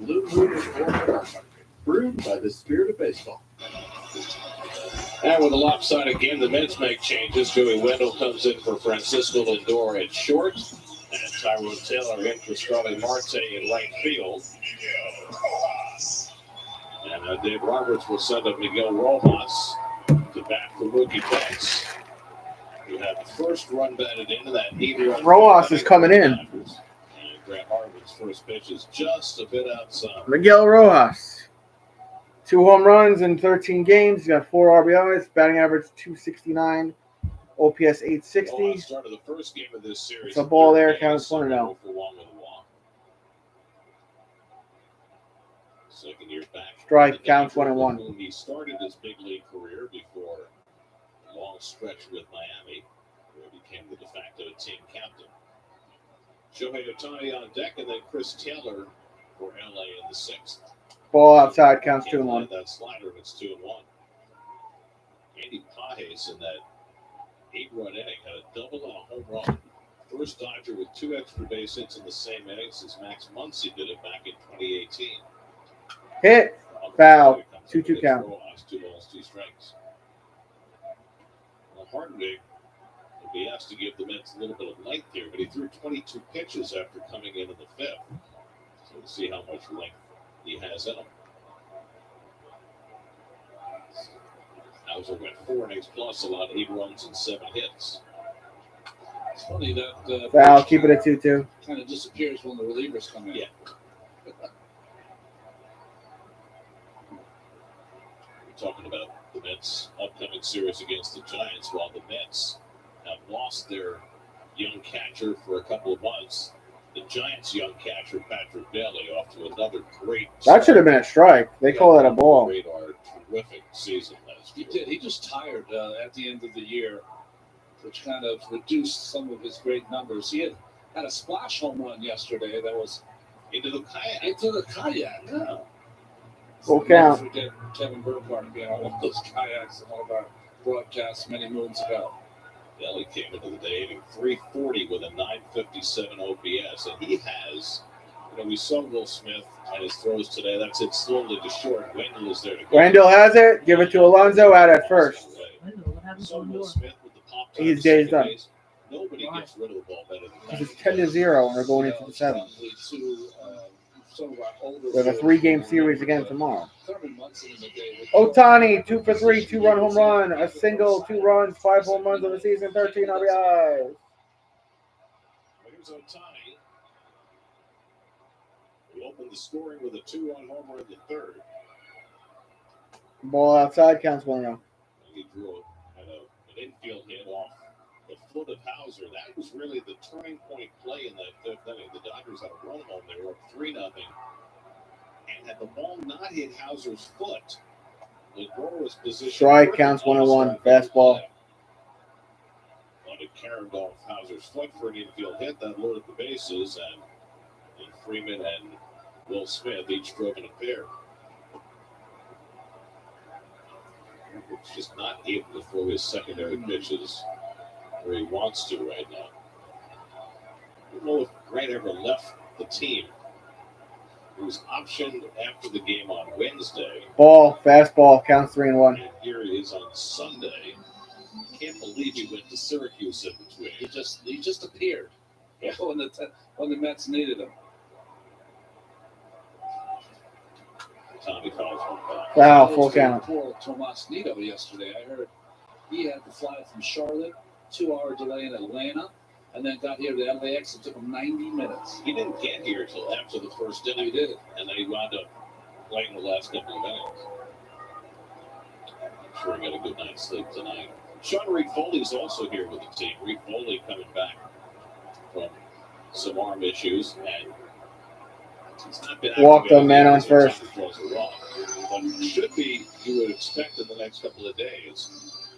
Blue Moon is born in our country, brewed by the spirit of baseball. And with a lopsided game, the Mets make changes. Joey Wendell comes in for Francisco Lindor at short, and Tyrone Taylor in for Starling Marte in right field. And Dave Roberts will send up Miguel Rojas to bat the rookie Tex. We have the first run batted into that 8-run. Rojas is coming in. And Grant Harvin's first pitch is just a bit outside. Miguel Rojas. 2 home runs in 13 games. He's got 4 RBIs, batting average 269, OPS 860. Started the first game of this series. It's a ball there, counts 1-0. Second year back. Strike counts 1-1. Whom he started his big league career before a long stretch with Miami, where he became the de facto team captain. Shohei Ohtani on deck, and then Chris Taylor for LA in the sixth. Ball outside counts Can't 2-1. land that slider, and it's 2-1. Andy Pages in that 8-run inning had a double and a home run. First Dodger with 2 extra base hits in the same inning since Max Muncy did it back in 2018. Hit. Foul. 2-2 count. 2 balls, 2 strikes. Well, Hardwick will be asked to give the Mets a little bit of length here, but he threw 22 pitches after coming in the 5th. So we'll see how much length he has in him. Hauser went 4 innings plus, allowed 8 runs and 7 hits. It's funny that Foul. Keep it at 2-2. kind of disappears when the relievers come in. Yeah. We're talking about the Mets' upcoming series against the Giants. While the Mets have lost their young catcher for a couple of months, the Giants' young catcher, Patrick Bailey, off to another great That should have been a strike. They call that a ball. Radar, terrific season last year. He did. He just tired at the end of the year, which kind of reduced some of his great numbers. He had a splash home run yesterday that was into the kayak. Yeah. Full count. Don't forget Kevin Burkhardt being on one of those kayaks in one of our broadcasts many moons ago. Bailey came into the day hitting 340 with a 957 OPS, and he has, we saw Will Smith and his throws today. That's it slowly to short. Wendell is there to go. Wendell has it. Give it to Alonso out at first. Saw Will Smith with the pop. He's dazed up. Nobody gets rid of the ball better than that. It's 10-0, and we're going into the 7th. We have a 3-game series again tomorrow. Ohtani, 2 for 3, 2-run home run, a single, 2 runs, 5 home runs of the season, 13 RBIs. Here's Ohtani. He opened the scoring with a 2-run homer in the 3rd. Ball outside counts 1-0. He drew an infield hit off the foot of Hauser. That was really the turning point play in that 5th inning. The Dodgers had a run home. They were up 3-0. And had the ball not hit Hauser's foot, Lindor was positioned. Strike counts 1-1. Fastball. Wanted Karen off Hauser's foot for an infield hit that loaded the bases, and Freeman and Will Smith each drove in a pair. He's just not able to throw his secondary pitches where he wants to right now. I don't know if Grant ever left the team. He was optioned after the game on Wednesday. Ball, fastball, counts 3-1. And here he is on Sunday. Can't believe he went to Syracuse in between. He just appeared when the Mets needed him. Tommy calls one back. Foul, full count. Poor Tomas Nido yesterday. I heard he had to fly from Charlotte, 2-hour delay in Atlanta, and then got here to LAX. It took him 90 minutes. He didn't get here until after the first inning. He did. And then he wound up playing the last couple of innings. I'm sure he got a good night's sleep tonight. Sean Reed Foley's also here with the team. Reed Foley coming back from some arm issues, and he's not been walked a man on first. But should be, you would expect in the next couple of days.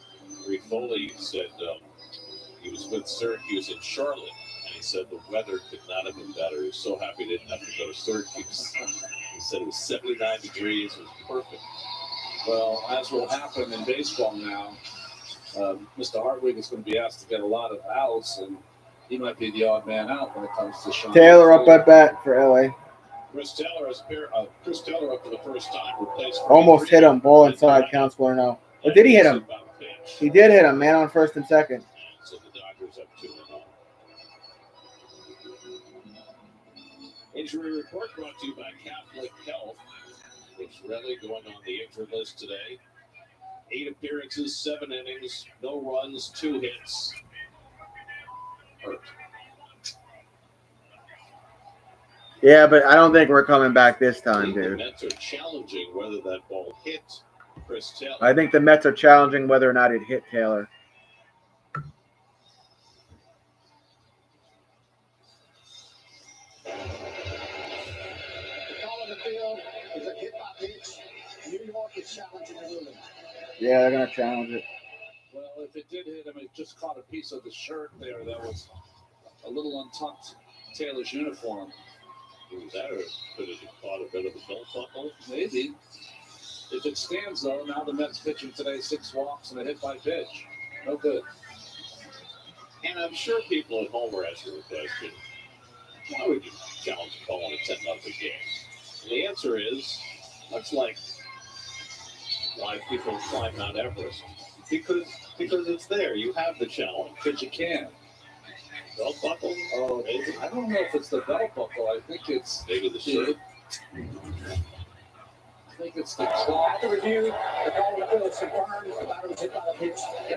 Reed Foley said he was with Syracuse in Charlotte, and he said the weather could not have been better. He was so happy he didn't have to go to Syracuse. He said it was 79 degrees. It was perfect. Well, as will happen in baseball now, Mr. Hartwig is going to be asked to get a lot of outs, and he might be the odd man out when it comes to Sean. Taylor up at bat for LA. Chris Taylor up for the first time. Replaced Almost hit him. Ball inside counts 1-0. Or did he hit him? He did hit him. Man on first and second. So the Dodgers up 2-0. Injury report brought to you by Catholic Health. Rich Relly going on the injured list today. 8 appearances, 7 innings, no runs, 2 hits. Hurt. Yeah, but I don't think we're coming back this time, The dude. Mets are challenging whether that ball hit Chris Taylor. I think the Mets are challenging whether or not it hit Taylor. The call of the field is a hit is challenging the ruling. Yeah, they're gonna challenge it. Well, if it did hit him, it just caught a piece of the shirt there that was a little untucked. Taylor's uniform. Was that, or could it have caught a bit of the belt buckle? Maybe. If it stands, though, now the Mets pitching today 6 walks and a hit by pitch. No good. And I'm sure people at home are asking the question, why would you challenge a call on a 10-0 game? And the answer is, much like why people climb Mount Everest. Because it's there. You have the challenge. But you can. Belt buckle? Oh, maybe. I don't know if it's the belt buckle. I think it's maybe the shirt. I think it's the cloth.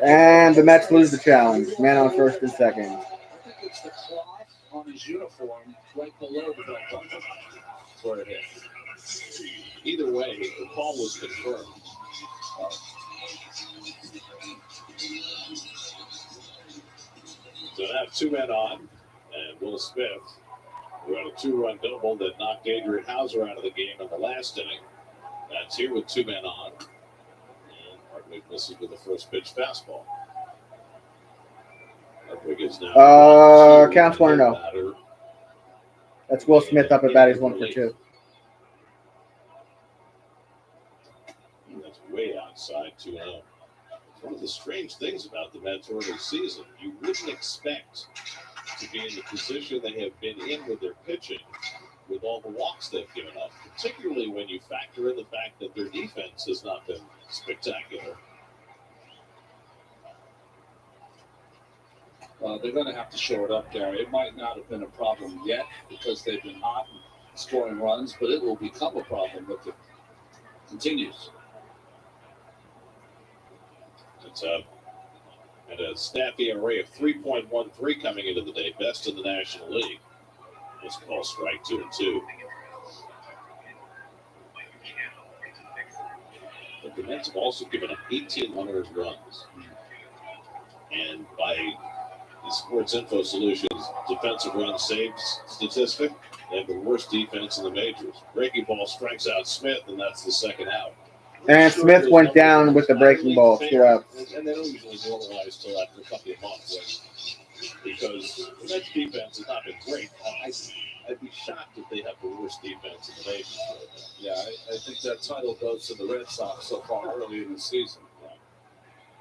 And the Mets lose the challenge. Man on first and second. I think it's the cloth on his uniform right below the belt buckle. That's where it is. Either way, the call was confirmed. So now 2 men on, and Will Smith, who had a 2-run double that knocked Adrian Hauser out of the game in the last inning. That's here with 2 men on. And Hardwick misses with the first pitch fastball. Hardwick is now. Counts 1-0. That's Will Smith up at bat. He's 1 for 2. That's way outside 2-0. One of the strange things about the Mets early season, you wouldn't expect to be in the position they have been in with their pitching with all the walks they've given up, particularly when you factor in the fact that their defense has not been spectacular. They're going to have to show it up, Gary. It might not have been a problem yet because they've been hot and scoring runs, but it will become a problem if it continues. It's at a stat ERA of 3.13 coming into the day, best in the National League. This call strike 2-2. But the Mets have also given up 1,800 runs. And by the Sports Info Solutions defensive run saves statistic, they have the worst defense in the majors. Breaking ball strikes out Smith, and that's the second out. And Smith went down with the breaking ball. 2 outs. And they don't usually normalize till after a couple of months. Because the Mets defense has not been great. I'd be shocked if they have the worst defense in the nation. Yeah, I think that title goes to the Red Sox so far early in the season.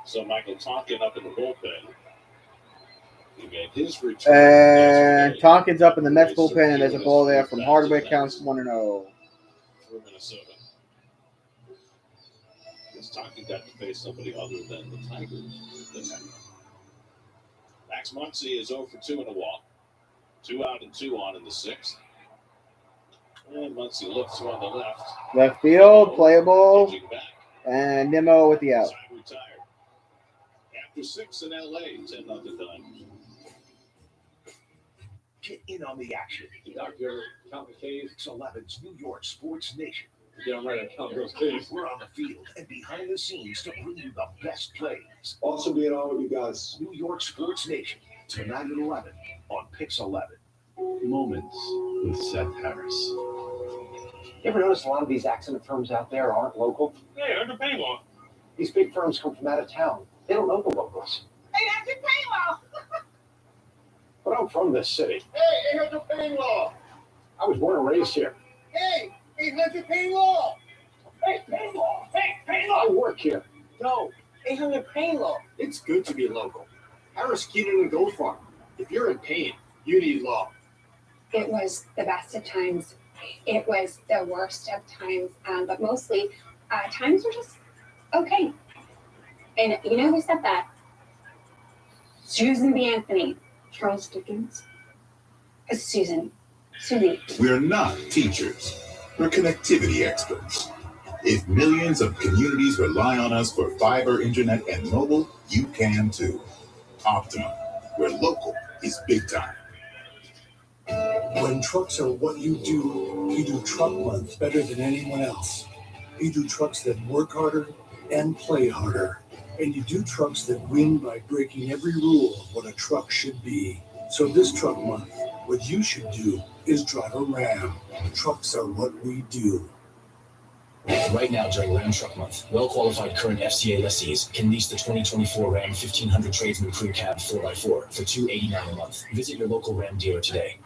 So Michael Tonkin up in the bullpen. He made his return. And Tonkin's up in the Mets bullpen, and there's a ball there from Hardwick. Counts 1-0. For Minnesota. Tonkin got to face somebody other than the Tigers this time. Max Muncy is 0 for 2 in a walk. 2 out and 2 on in the 6th. And Muncy looks on the left. Left field, playable. And Nimmo with the out. Retired. After 6 in LA, 10-0 done. Get in on the action. Dr. Calvin Cave, 11's New York Sports Nation. Yeah, I'm right at Calvin's Cave. We're on the field and behind the scenes to bring you the best plays. Awesome being on with you guys. New York Sports Nation, tonight at 11 on Pix 11. Moments with Seth Harris. You ever notice a lot of these accident firms out there aren't local? Hey, under Paywall. These big firms come from out of town. They don't know the locals. Hey, that's your Paywall. But I'm from this city. Hey, 800 Paywall. I was born and raised here. Hey, 800 Paywall. Hey, Paywall. Hey, I Paywall. work here. No, 800 Paywall. It's good to be local. Harris, Keenan, and Gold Farm. If you're in pain, you need law. It was the best of times. It was the worst of times. But mostly, times were just okay. And you know who said that? Susan B. Anthony. Charles Dickens. Susie. We're not teachers. We're connectivity experts. If millions of communities rely on us for fiber, internet, and mobile, you can too. Optimum, where local is big time. When trucks are what you do Truck Month better than anyone else. You do trucks that work harder and play harder. And you do trucks that win by breaking every rule of what a truck should be. So this Truck Month, what you should do is drive a Ram. Trucks are what we do. Right now, during Ram Truck Month, well-qualified current FCA lessees can lease the 2024 Ram 1500 Tradesman Crew Cab 4x4 for $289 a month. Visit your local Ram dealer today.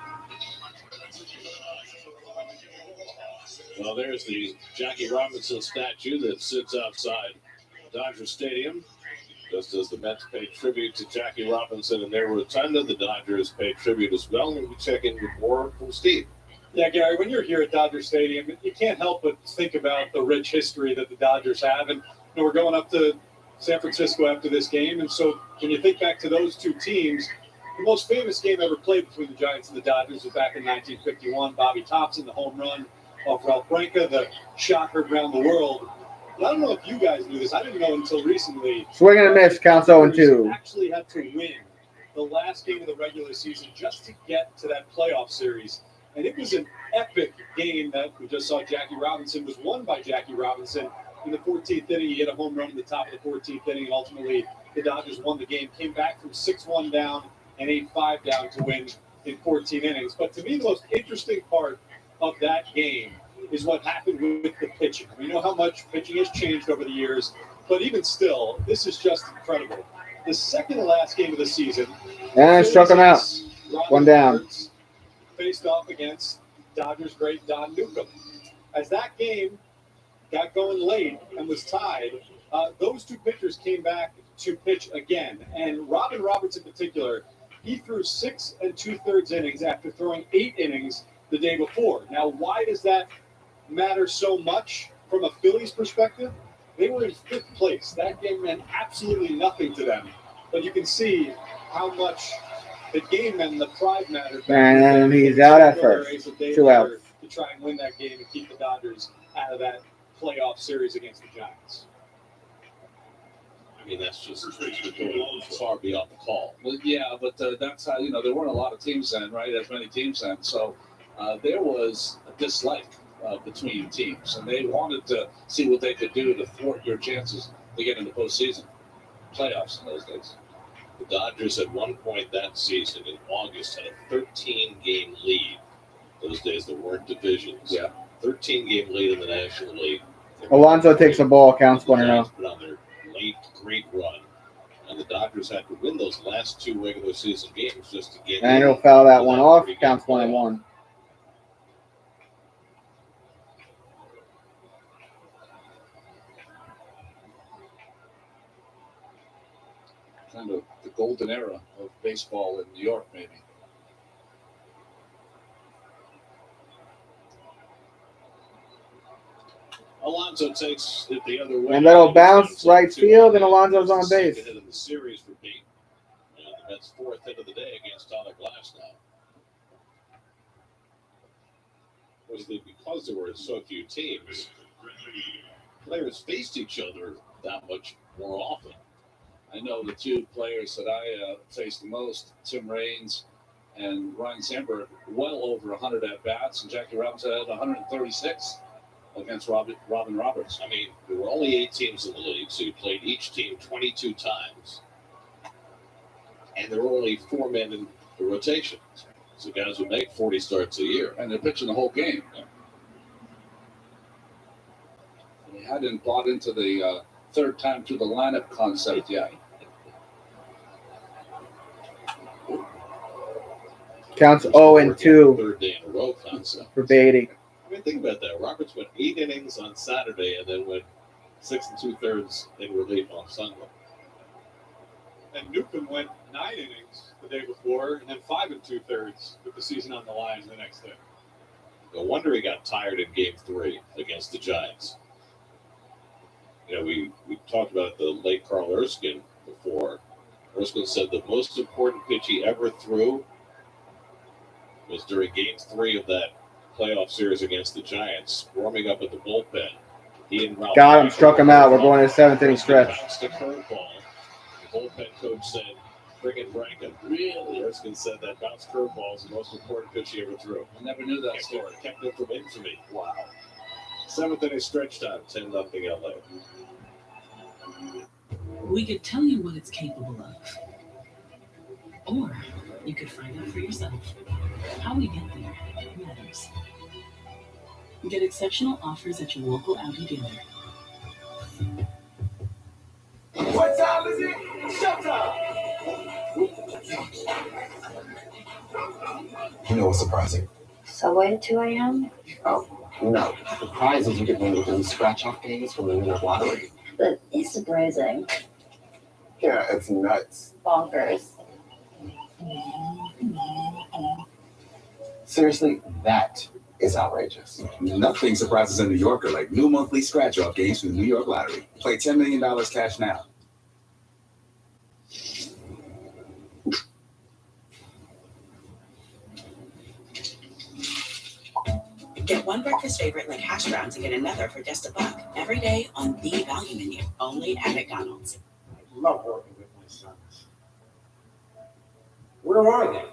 Well, there's the Jackie Robinson statue that sits outside Dodger Stadium. Just as the Mets paid tribute to Jackie Robinson in their rotunda, the Dodgers paid tribute as well. And we check in with more from Steve. Yeah, Gary, when you're here at Dodger Stadium, you can't help but think about the rich history that the Dodgers have. And we're going up to San Francisco after this game. And so when you think back to those two teams, the most famous game ever played between the Giants and the Dodgers was back in 1951. Bobby Thompson, the home run off Ralph Branca, the shot heard around the world. I don't know if you guys knew this. I didn't know until recently. Swing and a miss, counts 0-2. Actually had to win the last game of the regular season just to get to that playoff series. And it was an epic game that we just saw. Jackie Robinson was won by Jackie Robinson in the 14th inning. He hit a home run in the top of the 14th inning, and ultimately the Dodgers won the game. Came back from 6-1 down and 8-5 down to win in 14 innings. But to me, the most interesting part of that game is what happened with the pitching. We know how much pitching has changed over the years, but even still, this is just incredible. The second to last game of the season. And struck him out. One down. Faced off against Dodgers great Don Newcomb. As that game got going late and was tied, those two pitchers came back to pitch again. And Robin Roberts in particular, he threw 6 2/3 innings after throwing 8 innings the day before. Now, why does that matter so much from a Phillies perspective? They were in 5th place. That game meant absolutely nothing to them. But you can see how much the game meant, the pride mattered. And he's out at first. 2 outs. To try and win that game and keep the Dodgers out of that playoff series against the Giants. I mean, that's just far beyond the call. Well, yeah, but that's how, there weren't a lot of teams then, right? As many teams then. So there was a dislike between teams, and they wanted to see what they could do to thwart your chances to get into postseason playoffs in those days. The Dodgers at one point that season in August had a 13-game lead. Those days there weren't divisions. Yeah. 13-game lead in the National League. Alonso takes a ball, counts 1-0. Put on their late great run, and the Dodgers had to win those last 2 regular season games just to get. And he'll foul that one off. Counts 1-1. Kind of the golden era of baseball in New York, maybe. Alonso takes it the other way. And that'll bounce right field, and Alonso's on base. Hit in the series for Pete. And the Mets' 4th hit of the day against Tyler Glasnow. Because there were so few teams, players faced each other that much more often. I know the 2 players that I faced the most, Tim Raines and Ryan Sandberg, well over 100 at-bats, and Jackie Robinson had 136 against Robin Roberts. I mean, there were only 8 teams in the league, so you played each team 22 times. And there were only 4 men in the rotation. So guys would make 40 starts a year. And they're pitching the whole game. They hadn't bought into the third time through the lineup concept yet. Counts 0-2. Third day in a row concept. For Beatty. I mean, think about that. Roberts went 8 innings on Saturday and then went 6 2/3 in relief on Sunday. And Newcomb went 9 innings the day before and then 5 2/3 with the season on the line the next day. No wonder he got tired in Game 3 against the Giants. We talked about the late Carl Erskine before. Erskine said the most important pitch he ever threw was during Game 3 of that playoff series against the Giants, warming up at the bullpen. He and Ralph got him, struck him out. We're going to the 7th inning stretch. Bounced a curveball. The bullpen coach said, "Bring it, Branca." Really? Erskine said that bounced curveball is the most important pitch he ever threw. I never knew that story. Kept it from infamy. Wow. 7th inning stretch time, 10-0 LA. We could tell you what it's capable of. Or you could find out for yourself. How we get there matters. Get exceptional offers at your local Audi dealer. What time is it? Showtime! You know what's surprising? Subway at 2 a.m.? Oh, no. The prizes you get when you do scratch-off games from the New York Lottery. But it's surprising. Yeah, it's nuts. Bonkers. Seriously, that is outrageous. Nothing surprises a New Yorker like new monthly scratch-off games from the New York Lottery. Play $10 million cash now. Get one breakfast favorite like hash browns and get another for just $1 every day on the value menu, only at McDonald's. I love working with my sons. Where are they?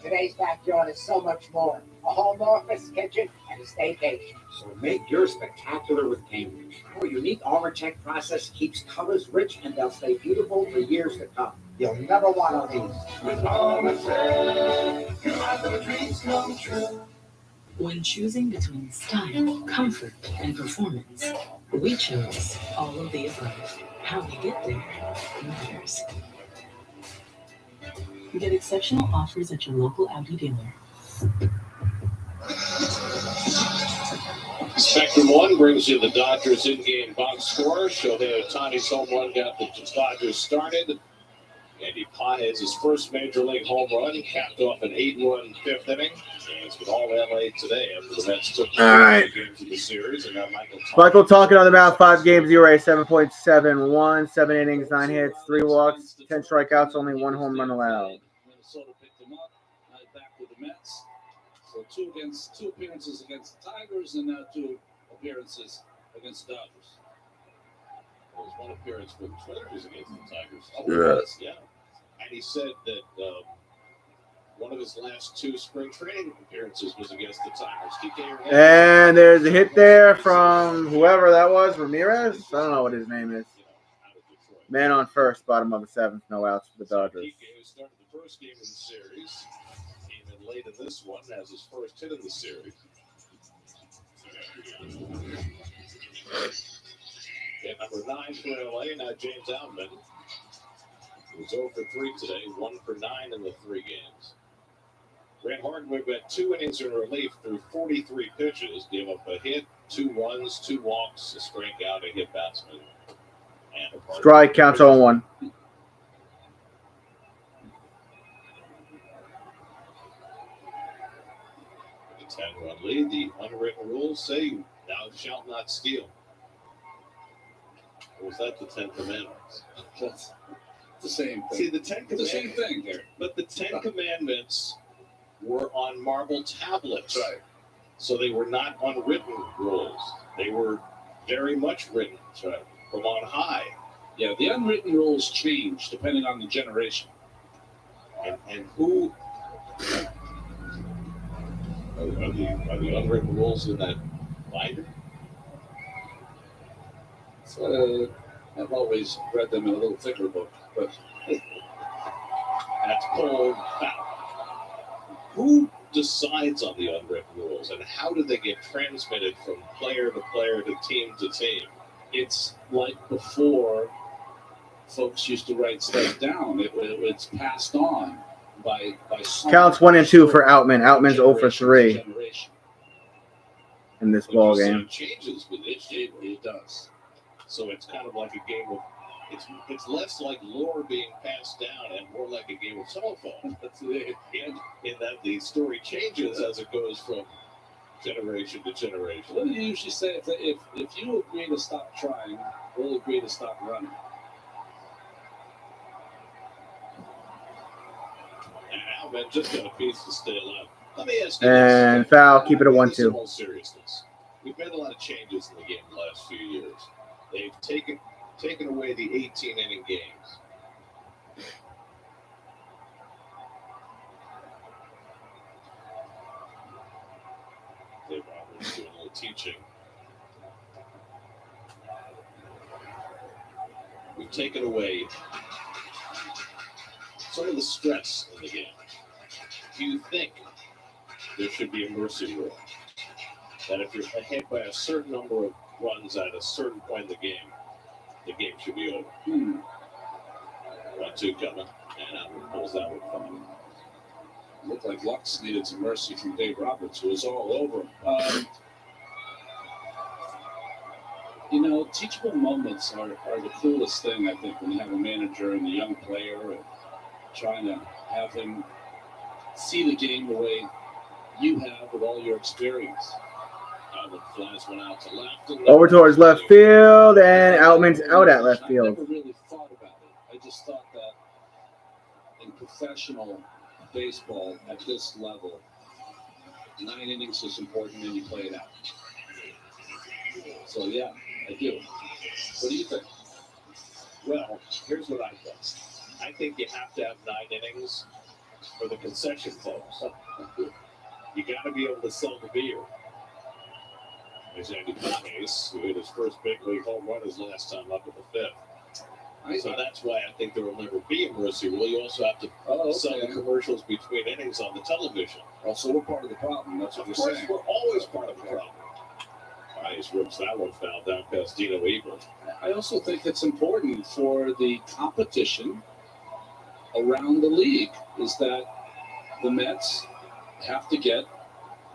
Today's backyard is so much more. A home office, kitchen, and a staycation. So make yours spectacular with Cambridge. Our unique Arbortech process keeps colors rich and they'll stay beautiful for years to come. You'll never want to leave. With Arbortech, you have the dreams come true. When choosing between style, comfort, and performance, we chose all of the above. How we get there matters. Get exceptional offers at your local Audi dealer. Spectrum 1 brings you the Dodgers in-game box score. Shohei Ohtani's home run got the Dodgers started. Andy Paez, his first major league home run, capped off an 8-run fifth inning. It's been all LA today after the Mets took the games of the series. And now Michael talking on the mound, 5 games, ERA 7.71, 7 innings, 9 hits, 3 walks, 10 strikeouts, only 1 home run allowed. Minnesota picked him up, back with the Mets. So two appearances against the Tigers, and now 2 appearances against the Dodgers. There was 1 appearance for the Twins against the Tigers. Yeah. And he said that one of his last 2 spring training appearances was against the Tigers. And there's a hit there from whoever that was, Ramirez? I don't know what his name is. Man on first, bottom of the 7th, no outs for the Dodgers. Who started the first game of the series, came in late in this one, has his first hit of the series. At number 9 for LA, now James Outman. He was 0 for 3 today, 1 for 9 in the 3 games. Grant Hardwick went 2 innings in relief through 43 pitches, gave up a hit, 2 runs, 2 walks, a strikeout, a hit batsman, and a Strike counts 0-1. The 10-run lead. The unwritten rules say thou shalt not steal. Or was that the 10 Commandments? That's the same thing. See, the 10 Commandments. The same thing here. But the 10 Commandments were on marble tablets. Right. So they were not unwritten rules. They were very much written from on high. Yeah, the unwritten rules change depending on the generation. And who are the unwritten rules in that binder? So I've always read them in a little thicker book, but that's called foul. Who decides on the unwritten rules, and how do they get transmitted from player to player to team? It's like before folks used to write stuff down. It's passed on by Counts 1 and 2 for Outman. Outman's 0 for 3 in this ball game. It changes with it does. So it's kind of like a game of. It's less like lore being passed down and more like a game of telephone. That's it. In that the story changes as it goes from generation to generation. What do you usually say? If you agree to stop trying, we'll agree to stop running. And Alvin just got a piece to stay alive. Let me ask you and this. foul, keep it at 1-2. In all seriousness, we've made a lot of changes in the game the last few years. They've taken away the 18-inning games. Dave Roberts doing a little teaching. We've taken away some of the stress in the game. Do you think there should be a mercy rule? That if you're ahead by a certain number of runs at a certain point in the game should be over. 1-2 coming, and Alvin pulls that one from. Looked like Lux needed some mercy from Dave Roberts, who was all over. Teachable moments are the coolest thing, I think, when you have a manager and a young player and trying to have him see the game the way you have with all your experience. The flies went out to left. Over towards left field, and Outman's out at left field. I never really thought about it. I just thought that in professional baseball at this level, 9 innings is important and you play it out. So, yeah, I do. What do you think? Well, here's what I think. I think you have to have 9 innings for the concession folks. You got to be able to sell the beer. There's Andy Case, who hit his first big league home run his last time up in the 5th. So that's why I think there will never be a mercy rule. You also have to sell the commercials between innings on the television. Also, we're part of the problem. That's what you're saying. Of course, we're always part of the problem. Nice rips that one foul down past Dino Ebert. I also think it's important for the competition around the league is that the Mets have to get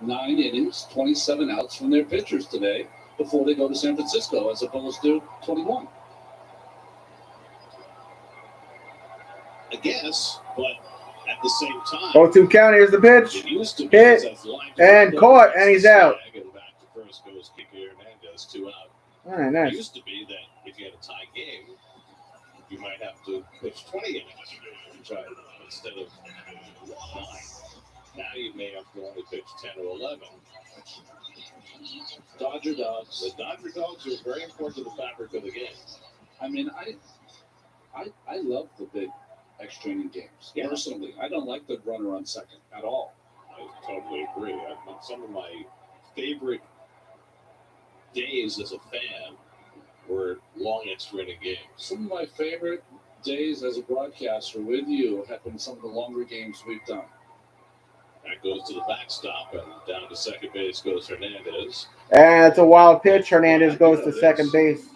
9 innings, 27 outs from their pitchers today before they go to San Francisco, as opposed to 21. I guess, but at the same time, 0-2 count. Here's the pitch. Hit and caught, and he's out. And back to first goes Kike Hernandez, 2 out. All right, nice. It used to be that if you had a tie game, you might have to pitch 20 innings instead of 9. Now you may have to only pitch 10 or 11. Dodger Dogs. The Dodger Dogs are very important to the fabric of the game. I mean, I love the big extra inning games. Yeah. Personally, I don't like the runner on second at all. I totally agree. I mean, some of my favorite days as a fan were long extra inning games. Some of my favorite days as a broadcaster with you have been some of the longer games we've done. That goes to the backstop, and down to second base goes Hernandez. And it's a wild pitch. Hernandez goes to second base,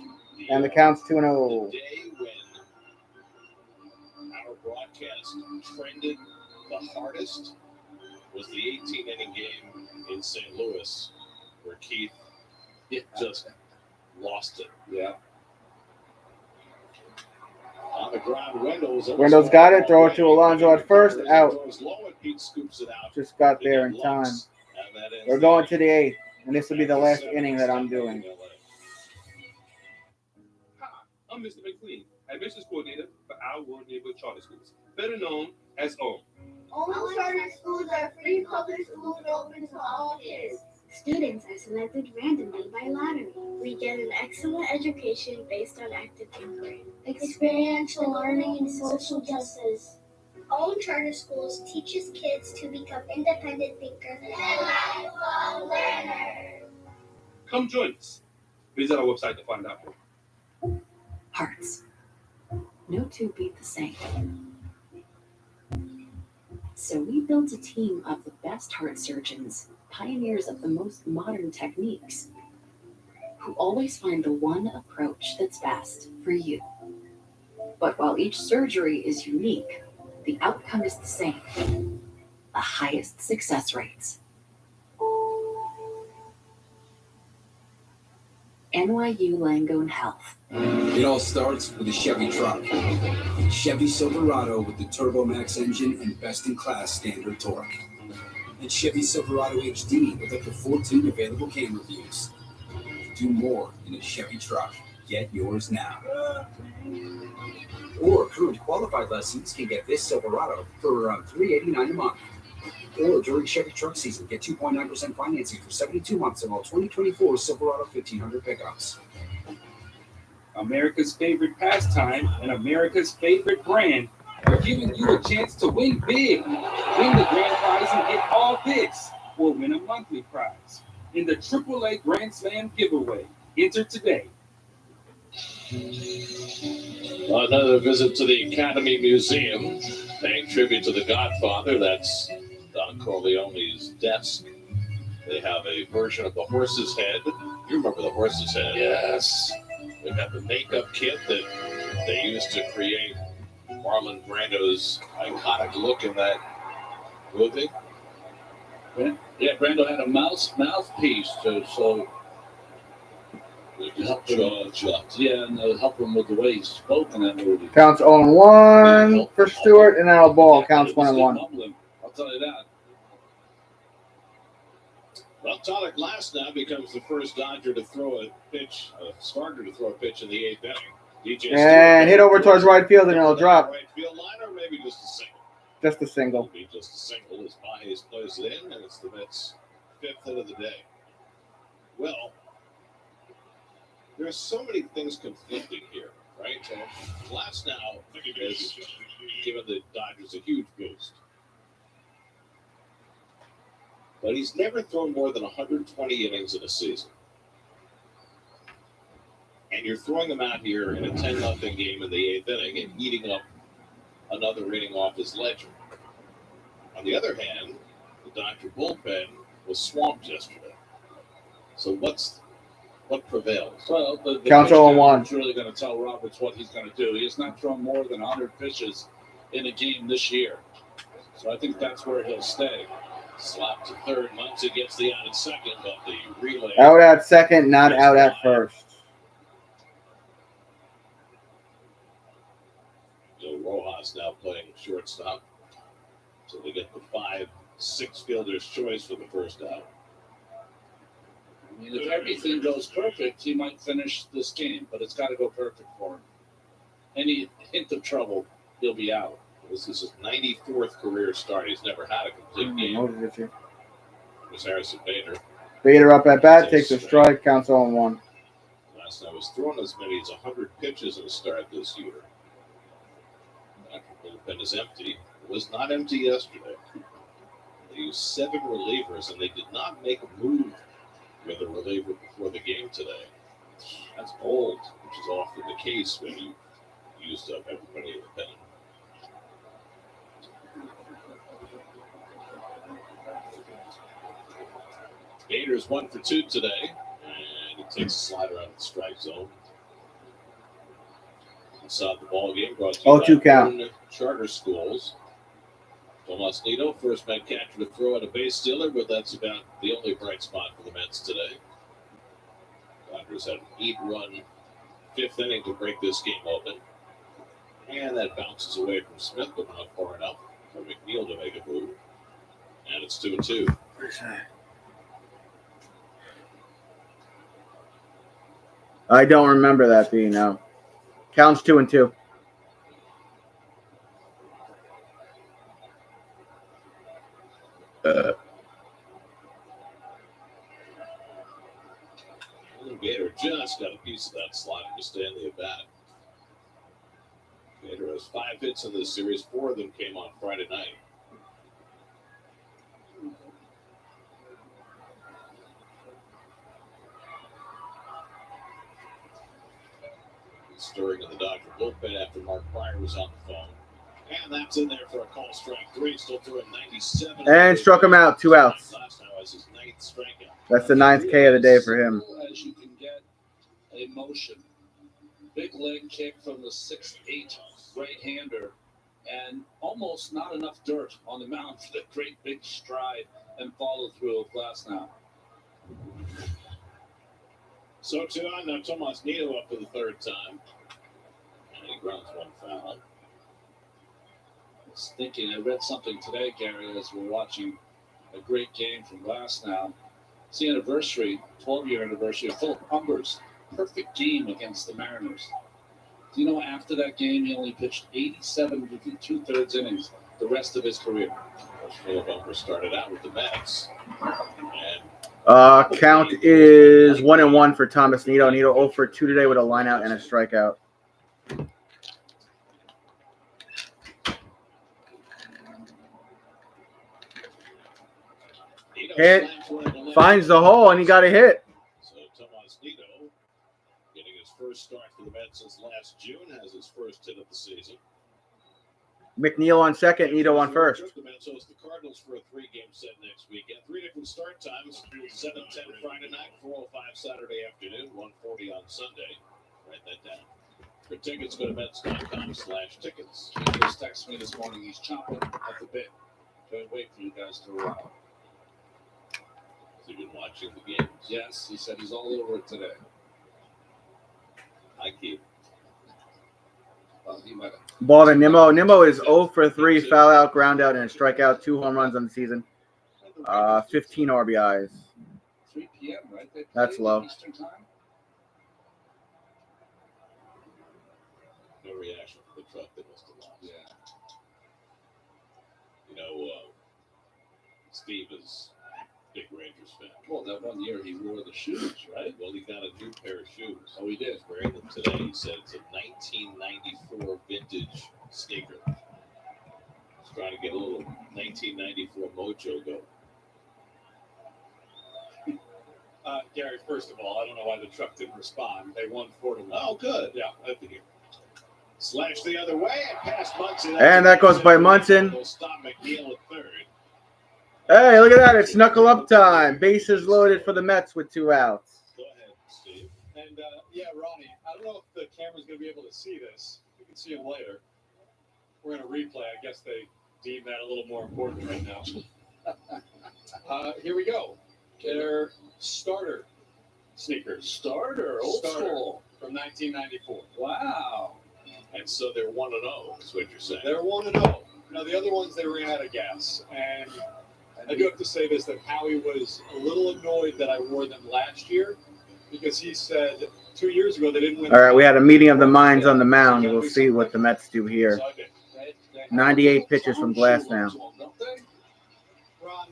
and the count's 2-0. The day when our broadcast trended the hardest was the 18-inning game in St. Louis, where Keith just lost it. Yeah. On the ground, Wendell's got it. Throw it to Alonso at first. Out. Pete scoops it out. Just got there in time. We're going to the 8th, and this will be the last inning that I'm doing. Hi, I'm Mr. McLean, admissions coordinator for our World Neighborhood Charter Schools, better known as OWN. All charter schools are free public schools open to all kids. Students are selected randomly by lottery. We get an excellent education based on active inquiry. Experiential learning and social justice. All charter schools teaches kids to become independent thinkers and lifelong learners. Come join us. Visit our website to find out more. Hearts. No two beat the same. So we built a team of the best heart surgeons, pioneers of the most modern techniques, who always find the one approach that's best for you. But while each surgery is unique, the outcome is the same. The highest success rates. NYU Langone Health. It all starts with a Chevy truck. Chevy Silverado with the Turbo Max engine and best-in-class standard torque. And Chevy Silverado HD with up to 14 available camera views. Do more in a Chevy truck. Get yours now. Or current qualified lessons can get this Silverado for around $389 a month. Or during Chevy truck season, get 2.9% financing for 72 months on all 2024 Silverado 1500 pickups. America's favorite pastime and America's favorite brand are giving you a chance to win big. Win the grand prize and get all this, or win a monthly prize in the AAA Grand Slam giveaway. Enter today. Another visit to the Academy Museum. Paying tribute to the Godfather, that's Don Corleone's desk. They have a version of the horse's head. You remember the horse's head? Yes. They have the makeup kit that they used to create Marlon Brando's iconic look in that movie. Yeah, Brando had a mouthpiece to help him. Yeah, and help him with the way he spoke in that movie. Counts 0-1 for Stewart, and now ball counts 1-1. I'll tell you that. Well, Tyler Glass now becomes the first Dodger to throw a pitch, starter to throw a pitch in the 8th inning. DJ And hit over towards right field, and it'll drop. Right field line, or maybe just a single. Just a single. It'll be just a single as Baez plays it in, and it's the Mets' 5th hit of the day. Well, there's so many things conflicting here, right? Glass now has given the Dodgers a huge boost. But he's never thrown more than 120 innings in a season. And you're throwing him out here in a 10-0 game in the 8th inning and eating up another inning off his ledger. On the other hand, the Dodger bullpen was swamped yesterday. So what prevails? Well, the Counts 0-1. is really going to tell Roberts what he's going to do. He has not thrown more than 100 pitches in a game this year. So I think that's where he'll stay. Slap to third. Muncy gets the out at second, but the relay. Out at second, not out at first. So Rojas now playing shortstop. So they get the 5-6 fielder's choice for the first out. I mean, if everything goes perfect, he might finish this game, but it's got to go perfect for him. Any hint of trouble, he'll be out. This is his 94th career start. He's never had a complete game. It was Harrison Bader. Bader up at bat, takes a strike, counts 0-1. Last night was throwing as many as 100 pitches in a start this year. That bullpen is empty. It was not empty yesterday. They used 7 relievers, and they did not make a move with a reliever before the game today. That's bold, which is often the case when you used up everybody in the pen. Bader's 1 for 2 today, and he takes a slider out of the strike zone. Inside the ball game, brought to you 0-2 by count. Charter Schools. Tomas Nido, first man catcher to throw at a base stealer, but that's about the only bright spot for the Mets today. Dodgers had an 8-run 5th inning to break this game open. And that bounces away from Smith, but not far enough for McNeil to make a move. And it's 2-2. I don't remember that being out. Counts 2-2. Gator just got a piece of that slider to Stanley at bat. Gator has 5 hits in this series. 4 of them came on Friday night. Stirring in the Dodger bullpen after Mark Pryor was on the phone. And that's in there for a call strike 3. Still throwing 97. And struck him out, 2 outs. Last now has his 9th strikeout. That's the 9th K of the day for him. As you can get a motion. Big leg kick from the 6'8" right-hander, and almost not enough dirt on the mound for the great big stride and follow-through of Glasnow. So 2 on now. Tomas Nido up for the 3rd time. And he grounds 1 foul. I was thinking, I read something today, Gary, as we're watching a great game from Glasnow. It's the anniversary, 12-year anniversary of Philip Humber's perfect game against the Mariners. Do you know after that game, he only pitched 87 2/3 innings the rest of his career? Philip Humber started out with the Mets. And Count is 1-1 for Tomas Nido. Nido 0 for 2 today with a lineout and a strikeout. Hit, finds the hole, and he got a hit. So Tomas Nido, getting his first start for the Mets since last June, has his first hit of the season. McNeil on second, Nito on first. The Mets host the Cardinals for a 3-game set next weekend. 3 different start times: 7:10 Friday night, 4:05 Saturday afternoon, 1:40 on Sunday. Write that down. For tickets, go to Mets.com/tickets. He just texted me this morning. He's chomping at the bit. Can't wait for you guys to arrive. Has he been watching the games? Yes, he said he's all over it today. I keep. Well, he might have. Ball to Nimmo. Nimmo is 0 for 3, foul out, ground out, and a strikeout. 2 home runs on the season. 15 RBIs. 3 p.m., right? That's low. Eastern time? No reaction from the truck that must have lost. Yeah. You know, Steve is a big Rangers fan. Well, that one year he wore the shoes, right? Well, he got a new pair of shoes. Oh, he did. He's wearing them today. He said it's a 1994 vintage sneaker. He's trying to get a little 1994 mojo going. Gary, first of all, I don't know why the truck didn't respond. They won 4-1. Oh, good. Yeah, I think. Slash the other way and past Munson. And that goes by Munson. Will stop McNeil at third. Hey, look at that. It's knuckle up time. Bases loaded for the Mets with 2 outs. Go ahead, Steve. And, yeah, Ronnie, I don't know if the camera's going to be able to see this. You can see him later. We're going to replay. I guess they deem that a little more important right now. Here we go. Their starter sneakers. Old school. From 1994. Wow. And so they're 1-0, is what you're saying. They're 1-0. Now, the other ones, they ran out of gas. And I do have to say this, that Howie was a little annoyed that I wore them last year because he said 2 years ago they didn't win. All right, we had a meeting of the minds on the mound. We'll see what the Mets do here. 98 pitches from Glasnow. Ron.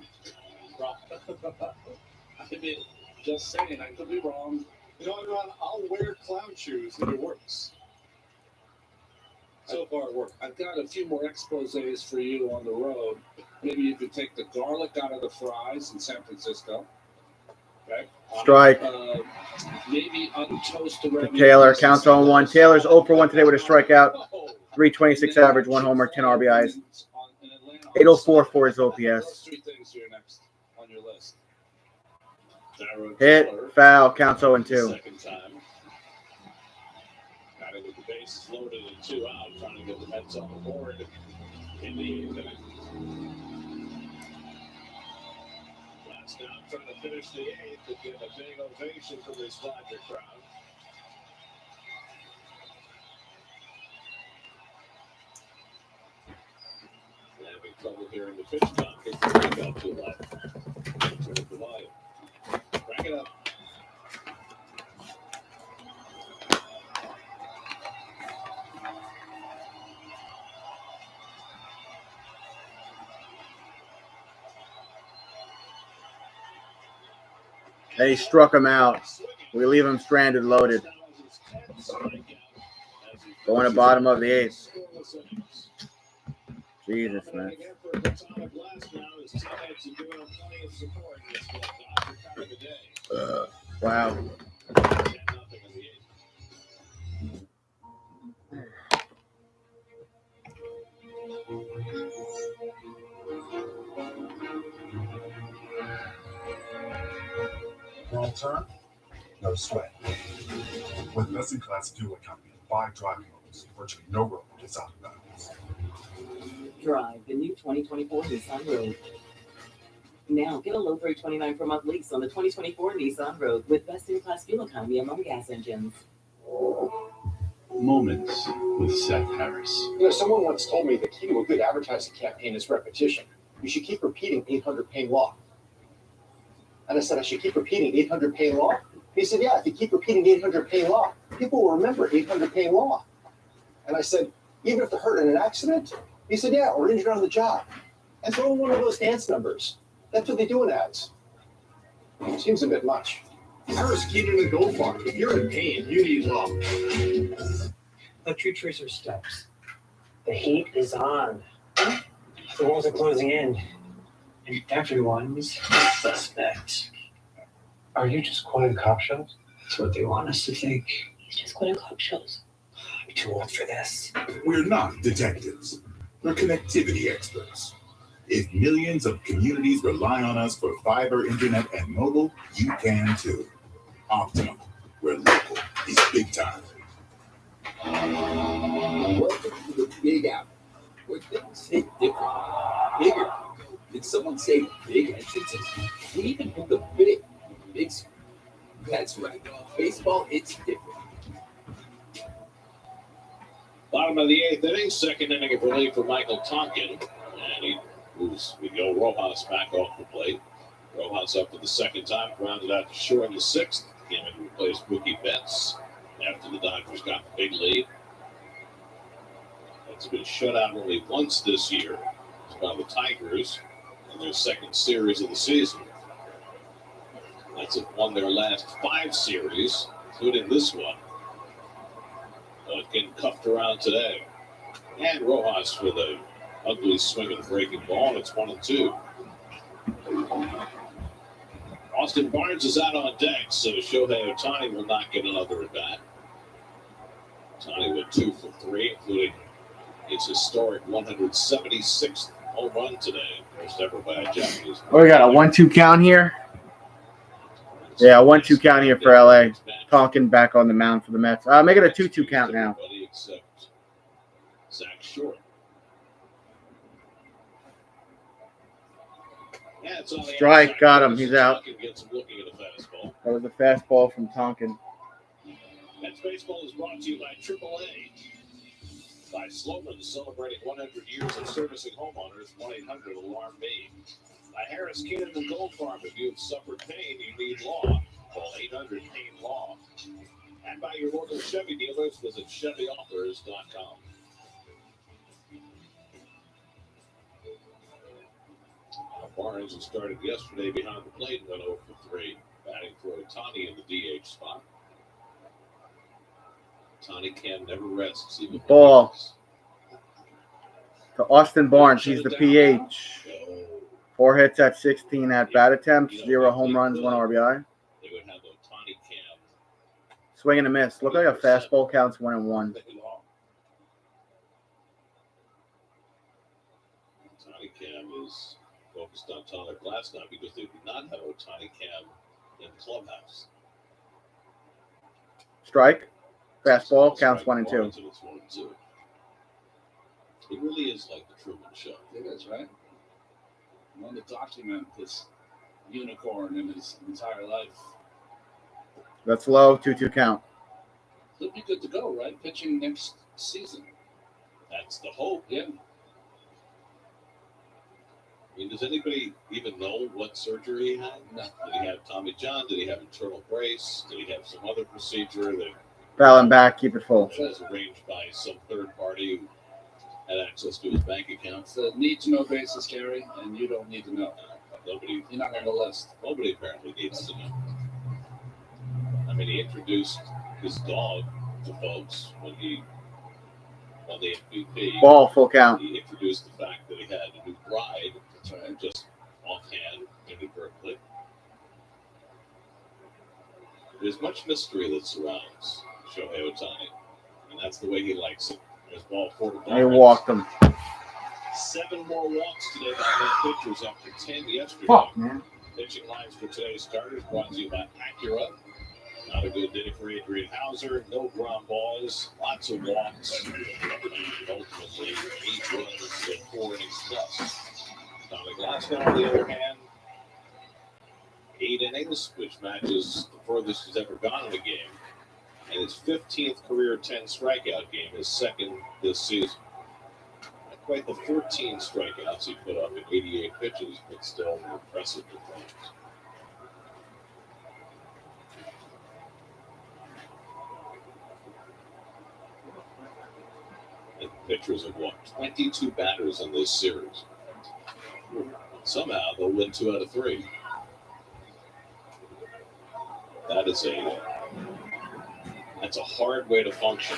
I mean, just saying, I could be wrong. You know what, Ron? I'll wear clown shoes if it works. So far, it worked. I've got a few more exposés for you on the road. Maybe you could take the garlic out of the fries in San Francisco. Okay. Strike. Maybe untoast the To Taylor, counts on 1. Taylor's 0 for 1 today with a strikeout. 326 average, 1 homer, 10 RBIs. 804 for his OPS. Those 3 things here next on your list. Hit, foul, counts 0 and 2. Second time. Got it with the bases loaded and 2 out, trying to get the Mets on the board in the 8th inning. Last down, trying to finish the 8th and get a big ovation from this Dodger crowd. Having trouble here in the pitch clock. It's got too loud. Turn up the volume. Crank it up. They struck him out. We leave him stranded, loaded. Going to bottom of the 8th. Jesus, man. Wow. Wrong turn, no sweat. With best-in-class fuel economy and 5 driving modes, virtually no road gets out of bounds. Drive the new 2024 Nissan Rogue. Now get a low 329 per month lease on the 2024 Nissan Rogue with best-in-class fuel economy among gas engines. Moments with Seth Harris. You know, someone once told me the key to a good advertising campaign is repetition. You should keep repeating 800 Pain Law. And I said, I should keep repeating 800 Pain Law? He said, yeah, if you keep repeating 800 Pain Law, people will remember 800 Pain Law. And I said, even if they're hurt in an accident? He said, yeah, or injured on the job. And throw in one of those dance numbers. That's what they do in ads. Seems a bit much. Harris keyed in the Gold Bar. If you're in pain, you need law. The tree tracer steps. The heat is on. The walls are closing in. And everyone's suspect. Are you just quoting cop shows? That's what they want us to think. He's just quoting cop shows. I'm too old for this. We're not detectives. for connectivity experts. If millions of communities rely on us for fiber, internet, and mobile, you can too. Optimum, where local is big time. Welcome to the Big Apple, where things hit different, bigger. Did someone say big entrances? We even have the big screen. That's right. Baseball hits different. Bottom of the 8th inning, second inning of relief for Michael Tonkin. And he moves Miguel Rojas back off the plate. Rojas up for the second time, grounded out to short in the 6th. Came in to replace Mookie Betts after the Dodgers got the big lead. It's been shut out only once this year. It's by the Tigers in their second series of the season. That's won their last 5 series, including this one. Getting cuffed around today. And Rojas with a ugly swing of the breaking ball, and it's 1-2. Austin Barnes is out on deck, so Shohei Ohtani will not get another at bat. Ohtani went 2 for 3, including his historic 176th home run today, first ever by a Japanese. Oh, we got a 1-2 count here. Yeah, 1-2 count here for LA. Tonkin back on the mound for the Mets. Make it a 2-2 count now. Except Zach Short. Yeah, it's on the Strike, outside. got him. He's out. Tonkin gets him looking at a fastball. That was a fastball from Tonkin. Mets baseball is brought to you by AAA. By Sloman, celebrating 100 years of servicing homeowners. 1-800-ALARM-ME. By Harris Keenan and Gold Farm. If you've suffered pain, you need law. Call 800-PAIN-LAW. And by your local Chevy dealers, visit ChevyOffers.com. Barnes, who started yesterday behind the plate, went 0 for 3, batting for Ohtani in the DH spot. Ohtani can never rest. Ball to Austin Barnes. He's the PH. 4 hits at 16 at bat attempts, 0 home runs, 1 RBI. They would have Ohtani Cam. Swing and a miss. Look like a fastball, counts 1-1. Ohtani Cam is focused on Tyler Glasnow because they did not have Ohtani Cam in the clubhouse. Strike. Fastball, counts 1-2. It really is like the Truman Show. It is, right? I want to document this unicorn in his entire life. That's low. 2-2 count. He'll be good to go, right? Pitching next season. That's the hope. Yeah. I mean, does anybody even know what surgery he had? No. Did he have Tommy John? Did he have internal brace? Did he have some other procedure that Balance back, keep it full. was arranged by some third party who had access to his bank account? It's a need-to-know basis, Gary, and you don't need to know. Nobody. You're not on the list. Nobody apparently needs to know. I mean, he introduced his dog to folks when he won the MVP. Ball, full count. He introduced the fact that he had a new bride. That's right. Just offhand, inadvertently. There's much mystery that surrounds Shohei Ohtani, and that's the way he likes it. There's ball 4 to They walked him. 7 more walks today by the pitchers after 10 yesterday. Fuck, man. Pitching lines for today's starters brought to you by Acura. Not a good day for Adrian Hauser. No ground balls. Lots of walks. And ultimately, 8 runs in 4 innings plus. Tommy Glasnow, on the other hand, 8 innings, which matches the furthest he's ever gone in a game. And his 15th career 10 strikeout game, his second this season. Not quite the 14 strikeouts he put up in 88 pitches, but still an impressive performance. And pitchers have walked 22 batters in this series. Somehow they'll win 2 out of 3. That's a hard way to function.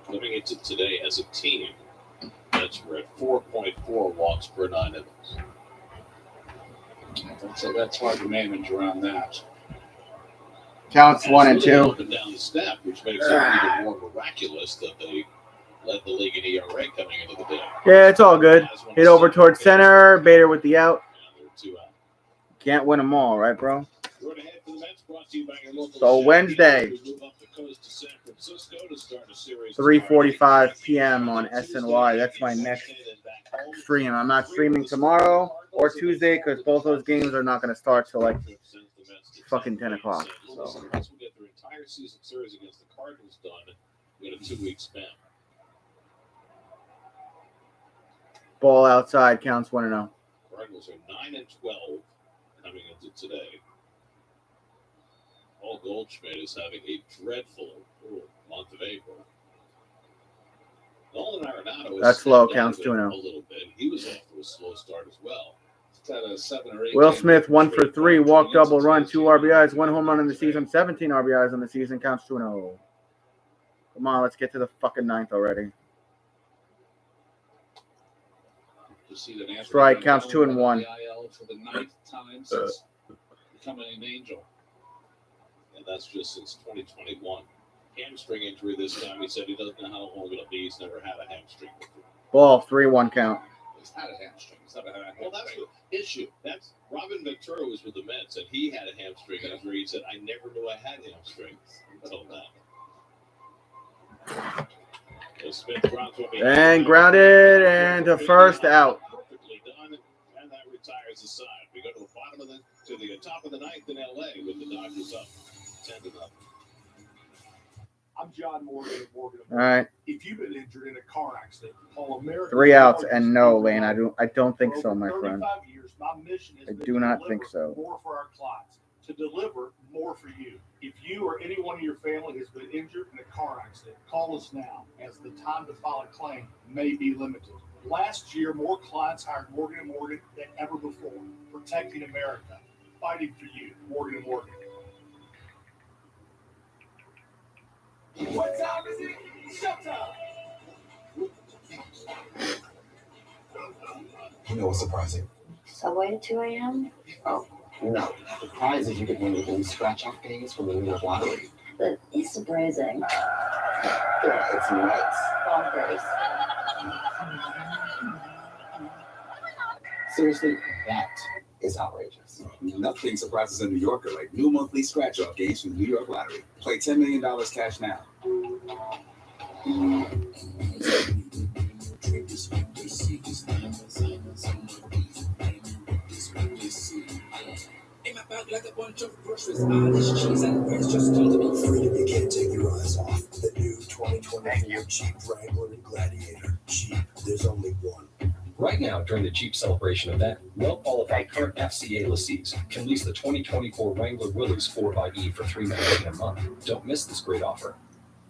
Coming into today as a team, Mets were at 4.4 walks per 9 innings. That's hard to manage around that. Counts 1 and 2. Up and down the step, which makes it even more miraculous that they led the league in ERA coming into the day. Yeah, it's all good. Hit over towards center. Bader with the out. Can't win them all, right, bro? So Wednesday, 3:45 p.m. on SNY. That's my next stream. I'm not streaming tomorrow or Tuesday because both those games are not going to start till like fucking 10 o'clock. So. Once we get their entire season series against the Cardinals done, we got a 2-week span. Ball outside counts 1-0. Cardinals are 9-12 coming into today. Paul Goldschmidt is having a dreadful month of April. Nolan Arenado That's low, counts 2-0. A little bit. He was off to a slow start as well. Had a 7 or 8 Will Smith 1 for 3, walk, double, run, 2 RBIs, 1 home run in the season, 17 RBIs in the season, counts 2-0. Come on, let's get to the fucking 9th already. Strike counts 2 and 1. For the 9th time since becoming an Angel. And that's just since 2021. Hamstring injury this time. He said he doesn't know how long it'll be. He's never had a hamstring before. Ball 3-1 count. He's had a hamstring. Well, that's the issue. That's Robin Ventura was with the Mets, and he had a hamstring injury. He said, I never knew I had hamstrings until now. So Smith and grounded, and the first out. Perfectly done, and that retires the side. We go to the bottom of the top of the 9th in LA with the Dodgers up 10-0. I'm John Morgan. All right. If you've been injured in a car accident, call America. 3 outs and no, Lane. I don't think so, my friend. Years, my mission has I do not think so. More for our clients, to deliver more for you. If you or anyone in your family has been injured in a car accident, call us now, as the time to file a claim may be limited. Last year, more clients hired Morgan & Morgan than ever before, protecting America, fighting for you, Morgan & Morgan. What time is it? Showtime! You know what's surprising? Subway at 2 a.m.? Oh, no. The prize is you get one of those scratch-off games from the New York lottery. That is surprising. Yeah, it's nuts. Bonkers. Seriously, that is outrageous. Nothing surprises a New Yorker like new monthly scratch-off games from the New York Lottery. Play $10 million cash now. In my bag like a bunch of groceries, all this cheese and breads just told me. Freedom you can't take your eyes off. The new 2024 Jeep Wrangler and Gladiator. Jeep, there's only one. Right now, during the Jeep Celebration event, well-qualified current FCA lessees can lease the 2024 Wrangler Willys 4xe for $3.99 a month. Don't miss this great offer.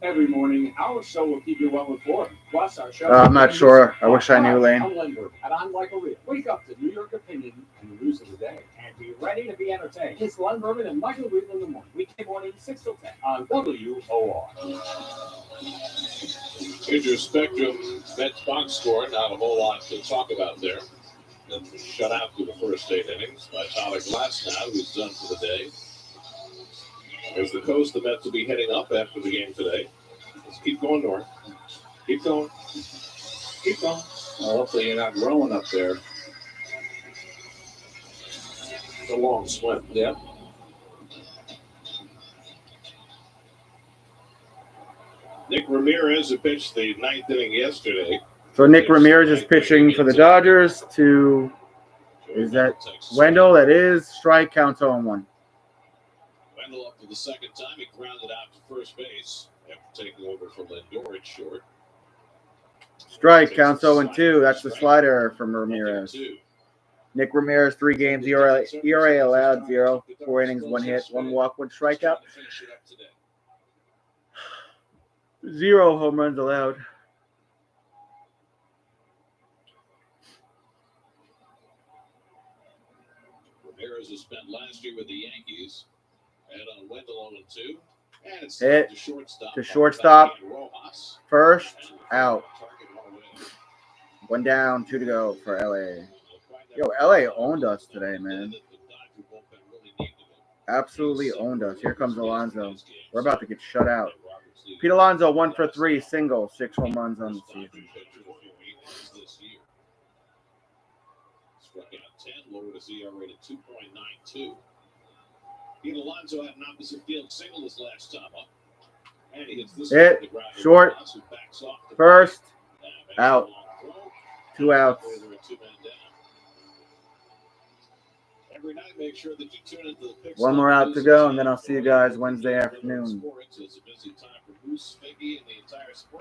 Every morning, our show will keep you well informed. Plus, our show. I'm not sure. I wish I knew, Lane. I'm Lindbergh, and I'm Michael Reed. Wake up to New York opinion and the news of the day. And be ready to be entertained. It's Len Berman and Michael Reed in the morning. Weekday morning, 6 till 10 on WOR. Here's your Spectrum Mets box score. Not a whole lot to talk about there. Then shut out through the first 8 innings by Tyler Glasnow, who's done for the day. There's the coast. The Mets will be heading up after the game today. Let's keep going north. Keep going. Keep going. Well, hopefully you're not growing up there. It's a long swim. Yep. Nick Ramirez, who pitched the 9th inning yesterday. So Nick Ramirez is pitching for the Dodgers to, is that Wendell? That is. Strike counts 0-1. Wendell up for the second time. He grounded out to first base after taking over from Lindor at short. Strike counts 0-2. That's the slider from Ramirez. Nick Ramirez, 3 games, ERA allowed 0, 4 innings, 1 hit, 1 walk, 1 strikeout. 0 home runs allowed. Ramirez has spent last year with the Yankees. And on Wendell 0-2. And it's Hit to shortstop. First out. 1 down, 2 to go for LA. Yo, LA owned us today, man. absolutely owned us. Here comes Alonso. We're about to get shut out. Pete Alonso, 1 for 3, single, 6 home runs on the season. Struck out 10, lowered his ERA to 2.92. Pete Alonso had an opposite field single his last time up. And he hits this Hit, short, first, out. 2 outs. Every night, make sure that you tune into the Pixel. One more out to go, and then I'll see you guys Wednesday afternoon.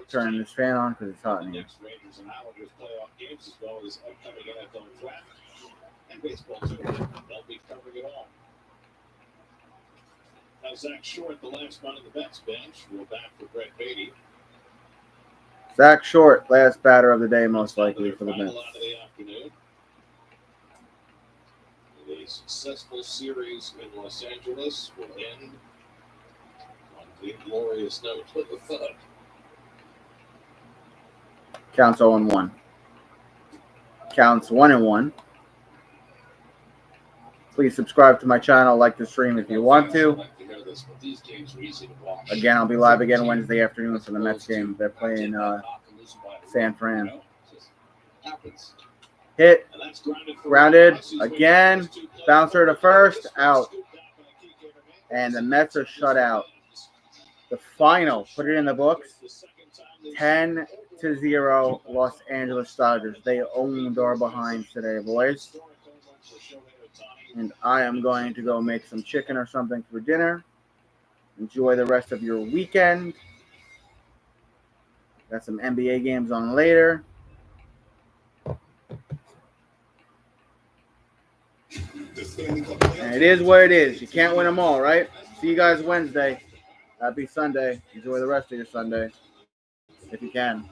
Turning this fan on because it's hot in here. Rangers and Islanders playoff games, as well as upcoming NFL draft and baseball tournament. They'll be covering it all. Now, Zach Short, the last man on the Mets bench, will bat for Brett Beatty. Zach Short, last batter of the day, most likely for the Mets. A successful series in Los Angeles will end on the glorious note with a thud. Counts 0-1. Counts 1-1. Please subscribe to my channel, like the stream if you want to. Again, I'll be live again Wednesday afternoon for the Mets game. They're playing San Fran. Hit, grounded, again, bouncer to first, out. And the Mets are shut out. The final, put it in the books, 10-0 Los Angeles Dodgers. They owned our behinds today, boys. And I am going to go make some chicken or something for dinner. Enjoy the rest of your weekend. Got some NBA games on later. And it is what it is. You can't win them all, right? See you guys Wednesday. Happy Sunday. Enjoy the rest of your Sunday if you can.